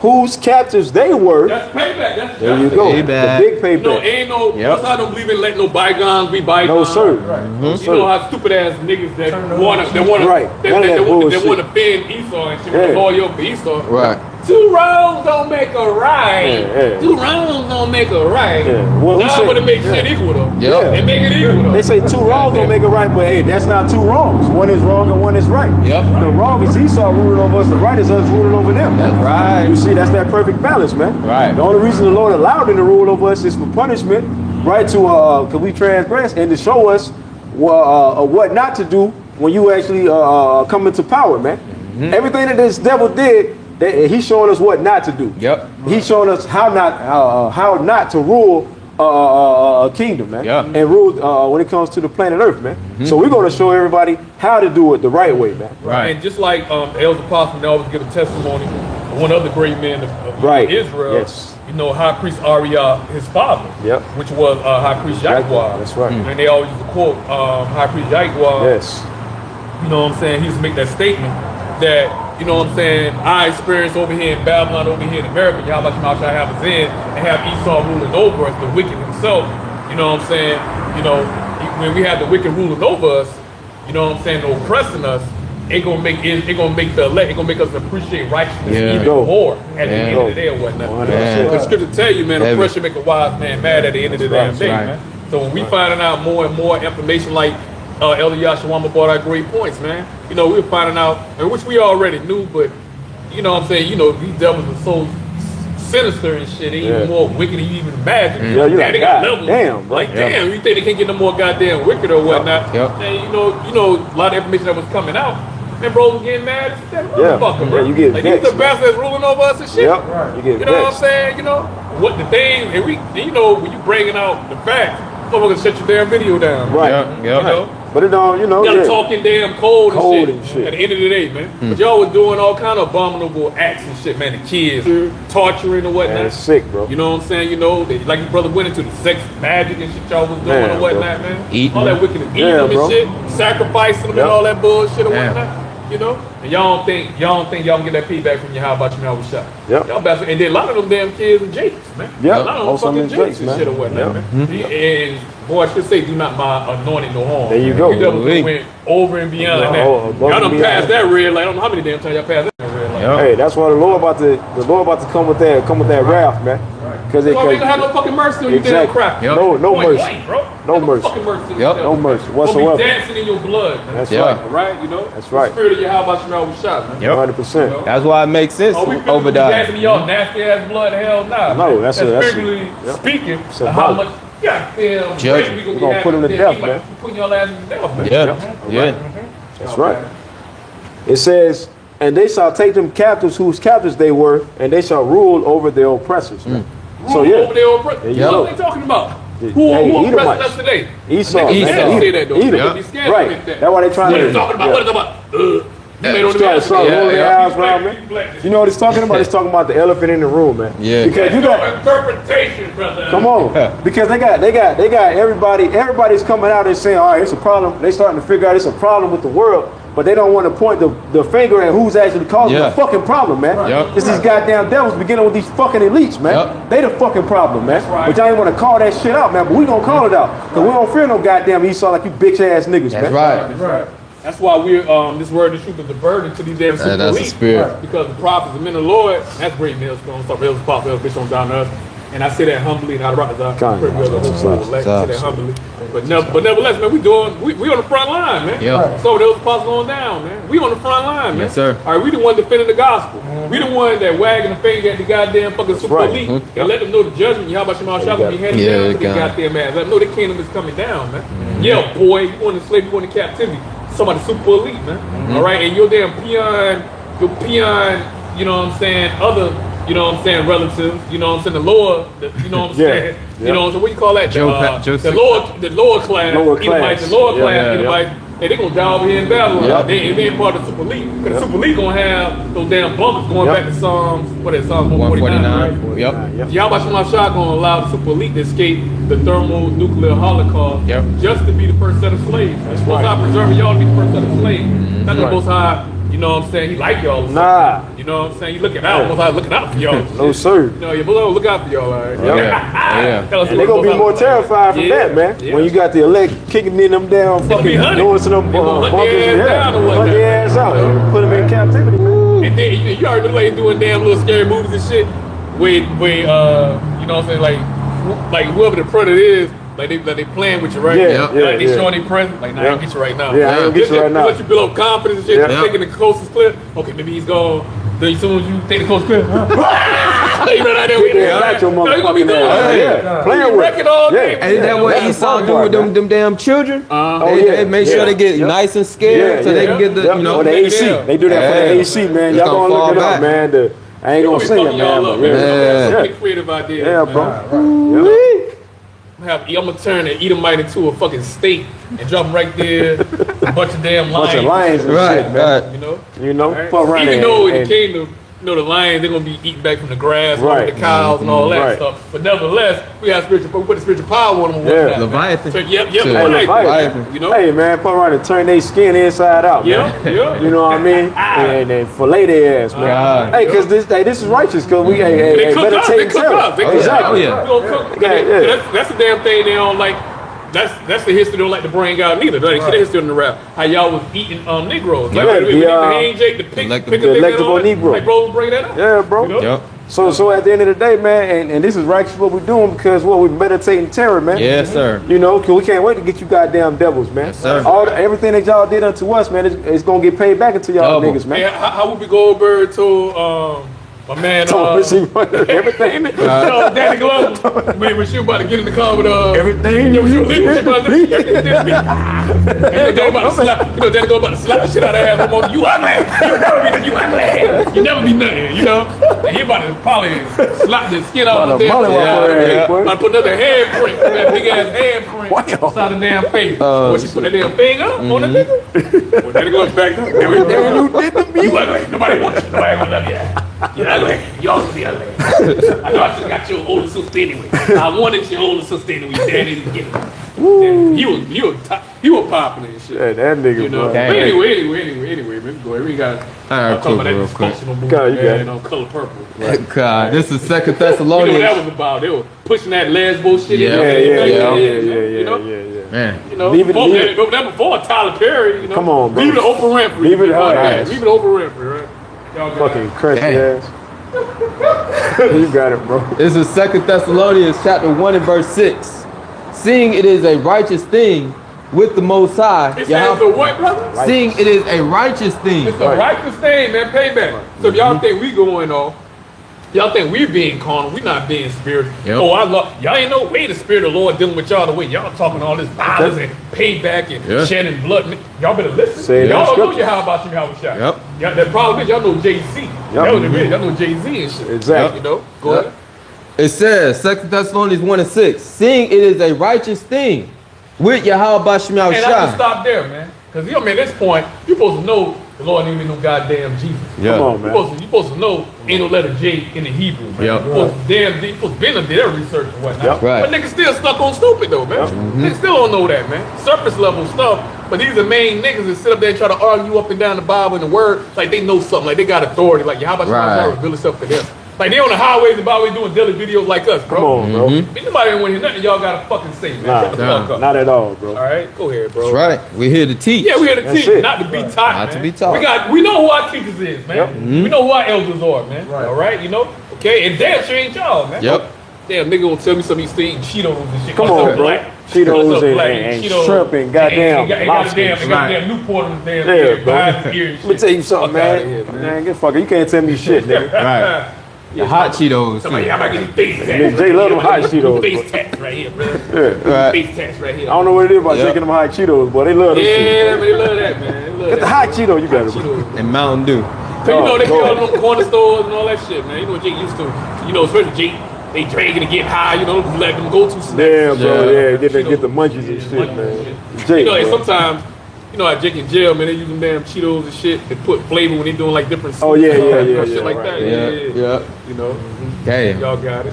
whose captives they were. That's payback. That's There you justice. go. Payback. The big You know, payback. ain't no. Yep. I don't believe in letting no bygones be No bygones. sir. No You sir. know how stupid ass niggas that want to Right. None of that bullshit. offend Esau and shit. Yeah. Loyal for Esau. Right. 2 wrongs don't make a right. Yeah. 2 wrongs don't make a right. Yeah. Well, who Now said- I'm gonna make shit yeah. equal though. Yep. And make it equal though. They say 2 wrongs don't make it right, but hey, that's not 2 wrongs. One is wrong and one is right. Yep. The wrong is Esau ruling over us. The right is us ruling over them. That's right. You see, that's that perfect balance, man. Right. The only reason the Lord allowed them to rule over us is for punishment, right? To cause we transgress and to show us what not to do when you actually come into power, man. Everything that this devil did, he's showing us what not to do. Yep. He's showing us how not to rule a kingdom, man. Yeah. And rule when it comes to the planet Earth, man. So we're gonna show everybody how to do it the right way, man. Right. And just like Elder Apostle, they always give a testimony of one other great man of Right. Israel. Yes. You know, High Priest Arya, his father. Yep. Which was High Priest Yahawashi. That's right. And they always used to quote High Priest Yahawashi. Yes. You know what I'm saying? He used to make that statement that, you know what I'm saying, I experienced over here in Babylon, over here in America, Yahawah shall have us in and have Esau ruling over us, the wicked himself. You know what I'm saying? You know, when we have the wicked ruling over us, you know what I'm saying, oppressing us, it gonna make the elect, it gonna make us appreciate righteousness Yeah. even Go. more at the Yeah. end of the day or whatnot. Yeah. The scripture tell you, man, Heavy. oppression make a wise man mad at the end of the damn day, right. man. So when we finding out more and more information like Elder Yasharahla brought out great points, man. You know, we're finding out, and which we already knew, but you know what I'm saying, you know, these devils are so sinister and shit, they Yeah. even more wicked than you even imagine. Yeah, you Man, like, they got God levels. damn, bro. Like, Yeah. damn, you think they can't get no more goddamn wicked or whatnot? Yep. And you know, a lot of information that was coming out, man, bro was getting mad as that Yeah. motherfucker, bro. Yeah, you get like, vexed, these the bastards ruling over us and shit. Yep. You get You know what I'm vexed. saying? You know, what the thing, and you know, when you bringing out the facts, motherfuckers shut your damn video down. Right. Yeah. You know? But it don't, you know. Y'all Yeah. talking damn cold and shit. shit. At the end of the day, man. But y'all was doing all kind of abominable acts and shit, man. The kids torturing or whatnot. Man, it's sick, bro. You know what I'm saying? You know, like your brother went into the sex magic and shit y'all was doing Man, or whatnot, man. Eating all that wickedness, eating Yeah, them bro. and shit, sacrificing them Yep. and all that bullshit or Yeah. whatnot. You know, and y'all don't think y'all can get that feedback from your how about you Yahawashi? Yep. Y'all bastard, and then a lot of them damn kids and jakes, man. Yep. A lot of Oh, them some fucking of them jakes jakes, and man. shit or whatnot, Yep. man. And boy, I should say, do not my anointing no harm. There you go. You definitely Wait. went over and beyond Yeah, that. oh, above Y'all and done beyond. passed that red light. I don't know how many damn times y'all passed that red light. Yep. Hey, that's why the Lord about to come with that wrath, man. Because So we don't have no fucking mercy on you damn Exactly. crap. Yep. No Point mercy. blank, bro. No mercy. Fucking mercy. Yep. No mercy Gonna whatsoever. be dancing in your blood, man. That's Yeah. right. Right, you know? That's right. The spirit of Yahawashi was shot, man. Yep. 100%. That's why it makes sense. Oh, we feel Obadiah. dancing in y'all nasty ass blood? Hell nah. No, man. that's spiritually yep. speaking. Symbolic. How much goddamn Judgment. we We gonna put 'em to death, man. Putting y'all ass to death, man. Yeah. Yeah. That's right. It says, and they shall take them captives whose captives they were, and they shall rule over their oppressors. Man. So yeah, Over there, over. There you What go. are they talking about? Hey, Who oppressing Edomites. us today? Esau, Niggas man. scared to say that though. Edom. Niggas be scared to Right. admit that. That's why they trying What to. are they talking about? What are they talking about? You made on the Try to map. start rolling their eyes around, man. man. You know what it's talking about? It's talking about the elephant in the room, man. Yeah. Because you No got. interpretation, brother. Come on, because they got everybody's coming out and saying, all right, it's a problem. They starting to figure out it's a problem with the world, but they don't want to point the finger at who's actually causing Yeah. the fucking problem, man. Yep. It's these goddamn devils beginning with these fucking elites, man. Yep. They the fucking problem, man. right. But y'all ain't want to call that shit out, man. But we gonna call it out, cause we don't fear no goddamn Esau like you bitch ass niggas, That's man. right. That's right. That's why we're this word of truth is the burden to these damn super That's the elites. spirit. Because the prophets, the men of the Lord, that's great millstones, stuff else pop else bitch on down to us. And I say that humbly and out of Rawchaa. Kind. Pretty well, the whole Stop. elect, say that humbly. But nevertheless, man, we on the front line, man. Yeah. So those apostles on down, man. We on the front line, man. Yes, sir. All right, we the one defending the gospel. We the one that wagging the finger at the goddamn fucking super right. elite and let them know the judgment. Yahawashi will be handed Yeah, down to these God. goddamn ass. Let them know the kingdom is coming down, man. Yeah, boy, you going to slavery, you going to captivity. Somebody super elite, man. All right, and your damn peon, you know what I'm saying, other, you know what I'm saying, relatives, you know what I'm saying, the lower, you know what I'm Yeah, saying, yeah. you know what I'm saying, what you call that? Joseph. The lower class, Lower Edomites, class. the lower Yeah, class, yeah, Edomites, hey, they gonna die over here in Babylon. Yep. They ain't part of the super elite. Because the super elite gonna have those damn bunkers going Yep. back to Psalms, what is it, Psalms 149, 149. right? Yep. Yahawashi gonna allow the super elite to escape the thermonuclear holocaust Yep. just to be the first set of slaves. Most right. High preserving y'all to be the first set of slaves. Not the right. Most High, you know what I'm saying, he like y'all. Nah. You know what I'm saying? He looking out. Most High looking out for y'all. No sir. You know, your beloved look out for y'all, all right? Yeah. Tell us And what they're gonna be Most more High- terrified from Yeah, that, man. yeah. When you got the elect kicking in them down, gonna be fucking hunted. doing to them They gonna hunt bunkers their and ass down or hunt whatnot. their ass out and put them in captivity, man. And then you already look like you doing damn little scary movies and shit. Where you know what I'm saying, like whoever the predator is, like they playing with you, right? Yeah, yeah, Like they yeah. showing their presence, like nah, I ain't get you right now. Yeah, I ain't get you right now. Let you build up confidence and shit. Yeah. You're taking the closest clip. Okay, maybe he's gone. Then as soon as you take the closest clip, you run out there with Yeah, got your you gonna be motherfucking doing ass. it. Yeah, playing with Wreck it all Yeah. day. Ain't that what That's the Esau fun do part, with man. them damn children? Oh, They yeah. make sure Yeah. they get Yep. nice and scared so they can get the, Yep. you know, Or the AC. Yeah. They do that for the Yeah. AC, man. It's Y'all gonna gonna look fall it up, back. man. I ain't gonna We say it, fucking man. y'all But up, yeah. man. So Yeah. many creative ideas. Yeah, man. bro. I'm gonna turn an Edomite into a fucking state and drop him right there. A bunch of damn lions. Bunch of lions and Right, shit, man. right. You know? You know, Right? fuck around Even and- though in and- the kingdom, you know, the lions, they're gonna be eating back from the grass, Right. the cows and all that Right. stuff. But nevertheless, we have spiritual, we put the spiritual power on them and Yeah. whatnot. man. Leviathan. So, yep, Hey, Hey, Leviathan. Leviathan. You know? Hey, man, fuck around and turn their skin inside out, man. Yeah. You know what I mean? And fillet their ass, man. God. Hey, cause this is righteous, cause we They cook us. meditate They and cook tell. us. They cook Exactly. us. Oh, yeah. We gonna cook. Yeah, And yeah. That's the damn thing they don't like. That's the history they don't like to bring out neither. They see the history in the rap. How y'all was eating Negroes. Like Yeah, we the, hand Jake to pick electable- pick a the nigga and electable all that. Negro. Like bros bring that up. Yeah, bro. You know? Yep. So at the end of the day, man, and this is righteous what we're doing because we meditating terror, man. Yes, sir. You know, cause we can't wait to get you goddamn devils, man. Yes, sir. Everything that y'all did unto us, man, it's gonna get paid back into y'all Double. niggas, man. Hey, how would we go over to My man, everything. Danny Glover, when she was about to get in the car with Everything you you Danny go about to slap the shit out of her ass. You ugly. You ugly. You never be nothing, you know. And he about to probably slap the skin out of the damn. About to put another handprint, that big ass handprint inside the damn face. When she put that damn finger on the nigga. When Danny goes back, everything you did to me. You ugly. Nobody wants you. Nobody gonna love you. You're ugly. You also be ugly. I know I should have got your older sister anyway. I wanted your older sister anyway. Daddy didn't get it. He was popular and shit. Yeah, that nigga, you know. bro. But anyway, man. Go ahead. We got. Alright, cool, about that real quick. dysfunctional movement, God, you got man, on Color Purple. God, this is Second You know what Thessalonians. that was about? They were pushing that lesbo shit. Yeah. You know. Man, You know, Leave it- before Tyler Perry. You know. Come on, bro. Leave it to Oprah Winfrey. Leave it to her Leave ass. it to Oprah Winfrey, right? Y'all got Fucking it. crusty Damn. ass. You got it, bro. this is Second Thessalonians chapter 1 and verse 6. Seeing it is a righteous thing with the Most High, It stands for what, brother? seeing it is a righteous thing. It's the righteous thing, man. Payback. So if y'all think we going off, y'all think we being carnal, we not being spiritual. Yep. Oh, I love y'all. Ain't no way the spirit of the Lord dealing with y'all the way y'all talking all this violence and payback and shedding blood. Y'all better listen. Say Y'all that don't know scripture. Yahawashi Yahawashi. Yep. Yeah, the problem is y'all know Jay-Z. Yep. That was it. Y'all know Jay-Z and shit. Exactly. You know. Go Yep. ahead. It says, 2 Thessalonians 1 and 6, seeing it is a righteous thing with Yahawah And I can Shah. stop there, man. Because you know, man, at this point, you supposed to know the Lord ain't even no goddamn Jesus. Yeah. Come on, man. You supposed to know ain't no letter J in the Hebrew, man. Yep. You supposed to been did their research and whatnot. Yep. Right. But niggas still stuck on stupid though, man. They still don't know that, man. Surface level stuff. But these are main niggas that sit up there and try to argue up and down the Bible and the word like they know something, like they got authority. Like, how about you Right. reveal itself to them? Like they on the highways and byways doing daily videos like us, bro. Come on, bro. Ain't nobody ain't want to hear nothing y'all gotta fucking say, man. Shut the fuck up. Not at all, bro. All right, go ahead, bro. That's right. We're here to teach. Yeah, we here to That's teach, it. not to be taught, Not man. to be taught. We know who our teachers is, man. Yep. We know who our elders are, man. All right, you know. Okay, and damn sure ain't y'all, man. Yep. Damn, nigga gonna tell me something he's still eating Cheetos and shit. Come What's on, up, bro. black? Cheetos What's up, and- black? and Cheetos. shrimp and goddamn and got a lobsters. damn Newport on his damn Yeah, ear, bro. behind his ear and shit. Let me tell you something, Fuck outta man. here, Man, get fucking. You can't tell me shit, nigga. Right. The hot Cheetos. Somebody, too. how about getting face tats? Man, Jay love them hot Cheetos, Face tats right here, brother. Yeah. Right. Face tats right here. I don't know what it is about Yep. taking them hot Cheetos, but they love them Yeah, shit. man, they love that, man. They love Get the that. hot Cheeto, you got it. bro. Cheetos. And Mountain Dew. So, you know, they Go be all ahead. in them corner stores and all that shit, man. You know what Jake used to, you know, especially Jake, they drinking and get high, you know, like them go-to snacks. Damn, bro. Yeah. Yeah, get the munchies and shit, Munchies man. and shit. Jake, You know, and bro. sometimes, you know, at Jake in jail, man, they use them damn Cheetos and shit. They put flavor when they doing like different Oh, yeah, soups and yeah, shit yeah, like right. that. Yeah. Yeah. You know, Damn. y'all got it.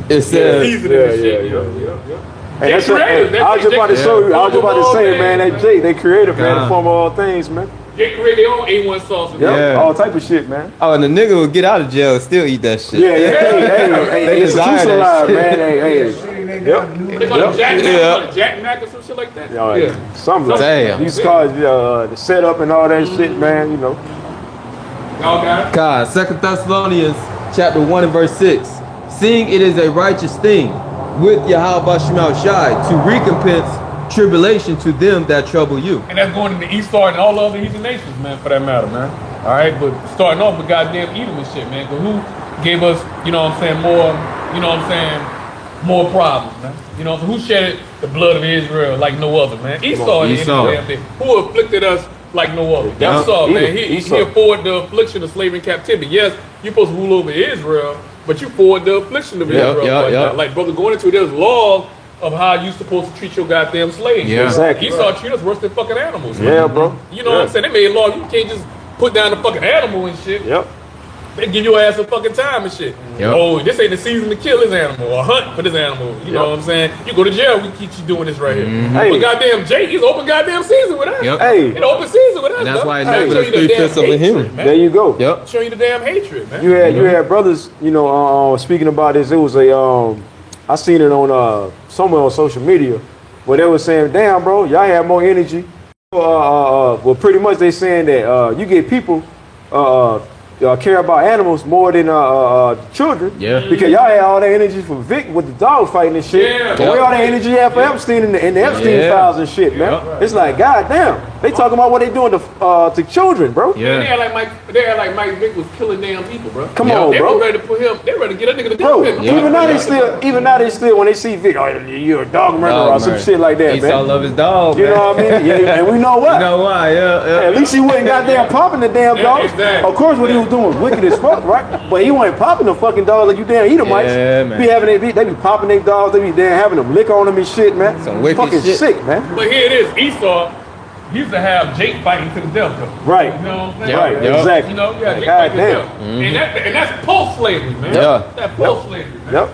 It says, Seasoning and shit. yeah. Yeah. Hey, that's They creative. hey, I was just about to show you. I was just about to say, man, that Jake, they creative, man, God. to form all things, man. They create their own A1 sauce. Yep. Yeah. All type of shit, man. oh, and the nigga will get out of jail and still eat that shit. Yeah, hey, They desire that institutionalized, shit. man. Hey. They call it Jack Mac, Yeah. call it Jack Mac or some shit like that. Yeah. Something like Damn. these cars, the setup and all that shit, man, you know. Y'all got it? God, 2 Thessalonians chapter 1 and verse 6. Seeing it is a righteous thing with Yahawah Shai to recompense tribulation to them that trouble you. And that's going into Esau and all the other heathen nations, man, for that matter, man. All right, but starting off with goddamn Edom and shit, man. Because who gave us, you know what I'm saying, more, you know what I'm saying, more problems, man. You know, who shedded the blood of Israel like no other, man? Esau and Esau. damn thing. Who afflicted us like no other? Yeah. Esau, man. He Esau. afforded the affliction of slavery and captivity. Yes, you're supposed to rule over Israel, but you afford the affliction of Yeah, Israel. yeah, Like, yeah. like, brother, going into it, there's laws of how you supposed to treat your goddamn slaves. Yeah. Exactly. Esau treat us worse than fucking animals. man. Yeah, bro. You know what I'm saying? They made a law. You can't just put down the fucking animal and shit. Yep. They give your ass a fucking time and shit. Yep. Oh, this ain't the season to kill this animal or hunt for this animal. You know Yep. what I'm saying? You go to jail, we keep you doing this right here. Hey. But goddamn Jake, he's open goddamn season with us. Yep. Hey, It's open season with us. And that's bro. why it's Hey, named show as you the 3/5 damn of a human. hatred, man. there you go. Yep. Show you the damn hatred, man. You had brothers, you know, speaking about this. It was I seen it on somewhere on social media, where they were saying, "Damn, bro, y'all have more energy." Well, pretty much they saying that you get people care about animals more than children. Yeah. Because y'all had all that energy for Vic with the dog fighting and shit. Yeah. But where all that energy at for Epstein and the Epstein Yeah. files and shit, man? Yeah. It's like, goddamn, They talking about what they doing to children, bro. Yeah. They had like Mike Vick was killing damn people, bro. Come on, they bro. were ready to put him. They were ready to get that nigga to Bro, death. even now they still when they see Vic, oh, you're a dog murderer or some shit like that, Esau man. love his dog, You man. know what I mean? Yeah, and we know what. You know why? Yeah. At least he wasn't goddamn popping the damn dogs. exactly. Of course, what he was doing was wicked as fuck, right? But he wasn't popping the fucking dogs like you damn Edomites. Yeah, man. They be popping their dogs. They be damn having them lick on them and shit, man. Some wicked fucking shit. sick, man. But here it is, Esau. He used to have Jake fighting to the death, though. Right. You know what I'm saying? Right. Yep. Exactly. You know, yeah, Jake God fighting to the damn. death. And that's post-slavery, man. Yeah. That's post-slavery, man. Yep.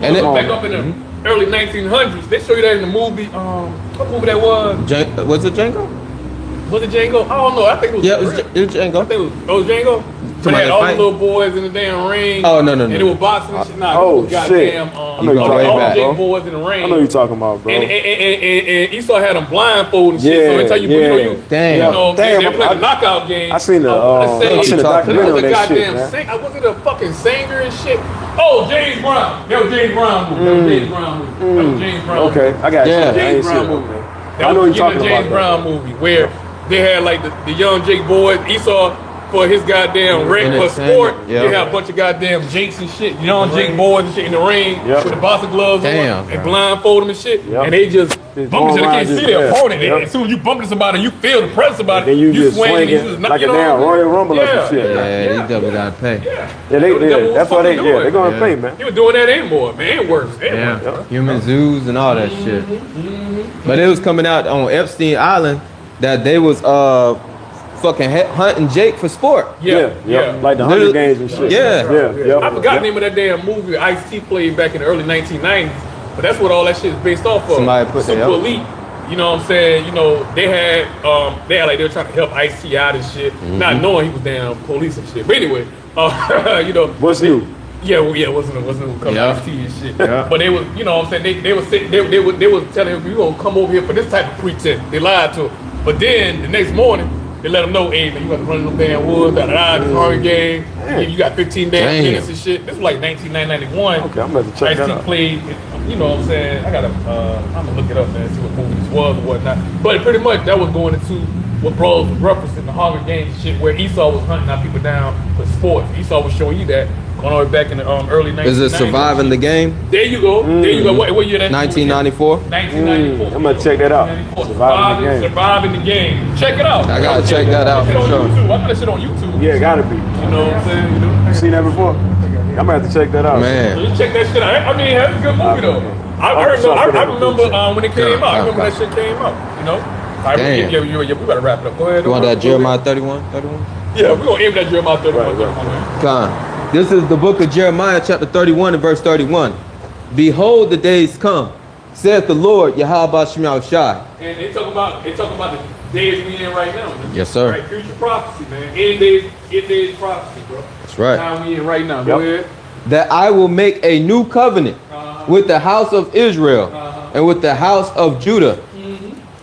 And it, Back up in the early 1900s, they show you that in the movie. What movie that was? was it Django? Was it Django? I don't know. I think it was. Yeah, it was Django. I think it was Django. But they had all the little boys in the damn ring. Oh, no. And they were boxing and shit. Nah, Oh, it was shit. goddamn. I know you're all talking the about, Jake bro. boys in the ring. I know you're talking about, bro. And Esau had them blindfolded and shit. Yeah, So they tell you, you Damn. you know, Damn, they played the knockout game. I seen the I seen the documentary on that shit, man. Was it a fucking singer and shit? Oh, James Brown. That was James Brown movie. That was James Brown movie. That was James Brown movie. Okay, I got you. Yeah. I ain't James seen Brown it, movie. man. That I know was you're the talking James about Brown movie where they had like the young Jake boys, Esau for his goddamn ring for sport. Yeah. They had a bunch of goddamn Jakes and shit, young Jake boys and shit in the ring Yep. with the boxing gloves Damn, on and bro. blindfold them and shit. Yep. And they just Just bump going into they around can't see just- their yeah. opponent. Yep. And as soon as you bump into somebody, you feel the presence about it. Then you just swing and swinging just like a you know damn what I'm Royal Rumble or Yeah. some shit. Yeah, these double gotta pay. Yeah. That's why they're gonna pay, man. He was doing that and more, man, and worse. And Yeah, worse, bro. human zoos and all that shit. But it was coming out on Epstein Island that they was fucking hunting Jake for sport. Yeah. Like the Hunger Games and shit. Yeah. I forgot the name of that damn movie Ice-T played back in the early 1990s, but that's what all that shit is based off of. Somebody put that Super up. Elite. You know what I'm saying? You know, they had like they were trying to help Ice-T out and shit, not knowing he was damn police and shit. But anyway, you know. What's new? Yeah, it wasn't coming Yeah. Ice-T and shit. Yeah. But they was, you know what I'm saying, they was telling him, you gonna come over here for this type of pretense. They lied to him. But then the next morning, they let him know, hey man, you got to run in them damn woods, this Hunger game. You got 15 damn minutes and shit. This was like 1991. Okay, I'm about to check that Ice-T out. played, you know what I'm saying? I'm gonna look it up, man, see what movie this was or whatnot. But pretty much that was going into what bros was referencing the Hunger Games shit, where Esau was hunting our people down for sports. Esau was showing you that going all the way back in the early 1990s. Is it surviving the game? There you go. There you go. What year that? 1994. 1994. I'm gonna check that out. Surviving the game. Check it out. I gotta check that out Shit for on sure. YouTube. I got that shit on YouTube. Yeah, gotta be. You know what I'm saying? You know? You seen that before? I'm gonna have to check that out. So Man. you check that shit out. I mean, that's a good movie though. I remember when it came out. I remember that shit came out. You know. All right, Damn. we gotta wrap it up. Go ahead. You want that Jeremiah 31? Yeah, we're gonna aim that Jeremiah 31. Con. This is the book of Jeremiah, chapter 31 and verse 31. Behold, the days come, saith the Lord, Yahawah Shai. And they talk about the days we in right now. Man. Yes, sir. Right, future prophecy, man. End days prophecy, bro. That's right. Time we in right now. Go ahead. That I will make a new covenant with the house of Israel and with the house of Judah.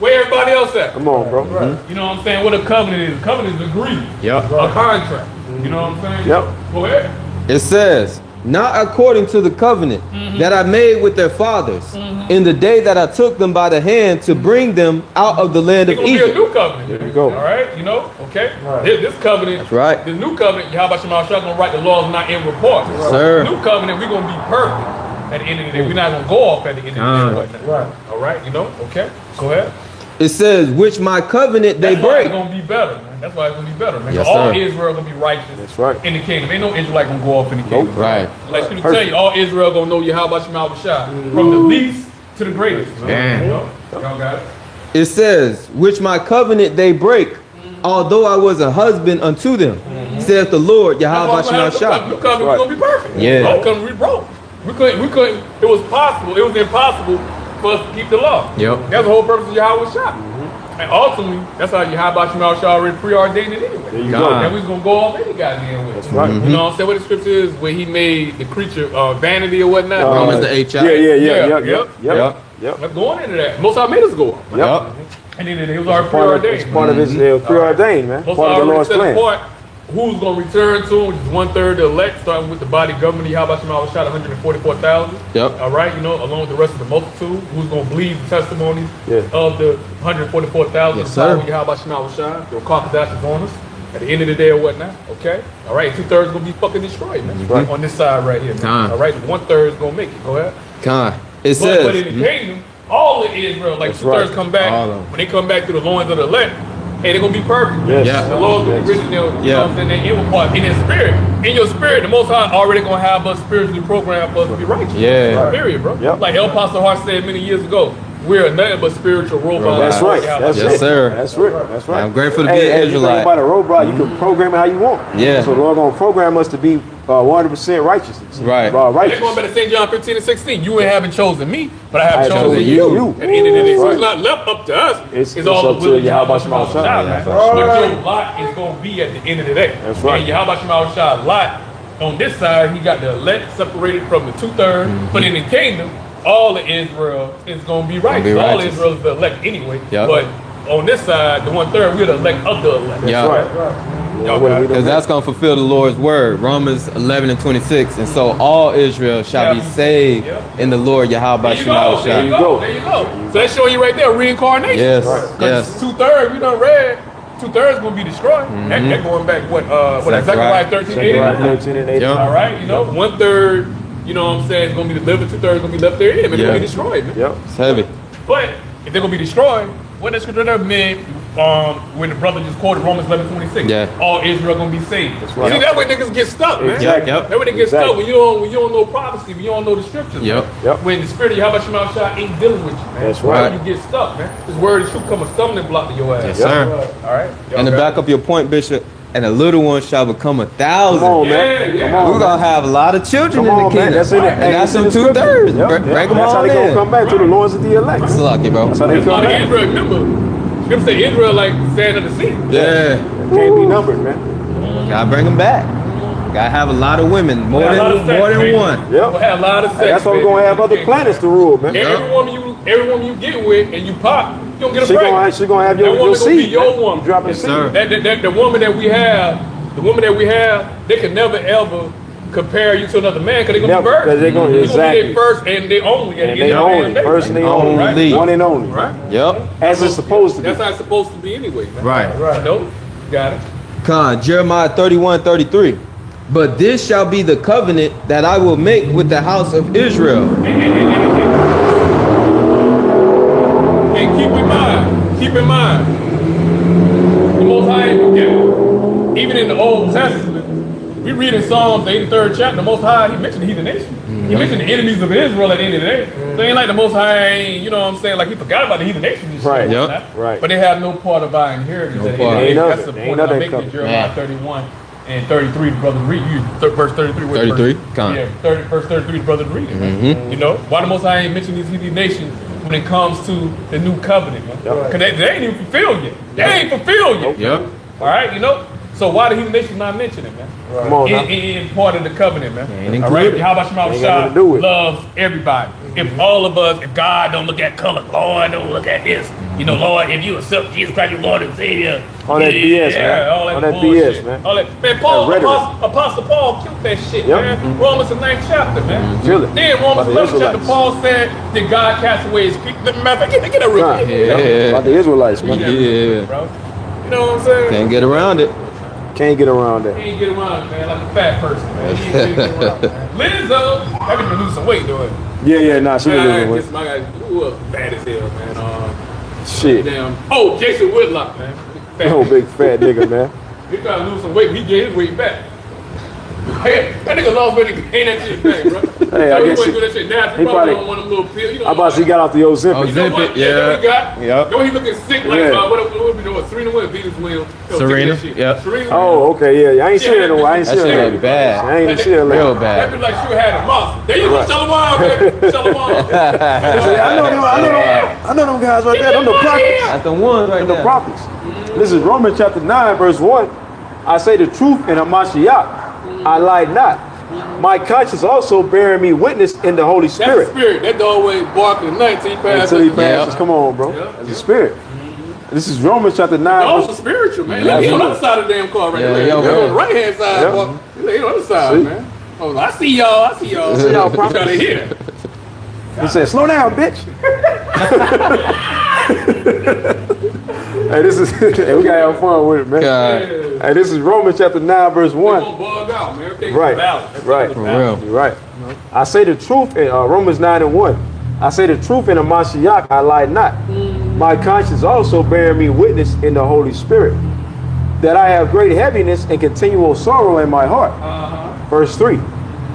Where everybody else at? Come on, bro. You know what I'm saying? What a covenant is. A covenant is agreement. Yep. A contract. You know what I'm saying? Yep. Go ahead. It says, not according to the covenant that I made with their fathers in the day that I took them by the hand to bring them out of the land It's of gonna be a Egypt. new covenant. There you go. All right, you know, okay. This covenant, That's right. The new covenant, Yahawah gonna write the laws not in report. Sir. The new covenant, we're gonna be perfect at the end of the day. We're not gonna go off at the end of the day. Right. All right, you know, okay. Go ahead. It says, which my covenant they That's why break. it's gonna be better, man. That's why it's gonna be better, man. Yes, all sir. Israel gonna be righteous. That's right. In the kingdom. Ain't no Israelite gonna go off in the kingdom. Right. Like you tell you, all Israel gonna know Yahawah from the least to the greatest. Man. You know? Y'all got it. It says, which my covenant they break, although I was a husband unto them, saith the Lord, Yahawah Shai. New covenant was gonna be perfect. Yeah. Old covenant we broke. We couldn't. It was impossible for us to keep the law. Yep. That's the whole purpose of Yahawah. And ultimately, that's how Yahawah already preordained it anyway. There you go. And we was gonna go off any goddamn way. That's right. You know what I'm saying? What the scripture is, where he made the creature vanity or whatnot. Romans the 8th chapter. Yep. Let's go on into that. Most of made us go off. Yep. And then it was already It's preordained. part of his preordained, man. Most Part of the already Lord's set plan. apart who's going to return to him, which is 1/3 the elect, starting with the body government. Yahawashi shot 144,000. Yep. All right, you know, along with the rest of the multitude, who's going to believe the testimonies Yeah. of the 144,000. Yes, sir. Yahawashi, your HaQadash is on us at the end of the day or whatnot. Okay. All right, 2/3 going to be fucking destroyed, man. Right. On this side right here. Man. Time. All right, 1/3 is going to make it. Go ahead. Con. It But says. in the kingdom, all of Israel, like That's 2/3 right. come back. All of them. When they come back to the loins of the elect, hey, they're gonna be perfect. Yes. Yeah. The Lord's gonna be rich in their, you know what I'm saying, their evil part. In their spirit. In your spirit, the Most High already gonna have us spiritually programmed for us to be righteous. Yeah. Right. Period, bro. Yep. Like El Apostle Hart said many years ago, we're nothing but spiritual robots. That's right. That's Yes, it. sir. That's right. That's right. I'm grateful to be Hey, an you think Israelite. about a robot, you can program it how you want. Yeah. So the Lord gonna program us to be 100% righteousness. Right. They're Righteous. going back to St. John 15 and 16. You haven't chosen me, but I have I chosen chosen you. you. At the end of the day, so Right. it's not left up to us. It's all up the to will of Yahawah Shema Shema Shah, man. That's What your lot is going to be at the end of the day. That's right. And Yahawah Shema Shah lot, on this side, he got the elect separated from the 2/3. But in the kingdom, all of Israel is going to be righteous. be All righteous. Israel is the elect anyway. Yep. But on this side, the 1/3, we're the elect of the elect. Yeah. Right. Y'all What got we it. do Because that's going to fulfill the Lord's word, Romans 11 and 26. And so all Israel shall be Yeah. saved Yeah. in the Lord Yahawah There you go. There you Shema. go. There you go. So that's showing you right there reincarnation. Yes. Right. Yes. 2/3 we done read. 2/3 gonna be destroyed. That going back what Zechariah Zechariah 13:8. Zechariah 13 and 8. Yeah. All right, you know, 1/3. You know what I'm saying? It's gonna be delivered. 2/3 gonna be left there. Man, they're Yeah. gonna be destroyed, man. Yep. It's heavy. But if they're gonna be destroyed, what that scripture there meant when the brother just quoted Romans 11:26. Yeah. All Israel gonna be saved. right. See, that way niggas get stuck, man. Exactly. Yep. That way they get Exactly. stuck when you don't know prophecy, when you don't know the scriptures. Yep. Man. Yep. When the spirit of Yahweh Shema Shah ain't dealing with you, man. That's right. You get stuck, man. This word should come a stumbling block to your ass. Yes, sir. All right. Y'all And to got back up your point, Bishop, and a little one shall become 1,000. Come on, Yeah, man. yeah. Come on. We're going to have a lot of children Come in on, the man. kingdom. That's in it. And that's in some the scripture. 2/3. Yep. Bring Yep. them That's how all they gonna in. come back to the loins of the elect. It's lucky, bro. That's how they It's come not back. Israel, remember. Scripture say Israel like sand of the sea. Yeah. Can't be numbered, man. Gotta bring them back. Gotta have a lot of women, more Have a lot of than sex, more than baby. one. Yep. We'll have a lot of sex. Hey, that's why we're baby. gonna have other planets to rule, man. Every woman you get with and you pop, you don't get a She pregnant. gonna have your That woman gonna be seed. your woman. Dropping Yes, seed. sir. The woman that we have, they can never ever compare you to another man because they're gonna Never, be virgins. 'cause they gonna- You're exactly. gonna be their first and they only. And they only. First and they only. Only. One and only. Right? Yep. As it's supposed to be. That's how it's supposed to be anyway, man. Right. I know. Got it. Con, Jeremiah 31:33. But this shall be the covenant that I will make with the house of Israel. And keep in mind, the Most High ain't forgiven. Even in the Old Testament, we read in Psalms, the 83rd chapter, the Most High, he mentioned the heathen nation. He mentioned the enemies of Israel at the end of the day. So it ain't like the Most High ain't, you know what I'm saying, like he forgot about the heathen nation. and shit Right, like yep, that. right. But they have no part of our inheritance. No at the end of part. the day. Ain't That's nothing. the Ain't point I'm nothing making in coming. Jeremiah Man. 31 and 33, the brother read. Verse 33. with 33? verse- Come on. Yeah, verse 33, the brother read it. man. You know, why the Most High ain't mention these heathen nations when it comes to the new covenant, man? Because they ain't even fulfilled yet. They ain't fulfilled yet. Yep. All right, you know? So why the heathen nations not mentioning, man? Come on now. In part of the covenant, man. Ain't All right, included. how about Shema Ain't got nothing to do Shah with it. loves everybody. If all of us, if God don't look at color, Lord don't look at this. You know, Lord, if you accept Jesus Christ, your Lord and Savior. All that BS, man. All that, All that bullshit. BS, man. All that, man, Paul, That rhetoric. Apostle Paul killed that shit, Yep. man. Romans the 9th chapter, man. Kill it. Then About Romans the 11th chapter, Israelites. Paul said that God cast away his people. Matter of fact, get a real Right. Yeah. About the Israelites, man. Yeah. bro. You know what I'm saying? Can't get around it. Can't get around that. Can't get around it, man, like a fat person, man. You can't get around it, man. Lizzo, I been lose some weight doing. Yeah, nah, she was Man, I losing guess weight. my guy, who was fat as hell, man. Shit. Damn. Oh, Jason Whitlock, man. Fat. Oh, big fat nigga, man. He trying to lose some weight, but he get his weight back. Hey, that nigga lost weight and gained that shit back, bro. Hey, I So he guess wouldn't do that shit now. he He probably probably- on one of them little pills. You know, I about to got off the Ozempic. Oh, You know what? Ozempic, Yeah. yeah. What he got? Yep. Know he looking sick like Yeah. what we doing? Serena Williams, Venus Williams. Yo, Serena, take that shit. yep. Serena. Oh, okay, yeah. I ain't seen her no. I ain't That seen shit her. look bad. I ain't seen her Real lately. bad. That be like she had a muscle. There you go, Right. Shalawam, baby. Shalawam. I know them guys right there. Them the prophets. That's the one right Them the there. prophets. This is Romans chapter 9, verse 1. I say the truth in Hamashiach. I lie not. My conscience also bearing me witness in the Holy That's the Spirit. spirit. That dog always barking at night till he passes. Until he Yeah. passes. Come on, bro. Yeah. That's the spirit. This is Romans chapter 9. Those verse- are spiritual, man. Look, he on the other side of the damn car right Yeah, there. yeah, On yeah. the right hand side, Yeah. boy. He on the other side, See? man. Oh, I see y'all. See y'all, I'm trying to hear. He said, slow down, bitch. Hey, this is, hey, we gotta have fun with it, man. God. Hey, this is Romans chapter 9, verse They're 1. gonna bug out, man. Everything's Right, balanced. right. For real. You're right. I say the truth in Romans 9 and 1. I say the truth in the Mashiach, I lie not. My conscience also bearing me witness in the Holy Spirit, that I have great heaviness and continual sorrow in my heart. Verse 3.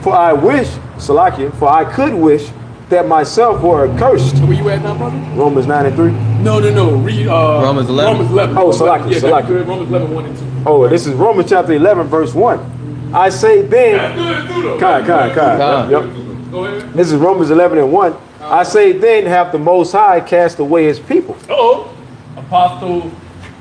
For I wish, Salakia, for I could wish that myself were accursed. Where you at now, brother? Romans 9 and 3. No. Read Romans 11. Romans 11. Oh, Salaki, Yeah, that's Salaki. good. Romans 11, 1 and 2. Oh, this is Romans chapter 11, verse 1. I say then, That's good too, though. Kai. Yep. Go ahead. This is Romans 11 and 1. I say then, have the Most High cast away his people. Uh-oh. Apostle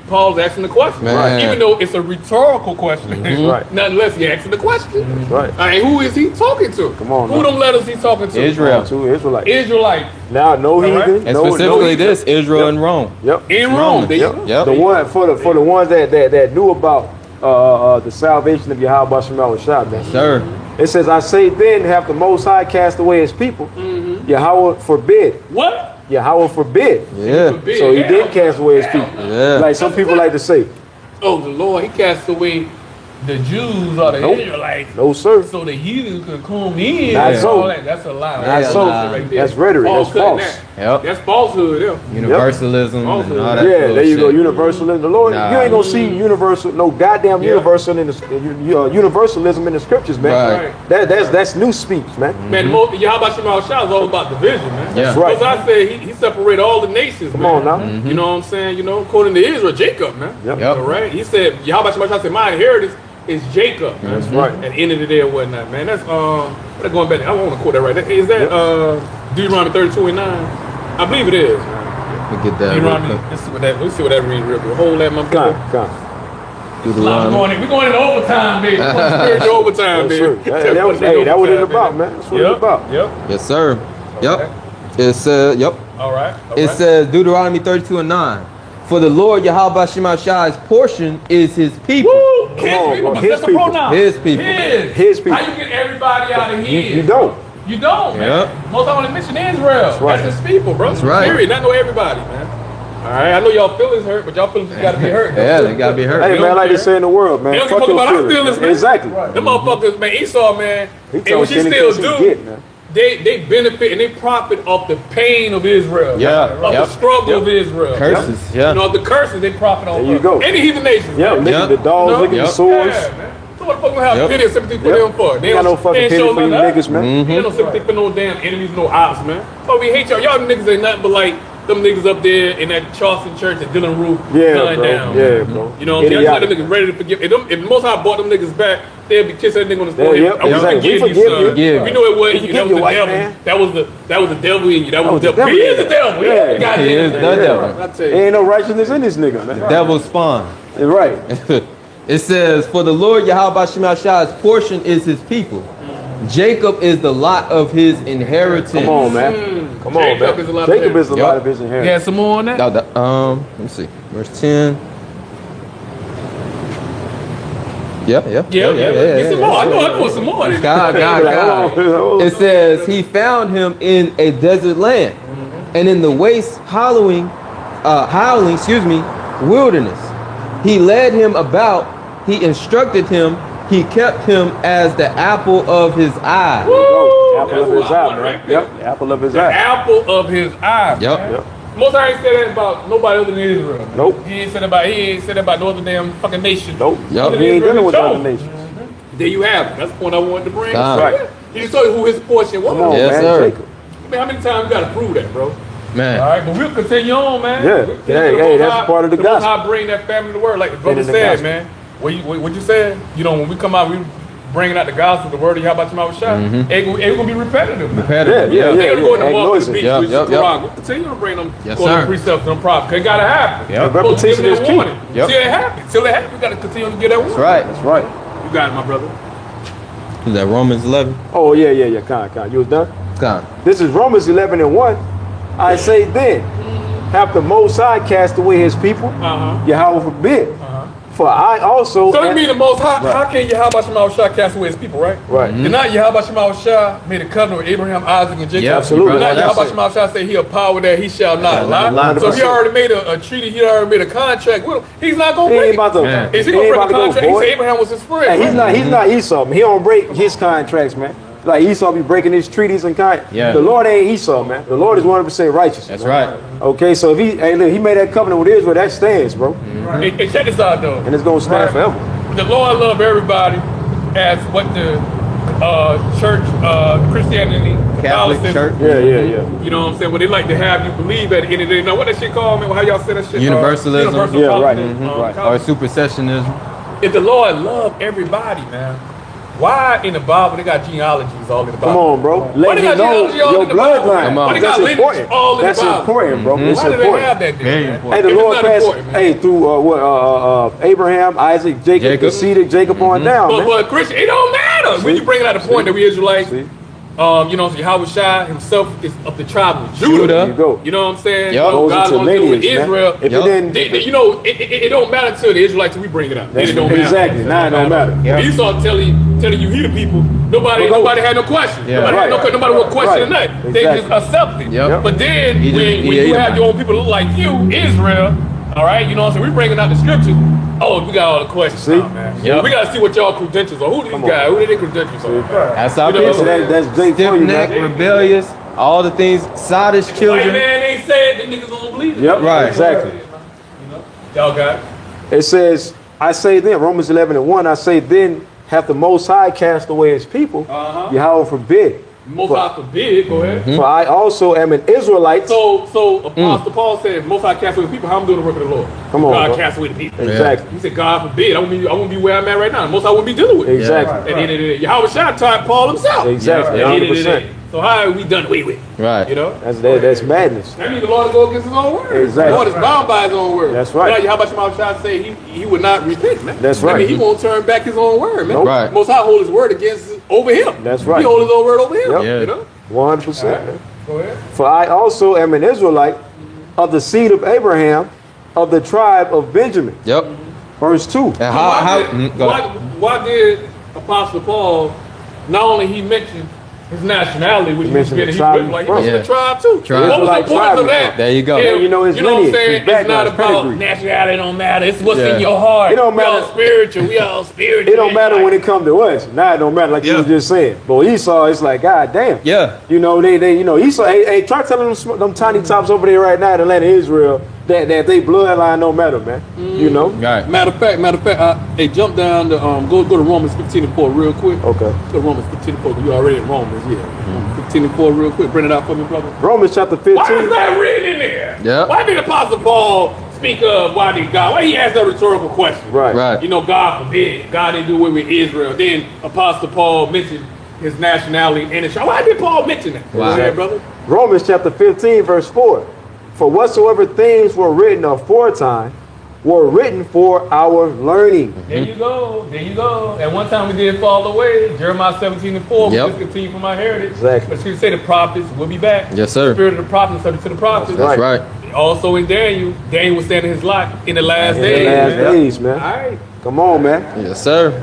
Paul's asking the question. Man. Right. Even though it's a rhetorical question. Right. Nonetheless, he asking the question. Right. All right, who is he talking to? Come on Who now. them letters he talking to? Israel. To Israelites. Israelites. Now, no right. heathen. And no, specifically no, this, Israel and Rome. Yep. In Rome. There you Yep. go. Yep. The one for the ones that knew about the salvation of Yahawah Shah, man. Sir. It says, I say then, have the Most High cast away his people. Yahawah forbid. What? Yahawah forbid. Yeah. Forbid. So he Yeah. did cast away his people. Yeah. Like some people like to say. Oh, the Lord, he cast away the Jews or the Nope. Israelites. No, sir. So the heathens could come in. Not and so. all that. That's a lie. Not That's so. a lie right there. That's rhetoric. Paul That's cutting false. that. Yep. That's falsehood. Yeah. Universalism and all that. Yeah, there you go. bullshit. Universalism. The Lord, Nah. you ain't gonna see no goddamn universal in the universalism in the scriptures, man. Right. That's new speech, man. Man, Yahawashi is all about division, man. Yeah. That's right. Because I said he separated all the nations, Come man. on now. You know what I'm saying? You know, according to Israel, Jacob, man. Yep. Yep. All right. He said, Yahawashi said, my inheritance is Jacob. Man. That's right. At the end of the day or whatnot, man. That's going back. I want to quote that right. Is that Deuteronomy 32 and 9? I believe it is. We get that. real Deuteronomy. quick. Let's see what that means real quick. Hold that, my brother. Come. Deuteronomy. We're going into overtime, baby. We're going spiritual overtime, Yes, baby. sir. That what it's about, man. That's what it's about. Yep. Yes, sir. Yep. It says, yep. All right. It says Deuteronomy 32 and 9. For the Lord Yahawah Shemashai's portion is his people. Woo! Come His on, people, bro. but His that's the people. pronoun. His people. His people. How you get everybody out of here? You don't. You don't, man. Yep. Most I want to mention Israel. right. That's his people, bro. That's right. Period. Not know everybody, man. All right. I know y'all feelings hurt, but y'all feelings got to be hurt. Yeah, they gotta be hurt. Hey, They man, don't like they care. say in the world, man. They don't Fuck give a fuck your about our feelings, man. Exactly. Them motherfuckers, man, Esau, man, He and telling what you Kenny still Kiss he do, get, man. they benefit and they profit off the pain of Israel. Yeah, Of yep. the struggle of Israel. Curses, You yeah. know, the curses they profit off There you of. go. Any heathen nation. Yeah, man. look at the dogs, No. look at the Yep. swords. Yeah, man. So what the fuck gonna have Yep. pity and sympathy for Yep. them for? They got no fucking ain't pity show for you none of niggas, man. They ain't no sympathy for no damn enemies, no ops, man. But we hate y'all. Y'all niggas ain't nothing but like them niggas up there in that Charleston church at Dillon Roof, Yeah, gun bro. down. Yeah, bro. You know what I'm saying? I just let them Idiotic. niggas ready to forgive. If Most High bought them niggas back, they'll be kissing that nigga on his Yeah, forehead. yep, I will exactly. forgive We you, forgive son. you. Forgive We you. know it wasn't We you. That forgive was you, the white devil. man. That was the devil in you. That was the devil. devil He in is the you. devil. Yeah. Yeah, God He is the devil. I tell you. Ain't no righteousness in this nigga, man. Devil spawn. Right. It says, for the Lord Yahawah Shemashai's portion is his people. Jacob is the lot of his inheritance. Come on, man. Come on, Jacob man. is a lot of Jacob is a Yep. lot of his You inheritance. had some more on that? Let me see. Verse 10. Yeah. Get some more. I know some more. God. It says he found him in a desert land, and in the waste howling, wilderness. He led him about. He instructed him. He kept him as the apple of his eye. Woo! Apple of his eye, man. Yep. Apple of his The eye. apple of his eye. Yep. man. Yep. Most I ain't said that about nobody other than Israel. Nope. He ain't said that about no other damn fucking nation. Nope. Yep. He ain't dealing with Israel. other nations. There you have it. That's the point I wanted to bring. God. Right. He just told you who his portion was. Come on, Yes, man. sir. Jacob. I mean, how many times you gotta prove that, bro? Man. All right, but we'll continue on, man. Yeah. We'll continue Hey, to hey, Most that's High- part of the Most gospel. High bring that family to word, like the brother in the said, gospel. man. What you said? You know, when we come out, we bringing out the gospel, the word of Yahweh Shemashai. It gonna be repetitive. Man. Repetitive. Yeah, They're gonna go in the Act walk to noisy. the beach, Yep, which is yep, Quran. yep. We'll continue to bring them Yes, according to sir. precepts and prophets. It gotta happen. Yep. Supposed to Repetition give is that key. warning. Yep. Till it happens. Till it happens, we gotta continue to get that warning. That's right. That's right. You got it, my brother. Is that Romans 11? Oh, yeah. Con. You was done? God. This is Romans 11 and 1. I say then, hath the Most High cast away his people? Yahawah forbid. For I also. So you mean the Most High? How can Yahawashi cast away his people, right? Right. Did not Yahawashi made a covenant with Abraham, Isaac, and Jacob? Yeah, absolutely. Did not That's Yahawashi say he a power that he shall not lie? So he already made a treaty. He already made a contract with him. He's not gonna He break ain't about to. it. Is he he gonna ain't break about the to go, contract? He boy. said Abraham was his friend. Hey, right? he's not Esau, man. He don't break his contracts, man. Like Esau be breaking his treaties and Yeah. The Lord ain't Esau, man. The Lord is 100% righteous. That's man. right. Okay, so if he made that covenant with Israel, that stands, bro, Hey, check this out though. and it's gonna stand forever. The Lord love everybody as what the church, Christianity, Catholic Catholicism, Church. Yeah. you know what I'm saying? What they like to have you believe at the end of the day. Now, what that shit called, man? How y'all say that shit? Universalism. Universal Yeah, right. Catholicism, Right. Or supersessionism. If the Lord love everybody, man, why in the Bible they got genealogies all in the Bible? Come on, bro. Why Let they me got know genealogy all your in the Bible? bloodline. Come on. Why they That's got lineage important. all in That's the Bible? important, bro. It's Why do they important. have that? Very man? important. Hey, the If it's Lord not passed, important, man. hey, through Abraham, Isaac, Jacob, the seed of Jacob on down, man. But Christian, it don't matter. When you bring it out the point that we Israelites, See? Yahawashi himself is of the tribe of Judah. Judah. There you go. You know what I'm saying? Yep. What Goes God into wants to do with lineage, man. Israel. If Yep. it didn't, It don't matter to the Israelites till we bring it up. Then it don't matter. exactly. Now it don't matter. Yeah. Esau telling you he the people. Nobody had no question. Yeah. Nobody had no Right. nobody would question Right. or nothing. They just Exactly. accepted. Yep. But then He just- when he you ate have them. your own people look like you, Israel, all right, you know what I'm saying? We bringing out the scriptures. Oh, we got all the questions. See? Now, man. Yep. We got to see what y'all credentials are. Who these guys? Who are their credentials are? That's our You know, people. that's Jake for you, Stiff-necked, man. rebellious, all the things, sottish White children. man ain't said the niggas don't believe it. Yep, Right. exactly. Y'all got it. It says, I say then, Romans 11:1, I say then, hath the Most High cast away his people, Yahawah forbid. Most High forbid. Go ahead. For I also am an Israelite. So Apostle Paul said, Most High cast away the people. How I'm doing the work of the Lord? Come on, God bro. cast away the people. Exactly. He said, God forbid. I won't be where I'm at right now. Most High wouldn't be dealing with it. Exactly. At the end of the day, Yahawashi taught Paul himself. Exactly. At the end of the 100%. day. So how are we done away with? Right. You know? That's madness. That means the Lord go against his own word. Exactly. The Lord is bound by his own word. That's right. Now, Yahawashi say he would not repent, man. That's I right. mean, he won't turn back his own word, man. Nope. Right. Most High hold his word over him. That's right. He hold his own word over him. Yep. Yeah. You know? 100%. man. Go ahead. For I also am an Israelite of the seed of Abraham, of the tribe of Benjamin. Yep. Verse 2. And go ahead. Why did Apostle Paul not only he mentioned his nationality, which he mentioned been the he tribe was like he from. mentioned the tribe too. Tribe. What was the Israelite point tribe of that? from. There you go. Yeah, You know his you know what I'm lineage, saying? his It's not background, his about pedigree. nationality. Don't matter. It's what's Yeah. in your heart. It don't We all matter. spiritual. We all spiritual. It don't matter when it come to us. Now it don't matter, like you Yeah. were just saying. But Esau, it's like, God damn. Yeah. You know, Esau, hey, try telling them tiny tops over there right now in the land of Israel that they bloodline don't matter, man. You know? Right. Matter of fact, hey, jump down to go to Romans 15:4 real quick. Okay. Go to Romans 15:4. You already in Romans, yeah. 15:4 real quick. Bring it out for me, brother. Romans chapter Why is 15. that written in there? Yeah. Why did Apostle Paul speak of why did God? Why he asked that rhetorical question? Right. Right. You know, God forbid. God didn't do away with Israel. Then Apostle Paul mentioned his nationality and his tribe. Why did Paul mention that? Wow. Go ahead, brother. Romans chapter 15, verse 4. For whatsoever things were written aforetime were written for our learning. There you go. There you go. At one time we did fall away. Jeremiah 17:4. We Yep. discontinued from our heritage. Exactly. But you say the prophets will be back. Yes, sir. Spirit of the prophets is subject to the prophets. That's right. Also in Daniel was standing his lot in the last In days. the last man. days, man. All right. Come on, man. Yes, sir.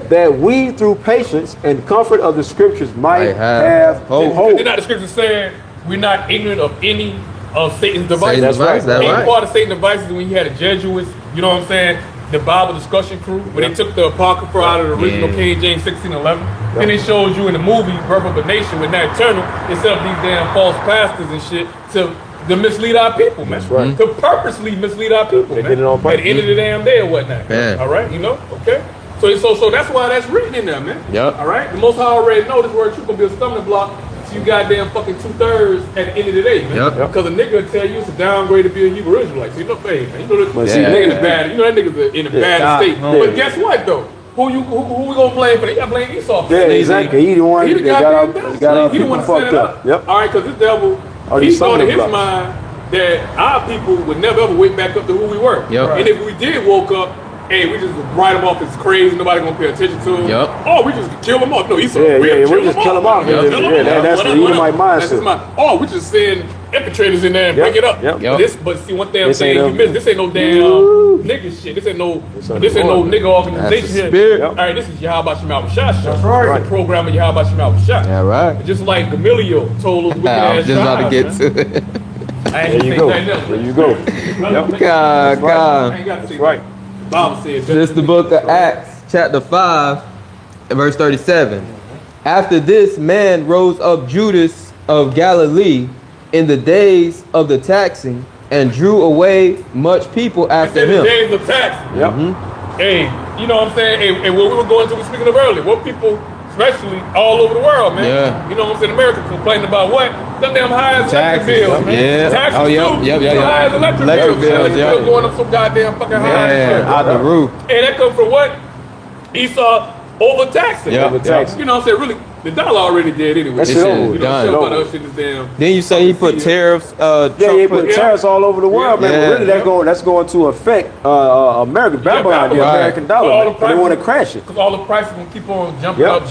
That we through patience and comfort of the scriptures might Might have have hope. hope. Did not the scripture saying we're not ignorant of any of Satan's devices? Satan's devices, that's Any right. part of Satan's devices when you had the Jesuits, you know what I'm saying? The Bible discussion crew, when they took the Apocrypha out of the original Yeah. King James 1611. Then they showed you in the movie Birth of a Nation with Nat Turner, instead of these damn false pastors and shit, to mislead our people, man. That's right. To purposely mislead our people, They man. did it on At purpose. the end of the damn day or whatnot. Man. All right, you know? Okay. So that's why that's written in there, man. Yep. All right? The Most High already know this word truth gonna be a stumbling block to you goddamn fucking 2/3 at the end of the day, man. Yep. Because a nigga will tell you it's a downgrade to be a Hebrew Israelite. So you know, hey, man, you know that But that see, nigga in yeah. a bad, you know that nigga's in a bad God, state. yeah. But guess what though? Who we gonna blame for that? You gotta blame Esau. for Yeah, that. exactly. He the one He the that got goddamn our devil. He the people one fucked set it up. Yep. All right, because this devil, All he these thought in his stumbling mind that our people would never ever wake back up to who we were. Yep. And if we did woke up hey, we just write him off as crazy. Nobody gonna pay attention to him. Yep. Oh, we just kill him off. No, Esau. Yeah, we just kill him off. Yeah, That's the Edomite mindset. Oh, we just send infiltrators in there and break it up. Yep. But see, one thing I'm saying, you missed. This ain't no damn nigga shit. This ain't no nigga organization here. All right, this is Yahawashi Yahawashi. That's right. It's a program of Yahawashi Yahawashi. Yeah, right. Just like Gamaliel told us wicked I ass was just about to get to it. There you go. God. I ain't got to say Right. that. Bible says This is the book of Acts, chapter 5, verse 37. After this, man rose up Judas of Galilee in the days of the taxing and drew away much people after in the him. days of tax. Yep. Hey, you know what I'm saying? Hey, what we were going to, we speaking of earlier, what people, especially all over the world, man. Yeah. You know what I'm saying? America complaining about what? Them damn high as electric bills, man. Yeah. Taxes Oh, yep, too. yep. High as electric bills. Bills, yeah. Still going up so goddamn fucking high. Yeah, out the roof. And that comes from what? Esau overtaxing. Yeah. Overtaxing. You know what I'm saying? Really, the dollar already dead anyway. That's it. You Done. know, shit about us shit is damn. Then you say he put tariffs. He put tariffs all over the world, man. Yeah. But really, that's going to affect America, Babylon, the Right. American dollar. Man. They want to crash it. Because all the prices gonna keep on jumping Yep. up,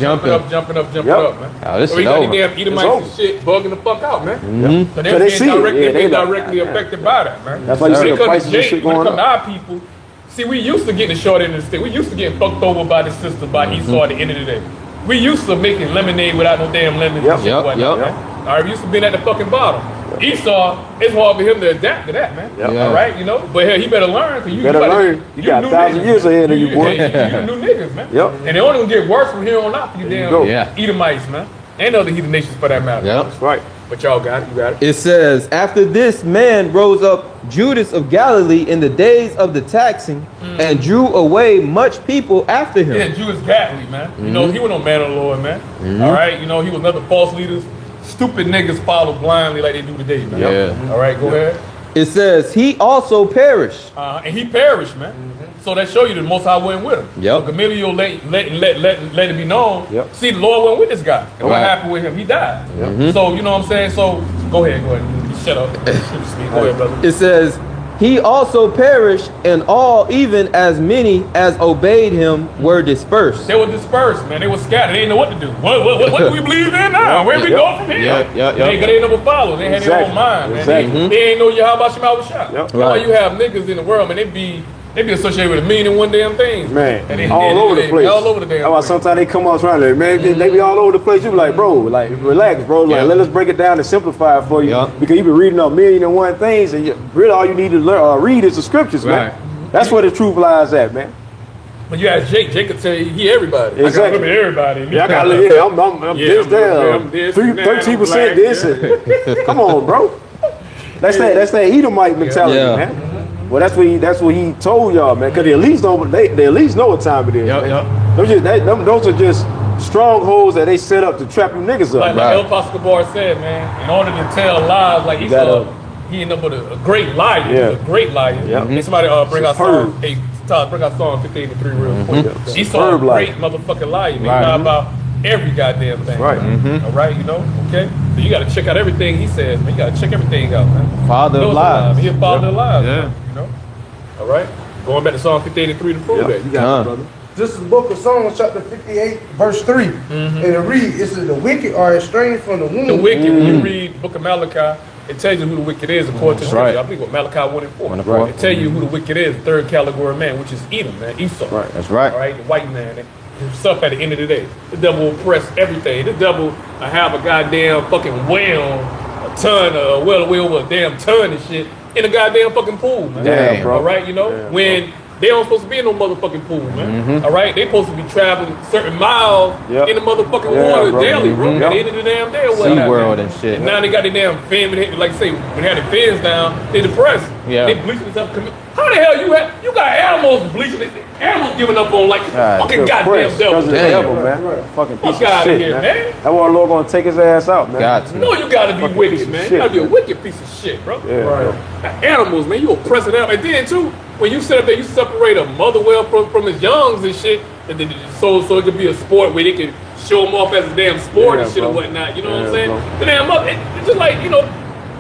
jumping up, man. Oh, this So is we got over. these damn Edomites and shit bugging the fuck out, man. So So they see it. they're being like, directly affected by that, man. That's why you When see it the comes prices to and Jake, shit when it going comes to up. our people, see, we used to getting the short end of the stick. We used to getting fucked over by the system, by Esau at the end of the day. We used to making lemonade without no damn lemons and shit Yep, whatnot, yep. man. All right, we used to be at the fucking bottom. Esau, it's hard for him to adapt to that, man. Yeah. All right, you know, but hell, he better learn. Cause you Better learn. You got new 1,000 niggas. years ahead of you, boy. You new niggas, man. Yep. And they only gonna get worse from here on out for you There you go. damn Yeah. Edomites, man. And other heathen nations for that matter. Yep. That's right. But y'all got it, you got it. It says, after this man rose up Judas of Galilee in the days of the taxing and drew away much people after him. Yeah, Judas Galilee, man. You know, he was no man of the Lord, man. All right, you know, he was another false leaders. Stupid niggas follow blindly like they do today, man. Yeah. All right, go ahead. It says, he also perished. And he perished, man. So that show you the Most High went with him. Yep. So Gamaliel let it be known. Yep. See, the Lord went with this guy. And what Right. happened with him? He died. So, you know what I'm saying? So, go ahead. You shut up. Go ahead, brother. It says, he also perished, and all, even as many as obeyed him, were dispersed. They were dispersed, man. They were scattered. They didn't know what to do. What do we believe in now? Where we go from here? Yeah. They ain't never follow. They had their own mind, man. Exactly. They ain't know Yahawashi Yahawashi. Yep. That's why you have niggas in the world, man. They be associated with a million and one damn things. Man, And they, all over the place. All over the damn That's why place. sometimes they come up trying to, man, they be all over the place. You be like, bro, like, relax, bro. Like, Yeah. let us break it down and simplify it for you. Yeah. Because you been reading a million and one things, and really all you need to read is the scriptures, man. Right. That's where the truth lies at, man. When you ask Jake could tell you he everybody. Exactly. I got to limit everybody. Yeah, I got to live. I'm Yeah, this I'm down. this, 13% this. And, come on, bro. That's that Edomite mentality, Yeah. man. Well, that's what he told y'all, man. Cause they at least know what time it is. Yep, man. Those are just strongholds that they set up to trap you niggas up. Like El Pascabar said, man, in order to tell lies, like he ended up with a great liar. Yeah. He's a great liar. Yeah. And somebody bring out Superb. Psalm 8. Todd, bring out Psalm 15:3 real quick. Yeah. He saw a Superb liar. great motherfucking liar. He Right. lie about every goddamn thing. Right. Man. All right, you know? Okay? So you got to check out everything he says, man. You got to check everything out, man. Father of Those are lies. He's a father of lies, Yeah. man, you know? All right? Going back to Psalm 15:3 to prove that. You got it, brother. This is the book of Psalms, chapter 58, verse 3. And it reads, it says, the wicked are estranged from the womb. The wicked, when you read the book of Malachi, it tells you who the wicked is according to right. Scripture. I believe what Malachi 1 and 4. 1 and 4. It tells you who the wicked is, the third category of man, which is Edom, man, Esau. Right. That's right. All right, the white man himself at the end of the day. The devil will oppress everything. The devil will have a goddamn fucking whale, a ton, a whale with a damn ton and shit in a goddamn fucking pool, man. Damn, bro. All right, you know, Damn, when they don't supposed to be in no motherfucking pool, man. All right, they supposed to be traveling certain miles Yep. in the motherfucking Yeah, water bro. daily, bro. Yep. At the end of the damn day or whatnot. SeaWorld man. and shit. And now they got their damn fin, like I say, when they had the fins down, they depressed. Yeah. They bleaching themselves. How the hell you got animals bleaching? Animals giving up on like fucking goddamn devil. The devil, man. Fucking piece Fuck of outta shit, here, man. That's why the Lord gonna take his ass out, man. Got to. No, you gotta be Fucking piece wicked, of man. shit, You gotta be a man. wicked piece of shit, bro. Yeah, bro. Animals, man, you oppressing them. And then too, when you sit up there, you separate a mother whale from his youngs and shit, and then so it could be a sport where they can show them off as a damn sport Yeah, and shit bro. and whatnot. You know what I'm Yeah, saying? bro. The damn mother, it's just like, you know,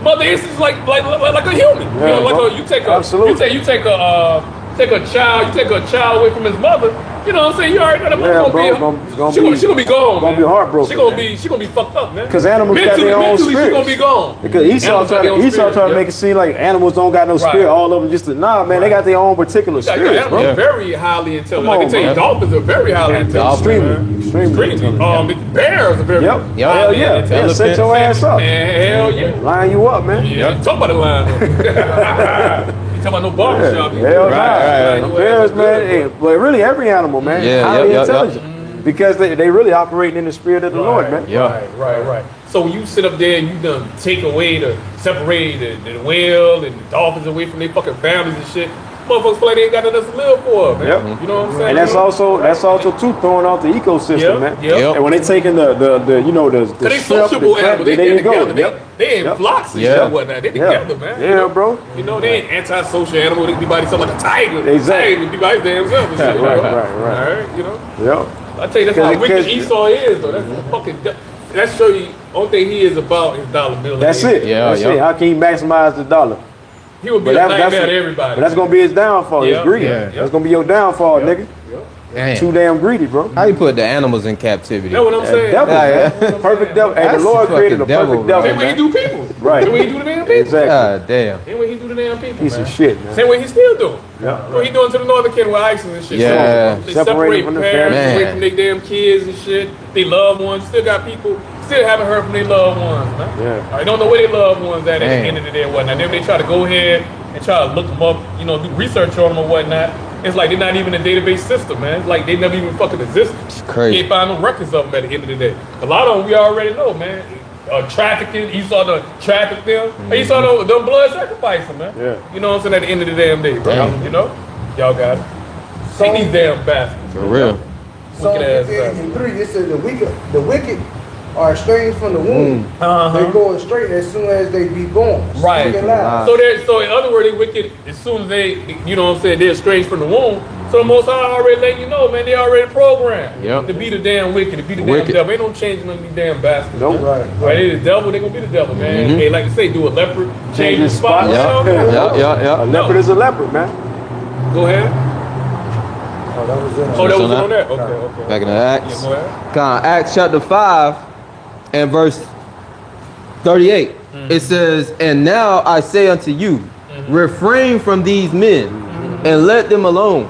mother is like a human. Yeah, you know, bro. you take a Absolutely. you take a take a child away from his mother. You know what I'm saying? You already know that mother Yeah, gonna bro, be. She gonna be gone. Gonna man. be heartbroken. She gonna be fucked up, man. Because animals got their own mentally, she spirits. gonna be gone. Because Esau trying to make it seem like animals don't got no spirit. All of them just nah, man. They got their own particular spirits, Animals bro. are very highly intelligent. Come I can on, tell you, man. dolphins are very highly intelligent. Extremely. The bears are very Yep. Yep. Hell yeah. Yeah, set your ass up. Man, hell yeah. Line you up, man. Yeah, talk about the line. You talking about no barbershop. Hell Right, nah. right. The bears, man. But really, every animal, man, Yeah, highly yep. intelligent. Because they really operating in the spirit of the Lord, man. Right. So when you sit up there and you done separate the whale and the dolphins away from their fucking families and shit, motherfuckers feel like they ain't got nothing to live for, man. Yep. You know what I'm saying? And that's also too throwing off the ecosystem, man. Yep. And when they taking the Cause they shrimp, sociable the crab, animals. They there you together. go. They ain't flocks and shit and whatnot. They together, man. Yeah, You know? bro. You know, they ain't antisocial animal. They can be by themselves like a tiger. Exactly. Tiger, be by his damn self and shit. Right. All right, you know. Yep. I tell you, that's how wicked Because- Esau is, though. That's fucking. That show you. Only thing he is about is dollar bill. That's it. That's it. How can he maximize the dollar? He would be But a nightmare to everybody. But that's gonna be his downfall. Yep. It's greedy. Yeah. That's gonna be your downfall, nigga. Damn. Too damn greedy, bro. How you put the animals in captivity? That's what I'm saying. Devil, Yeah, man. Perfect devil. And That's the Lord the created a fucking devil, perfect devil, Same way he man. do people. Right. Same way he do the damn people. Exactly. God damn. Same way he do the damn people, Piece man. of shit, man. Same way he still doing. Yeah. What he doing to the northern kid with ISIS and shit. Yeah. So they Separated separate from the parents family. away Man. from their damn kids and shit. They loved ones. Still got people. Still haven't heard from their loved ones, man. Yeah. I don't know where their loved ones at the Man. end of the day and whatnot. Then they try to go ahead and try to look them up, you know, do research on them or whatnot. It's like they're not even a database system, man. It's like they never even fucking existed. It's crazy. You can't find no records of them at the end of the day. A lot of them we already know, man. Trafficking, you saw the traffic them. You saw them blood sacrificing, man. Yeah. You know what I'm saying? At the end of the damn day, bro. Damn. You know? Y'all got it. Take these damn bastards. For real. Psalm Wicked ass 58 and 3, it says the wicked are estranged from the womb. They go straight as soon as they be born. Right. Speaking loud. So in other words, they wicked as soon as they, you know what I'm saying, they're estranged from the womb. So the Most High already letting you know, man, they already programmed Yep. to be the damn wicked, to be the Wicked. damn devil. Ain't no changing them these damn bastards. Nope. Right. They the devil, they gonna be the devil, man. They like to say, do a leopard, change his spot. Yeah. You know what I mean? Yeah. A leopard is a leopard, man. Go ahead. Oh, that was it. Oh, that was on on that? that? Okay. Back in the Yeah, Acts. go ahead. Acts chapter 5 and verse 38. It says, and now I say unto you, refrain from these men and let them alone.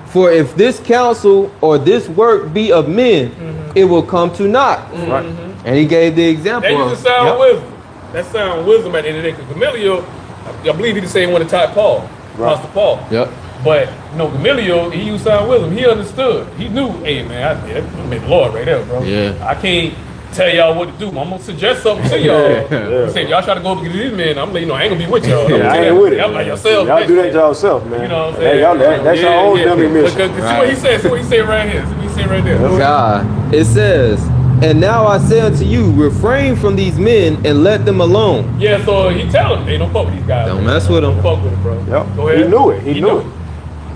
For if this counsel or this work be of men, it will come to naught. Right. And he gave the example That of used to sound wisdom. That sound wisdom at the end of the day. Because Gamaliel, I believe he the same one that taught Paul, Apostle Paul. Yep. But Gamaliel, he used sound wisdom. He understood. He knew, hey man, I made the Lord right there, bro. Yeah. I can't tell y'all what to do. I'm gonna suggest something to y'all. I'm saying, y'all try to go up against these men, I'm letting you know I ain't gonna be with y'all. Yeah, I ain't with it. I'm like yourself. Y'all do that yourself, man. You know what I'm Hey, saying? y'all, that's your own dummy mission. See what he said. See what he said right here. See what he said right there. God, it says, and now I say unto you, refrain from these men and let them alone. Yeah, so he tell him, hey, don't fuck with these guys. Don't mess with them. Don't fuck with them, bro. Yep. Go ahead. He knew it. He knew it.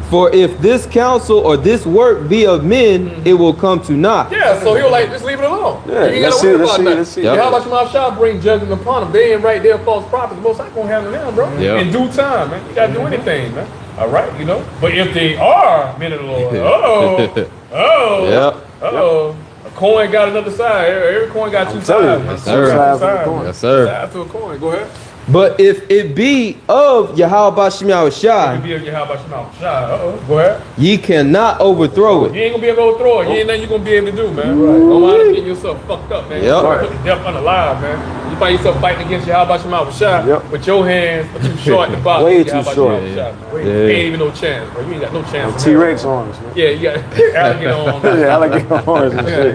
For if this counsel or this work be of men, it will come to naught. Yeah, so he was like, just leave it alone. Yeah, you ain't let's gotta see, worry let's about see, nothing. let's see. Yep. How about your mouth shall bring judgment upon them? They ain't right there, false prophets. Most I gonna handle them, bro. Yep. In due time, man. You gotta do anything, man. All right, you know. But if they are men of the Lord, a coin got another side. Every coin got two telling sides. you, man. yes, sir. Two Sides of the sides. coin. Yes, sir. Sides to a coin. Go ahead. But if it be of Yahawah You be able to how about your mouth shot. Go ahead. ye cannot overthrow You it. ain't gonna be able to overthrow it. You ain't nothing you gonna be able to do, man. Don't mind getting yourself fucked up, man. Yep. You put the death unalive, man. You find yourself fighting against your how about your mouth shot, Yep. but your hands are too short in the box. Way Your too how about short. your mouth shot, man. Yeah. Ain't even no chance, bro. You ain't got no chance. T-Rex arms, man. Yeah, you got alligator on. Yeah, alligator arms and shit.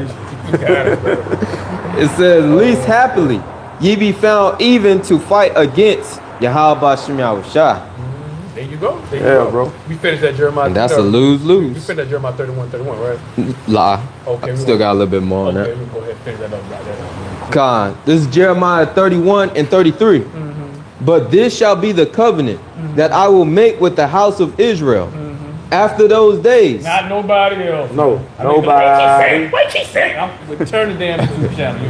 You got it, bro. It says, least happily ye be found even to fight against Yahawah Shem Yahushua. There you go. There you Yeah, go. bro. We finished that Jeremiah. And that's a 30. We lose-lose. finished that Jeremiah 31, right? Lie. Okay, I we still won't- got a little bit more on Okay, that. we go ahead and finish that up right there. Con. This is Jeremiah 31 and 33. But this shall be the covenant that I will make with the house of Israel after those days. Not nobody else. No, I mean, nobody. What you saying? Turn the damn YouTube channel. You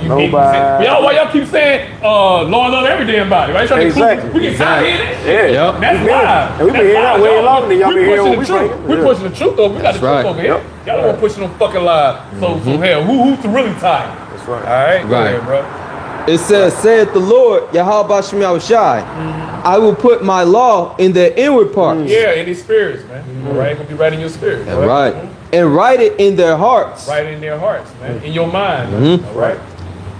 Nobody. Y'all, why y'all keep saying, Lord love every damn body, right? Exactly. We get tired of hearing that shit. Yeah. Yep. That's why. And we been hearing that way longer than y'all been hearing what we bringing. We're pushing the truth over. We got the That's right. truth over here. Yep. Y'all don't want to push no fucking lies. So hell, who's really tired? That's right. All right, go Right. ahead, bro. It says, saith the Lord, Yahawashi, I will put my law in their inward parts. Yeah, in these spirits, man. All right, it's gonna be right in your spirit. All right. And write it in their hearts. Right in their hearts, man. In your mind. Man. All right.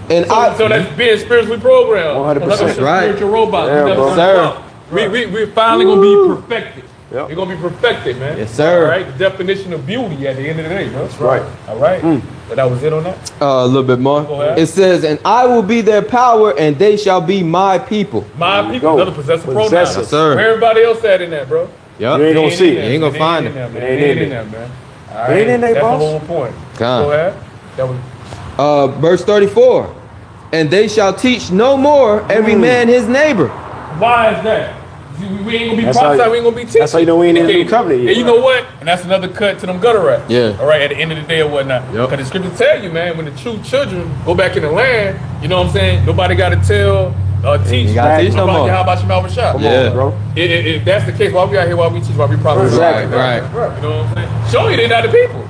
And So that's being spiritually programmed. 100%. Right. Spiritual robots. Yeah, bro. Sir. We're finally gonna be perfected. Yep. We're gonna be perfected, man. Yes, sir. All right. The definition of beauty at the end of the day, bro. That's right. All right. But that was it on that. A little bit more. Go ahead. It says, and I will be their power, and they shall be my people. My people, go. another possessive pronoun. Possessive. Yes, sir. Where everybody else at in that, bro? Yep. You ain't gonna see it. You ain't gonna find it. It It ain't ain't in in there. there, man. All It ain't in there, That's boss. the whole point. Come. Go ahead. That was. Verse 34. And they shall teach no more every man his neighbor. Why is that? We ain't gonna be That's prophesying, how- we ain't gonna be teaching. that's how you know we ain't in the new covenant yet. And you know what? And that's another cut to them gutter rats. Yeah. All right, at the end of the day or whatnot. Yep. Because the scriptures tell you, man, when the true children go back in the land, you know what I'm saying? Nobody got to tell, teach. You gotta teach no about more. Yahawah Shema Shah. Come Yeah. on, bro. If that's the case, why we out here, why we teach, why we prophesy? Exactly. Right. You know what I'm saying? Show you they're not the people.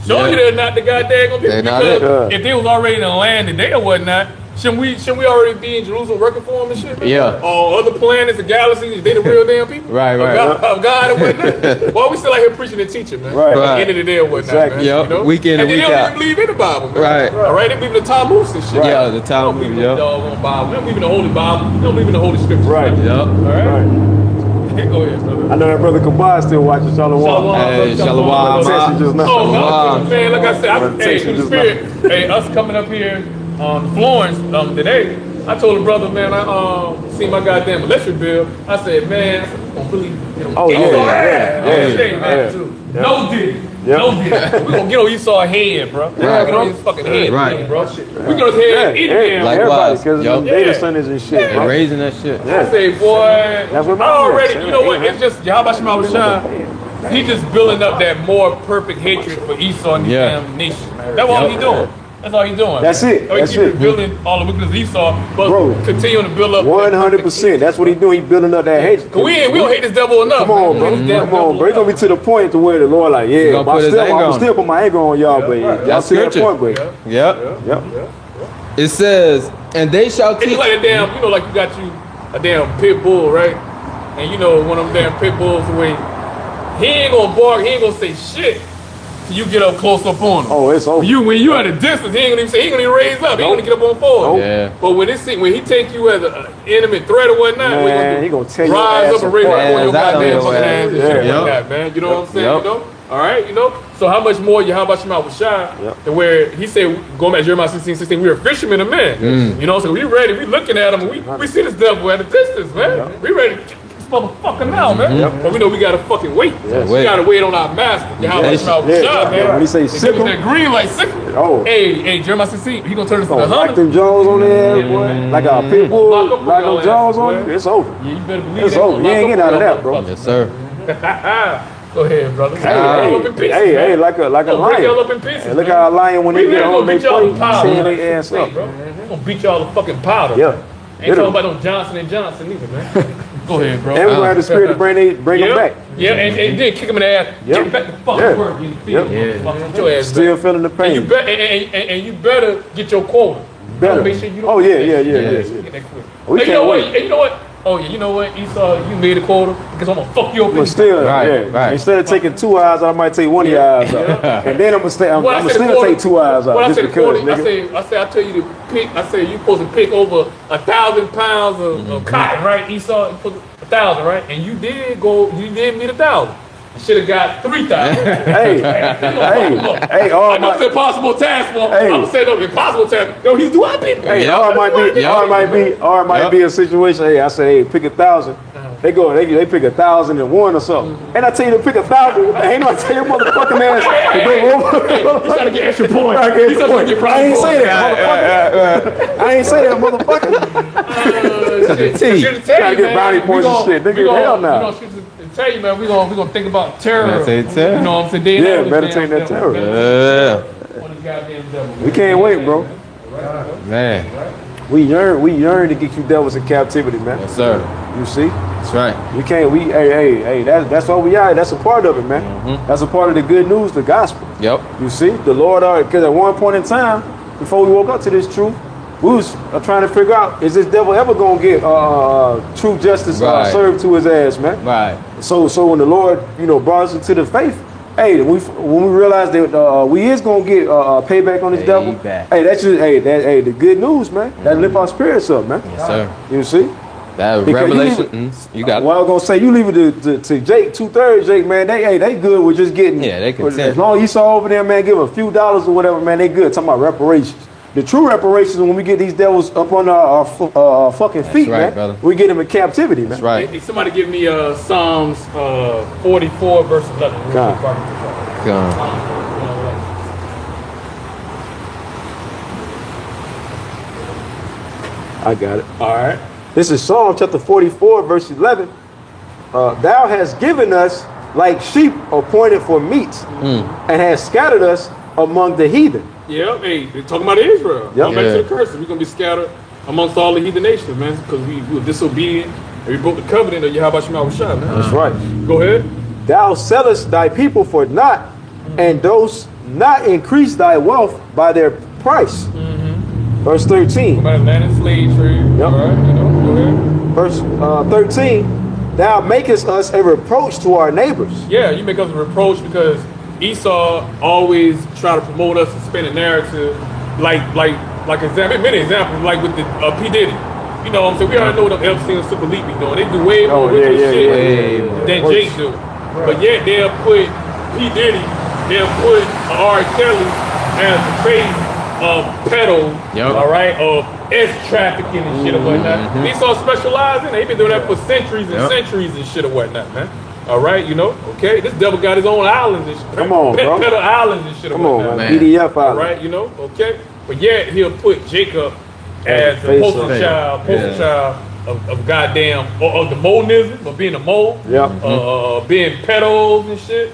Show Yeah. you they're not the goddamn people. They're not Because it. if they was already in the land today or whatnot, shouldn't we already be in Jerusalem working for them and shit, man? Yeah. All other planets and galaxies, they the real damn people? Right, right. Of God and whatnot. Why we still out here preaching and teaching, man? Right. At the Right. end of the day or whatnot, Exactly. man. Yep. You know? Week in and they week don't out. even believe in the Bible, man. Right. All right, they believe in the Talmud and shit. Yeah, the They don't Talmud, believe in yep. the doggone Bible. They don't believe in the Holy Bible. They don't believe in the Holy Scriptures. Right. Man. Yep. All right? Right. Go ahead, brother. I know that brother Kabah still watching Shalawam. Hey, Shalawam. Text you just now. Oh, Wow. man, like I said, I'm hey, texting in the just spirit, hey, us coming up here on Florence today, I told the brother, man, I see my goddamn electric bill. I said, man, I'm gonna really, Oh, yeah, man. yeah. No diddy. Yep. No diddy. We gonna get on Esau's head, bro. We gonna get on his fucking head, Right. bro. We get on his head any damn. Like- Everybody, Likewise. because Yup. of them data centers and shit, And bro. raising that shit. I say, boy, That's what I my already, man you know what? said. It's just Yahawah Shema Shah. He just building up that more perfect hatred for Esau and the Yeah. damn nation. That's all he doing. That's all he doing. That's man. it. So he That's keep it. building all the wickedness of Esau, but Bro. continuing to build up. 100%. That's what he doing. He building up that hate. Cause we don't hate this devil enough. Come on, man. bro. We hate this damn Come on, devil bro. It's gonna be enough. to the point to where the Lord like, yeah, gonna but put his anger I'm on still put my anger on y'all, but y'all That's see that scripture. point, but Yep. yep. It says, and they shall It's teach. like a damn, you know, like you got you a damn pit bull, right? And you know, one of them damn pit bulls, where he ain't gonna bark, he ain't gonna say shit till you get up close up on him. Oh, it's over. When you at a distance, he ain't gonna even say, he ain't gonna even raise up, he ain't gonna get up on forward. Yeah. But when he take you as an intimate threat or whatnot, what Man, he gonna tear your rise ass up and raise up apart. on your That on goddamn your fucking ass. ass and Yeah. shit Yep. like that, man. You know what I'm saying? Yep. You know? All right, you know? So how much more Yahawah Shema Shah, Yep. to where he said, going back to Jeremiah 16, we're fishermen of men. You know, so we ready, we looking at him, we see this devil at a distance, man. We ready to kick this motherfucker now, man. But we know we gotta fucking wait. Yes. We gotta wait on our master, Yahawah Shema Yeah. Shah, man. When he say Give us sickle, that green light sickle. Oh. Hey, Jeremiah 16, he gonna turn us into oh, like 100. them Jones on there, boy. Like a pit bull, Lock up like your them Jones ass, on boy. you, it's over. Yeah, you better believe It's that. over. You ain't getting out of that, bro. Yes, sir. Go ahead, brother. Hey, like a Break y'all lion. up in pieces. And look man. how a lion when We they get really home, gonna they beat y'all play, to powder. tearing their ass up. Bro. We're gonna beat y'all to fucking powder. Yeah. Ain't Literally. talking about no Johnson and Johnson either, man. Go ahead, bro. And we're gonna have the spirit to bring them back. Yeah, and then kick him in the ass. Yep. Get back to fucking Yeah. work. You Yep. Get your ass Still back. feeling the And you, pain. and you better get your quota. Better. Make sure you don't Oh, yeah, get yeah, that yeah, shit. yeah, Get yeah. that quick. We Hey, you can't know wait. what? Hey, you know what? Oh yeah, you know what? Esau, you made a quota because I'm gonna fuck you up. But still, Right, yeah. right. Instead of taking 2 hours, I might take one of your eyes out. And then I'm gonna still take 2 hours When out I just say the because, quota, nigga. I say I tell you to pick. I say you supposed to pick over 1,000 pounds of cotton, right? Esau, you put 1,000, right? And you did meet 1,000. You should have got 3,000. Hey, all I know my, it's an impossible task for. Hey. I'm saying no impossible task. No, he's doing it. hey, Yeah. or it might be a situation. Hey, I say, hey, pick 1,000. They pick 1,001 or something. And I tell you to pick 1,000. Ain't no tell your motherfucking ass to go over. He's trying to get extra points. I He's trying to get ain't points. say that, motherfucker. I ain't say that, motherfucker. Gotta get brownie points and shit. Nigga, hell no. Tell you, man, we gonna think about terror. Meditate terror. You know what I'm saying? Yeah, meditate that terror. Yeah. On this goddamn devil. We can't wait, bro. Man. We yearn to get you devils in captivity, man. Yes, sir. You see? That's right. We can't, hey, that's all we are. That's a part of it, man. That's a part of the good news, the gospel. Yep. You see? The Lord, because at one point in time, before we woke up to this truth, we was trying to figure out, is this devil ever going to get true justice served to his ass, man? Right. So when the Lord, brought us into the faith, hey, when we realized that we is gonna get payback on this devil, hey, that's just the good news, man. That lift our spirits up, man. Yes, sir. You see? That Because revelation, you got it. Well, I was gonna say you leave it to Jake, 2/3 Jake, man. They good with just getting. Yeah, they content. As long as you saw over there, man, give a few dollars or whatever, man. They good. Talking about reparations. The true reparations when we get these devils up on our fucking feet, right, man. brother. We get them in captivity, man. That's right. Hey, somebody give me Psalms 44 verse 11. God. Gone. I got it. All right. This is Psalm chapter 44, verse 11. Thou hast given us like sheep appointed for meat, and hast scattered us among the heathen. Yeah, hey, they're talking about Israel. Yep. Going back Yeah. to the curses. We're going to be scattered amongst all the heathen nations, man, because we were disobedient and we broke the covenant of Yahawashi, man. That's right. Go ahead. Thou sellest thy people for naught, and dost not increase thy wealth by their price. Verse 13. About land and slave trade. Yep. All right, go ahead. Verse 13. Thou makest us a reproach to our neighbors. Yeah, you make us a reproach because Esau always try to promote us and spin a narrative like many examples, like with the P. Diddy. You know what I'm saying? We already know what them Epstein and Super Elite be doing. They do way more wicked shit than Jake do. But yet they'll put P. Diddy, they'll put R. Kelly as the face of pedo, all right, of trafficking and shit or whatnot. Esau specialized in it. He been doing that for centuries and centuries and shit or whatnot, man. All right, okay. This devil got his own islands and shit. Come on, bro. Pedo islands and shit or Come whatnot. on, man. PDF All island. right, okay. But yet he'll put Jacob as the face poster child of goddamn, or of the monism, of being a mole, being pedos and shit,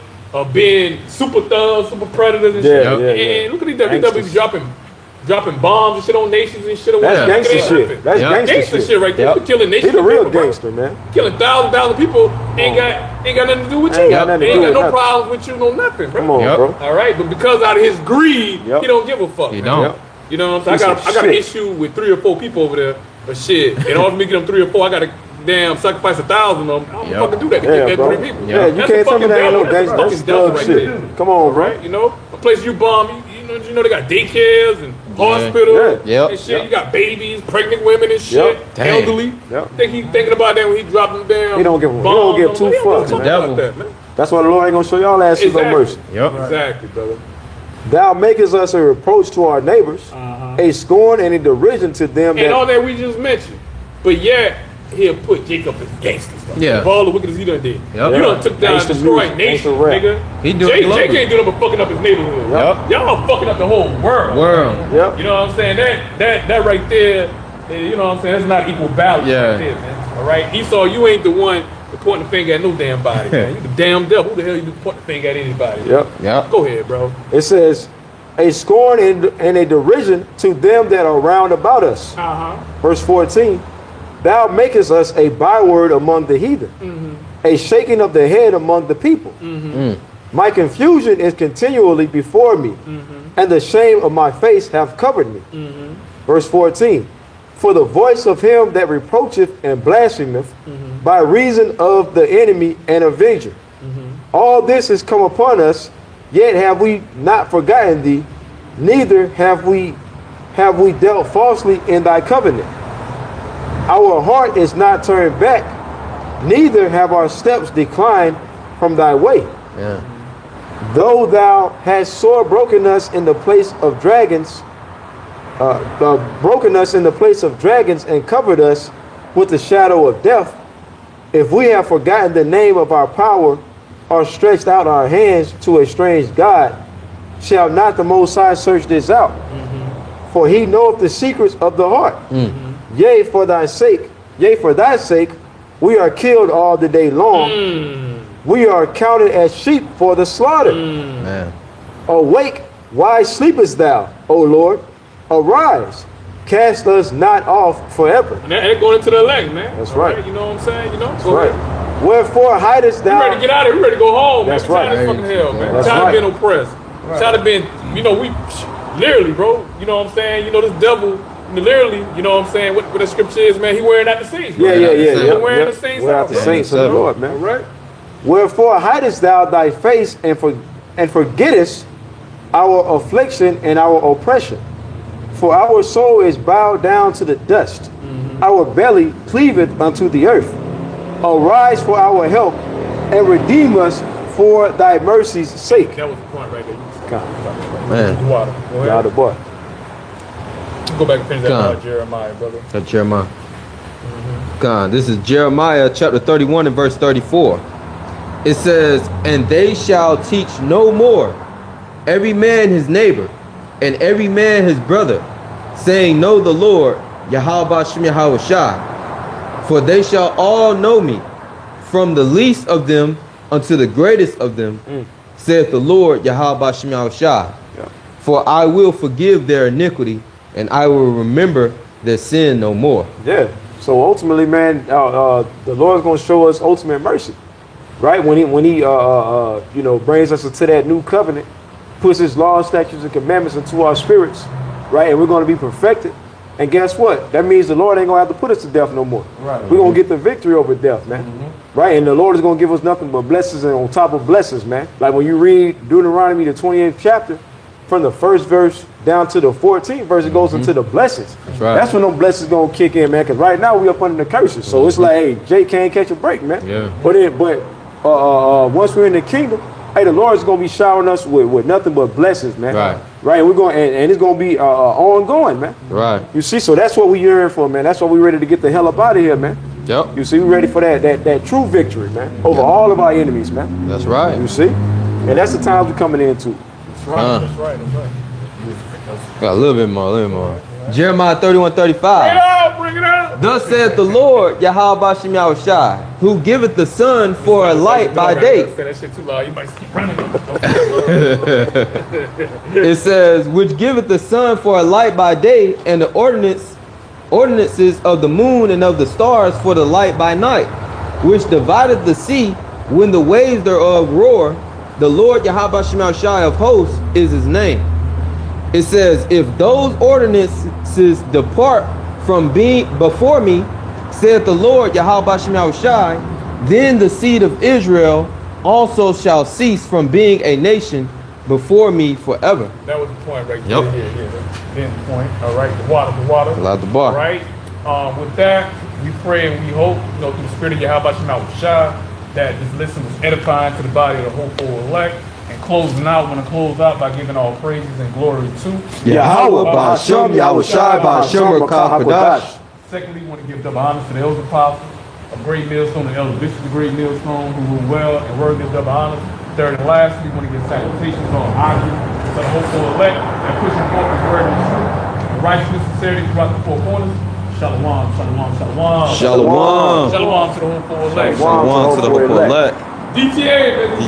being super thugs, super predators and shit. And look at these WWE dropping bombs and shit on nations and shit. That's gangster shit. That's gangster shit right there. Killing nations. He the real gangster, man. Killing thousands of people ain't got nothing to do with you. Ain't got no problems with you, no nothing, bro. Come on, bro. All right, but because out of his greed, he don't give a fuck. He man. don't. You know what I'm saying? I got an issue with 3 or 4 people over there, but shit. In order for me to get them 3 or 4, I got to damn sacrifice 1,000 of them. I'm gonna fucking do that to get that bro. 3 people. Yeah, you That's can't a tell me fucking that ain't no devil. That's a gangster. That's fucking devil thug right shit. there. Come on, bro. Right? A place you bomb, you know they got daycares and hospitals and shit. You got babies, pregnant women and shit, elderly. Think he thinking about that when he dropping them down. He don't give 2 fucks, man. That's why the Lord ain't gonna show y'all asses no mercy. Exactly, brother. Thou makest us a reproach to our neighbors, a scorn and a derision to them. And all that we just mentioned. But yet, he'll put Jacob as gangster stuff. Yeah. Of all the wickedness he done did. Yep. You done took down and destroyed nations, nigga. He do it Jake ain't doing nothing but fucking up his neighborhood. Y'all fucking up the whole world. Yep. You know what I'm saying? That right there, you know what I'm saying? That's not equal balance right there, man. All right? Esau, you ain't the one pointing the finger at no damn body, man. You the damn devil. Who the hell you pointing the finger at anybody? Yep. Go ahead, bro. It says, a scorn and a derision to them that are round about us. Verse 14. Thou makest us a byword among the heathen, a shaking of the head among the people. My confusion is continually before me, and the shame of my face hath covered me. Verse 14. For the voice of him that reproacheth and blasphemeth by reason of the enemy and avenger. All this is come upon us, yet have we not forgotten thee, neither have we dealt falsely in thy covenant. Our heart is not turned back, neither have our steps declined from thy way. Though thou hast sore broken us in the place of dragons, and covered us with the shadow of death, if we have forgotten the name of our power, or stretched out our hands to a strange God, shall not the Most High search this out? For he knoweth the secrets of the heart. Yea, for thy sake, we are killed all the day long. We are counted as sheep for the slaughter. Awake, why sleepest thou, O Lord? Arise, cast us not off forever. And that going into the elect, man. That's All right. You know what I'm saying? You know? That's So right. Wherefore hidest we thou? ready to get out of here. We ready to go home, man. That's We tired right. of fucking hell, man. That's Tired right. of being oppressed. Tired of being, you know, we literally, bro. You know what I'm saying? You know, this devil, literally, you know what I'm saying? What the scripture is, man. He wearing out the saints. Yeah. He wearing the saints We're out. out the saints of the Lord, man. All right. Wherefore hidest thou thy face and forgettest our affliction and our oppression? For our soul is bowed down to the dust. Our belly cleaveth unto the earth. Arise for our help and redeem us for thy mercy's sake. That was the point right there. Man. The water. Go God ahead. the boy. Go back and finish that God. about Jeremiah, brother. That's Jeremiah. God, this is Jeremiah chapter 31 and verse 34. It says, and they shall teach no more every man his neighbor and every man his brother, saying, know the Lord, Bahasham Yahawashi. For they shall all know me, from the least of them unto the greatest of them, saith the Lord, Bahasham Yahawashi. For I will forgive their iniquity, and I will remember their sin no more. Yeah. So ultimately, man, the Lord's going to show us ultimate mercy, right? When he you know, brings us into that new covenant, puts His laws, statutes, and commandments into our spirits, right? And we're going to be perfected. And guess what? That means the Lord ain't going to have to put us to death no more. Right. We're going to get the victory over death, man. Right? And the Lord is going to give us nothing but blessings and on top of blessings, man. Like when you read Deuteronomy, the 28th chapter, from the first verse down to the 14th verse, it goes into the blessings. That's right. That's when them blessings going to kick in, man. Because right now we up under the curses. So it's like, hey, Jay can't catch a break, man. Yeah. But once we're in the kingdom, hey, the Lord is going to be showering us with nothing but blessings, man. Right. Right. And we're going, and it's going to be ongoing, man. Right. You see, so that's what we yearn for, man. That's why we're ready to get the hell up out of here, man. Yep. You see, we're ready for that true victory, man, over all of our enemies, man. That's right. You see? And that's the times we're coming into. That's right. That's right. That's right. Got a little bit more. Jeremiah 31:35. Bring it out. Bring it out. Thus saith the Lord, Bahasham Yahawashi, who giveth the sun for a light by day. Say that shit too loud. You might keep running. It says, which giveth the sun for a light by day, and the ordinances of the moon and of the stars for the light by night, which divideth the sea when the waves thereof roar. The Lord Bahasham Yahawashi of hosts is his name. It says, if those ordinances depart from being before me, saith the Lord Bahasham Yahawashi, then the seed of Israel also shall cease from being a nation before me forever. That was the point right there. Yep. Yeah. Then the point. All right. The water. Allowed the bar. All right. With that, we pray and we hope, through the spirit of Bahasham Yahawashi, that this lesson was edifying to the body of the hopeful elect. And closing out, want to close out by giving all praises and glory to Yahawah, Bahasham, Yahawashi, Bahasham, HaQadash. Secondly, we want to give double honors to the elder apostle, a great millstone, the elder bishop, a great millstone, who ruled well and worthy of double honors. Third and lastly, we want to give salutations on honor to the hopeful elect and pushing forth the word and truth, and righteousness and sincerity throughout the four corners. Shalawam, shalawam, shalawam. Shalom. Shalawam to the hopeful elect. Shalom to the hopeful elect. DTA, baby.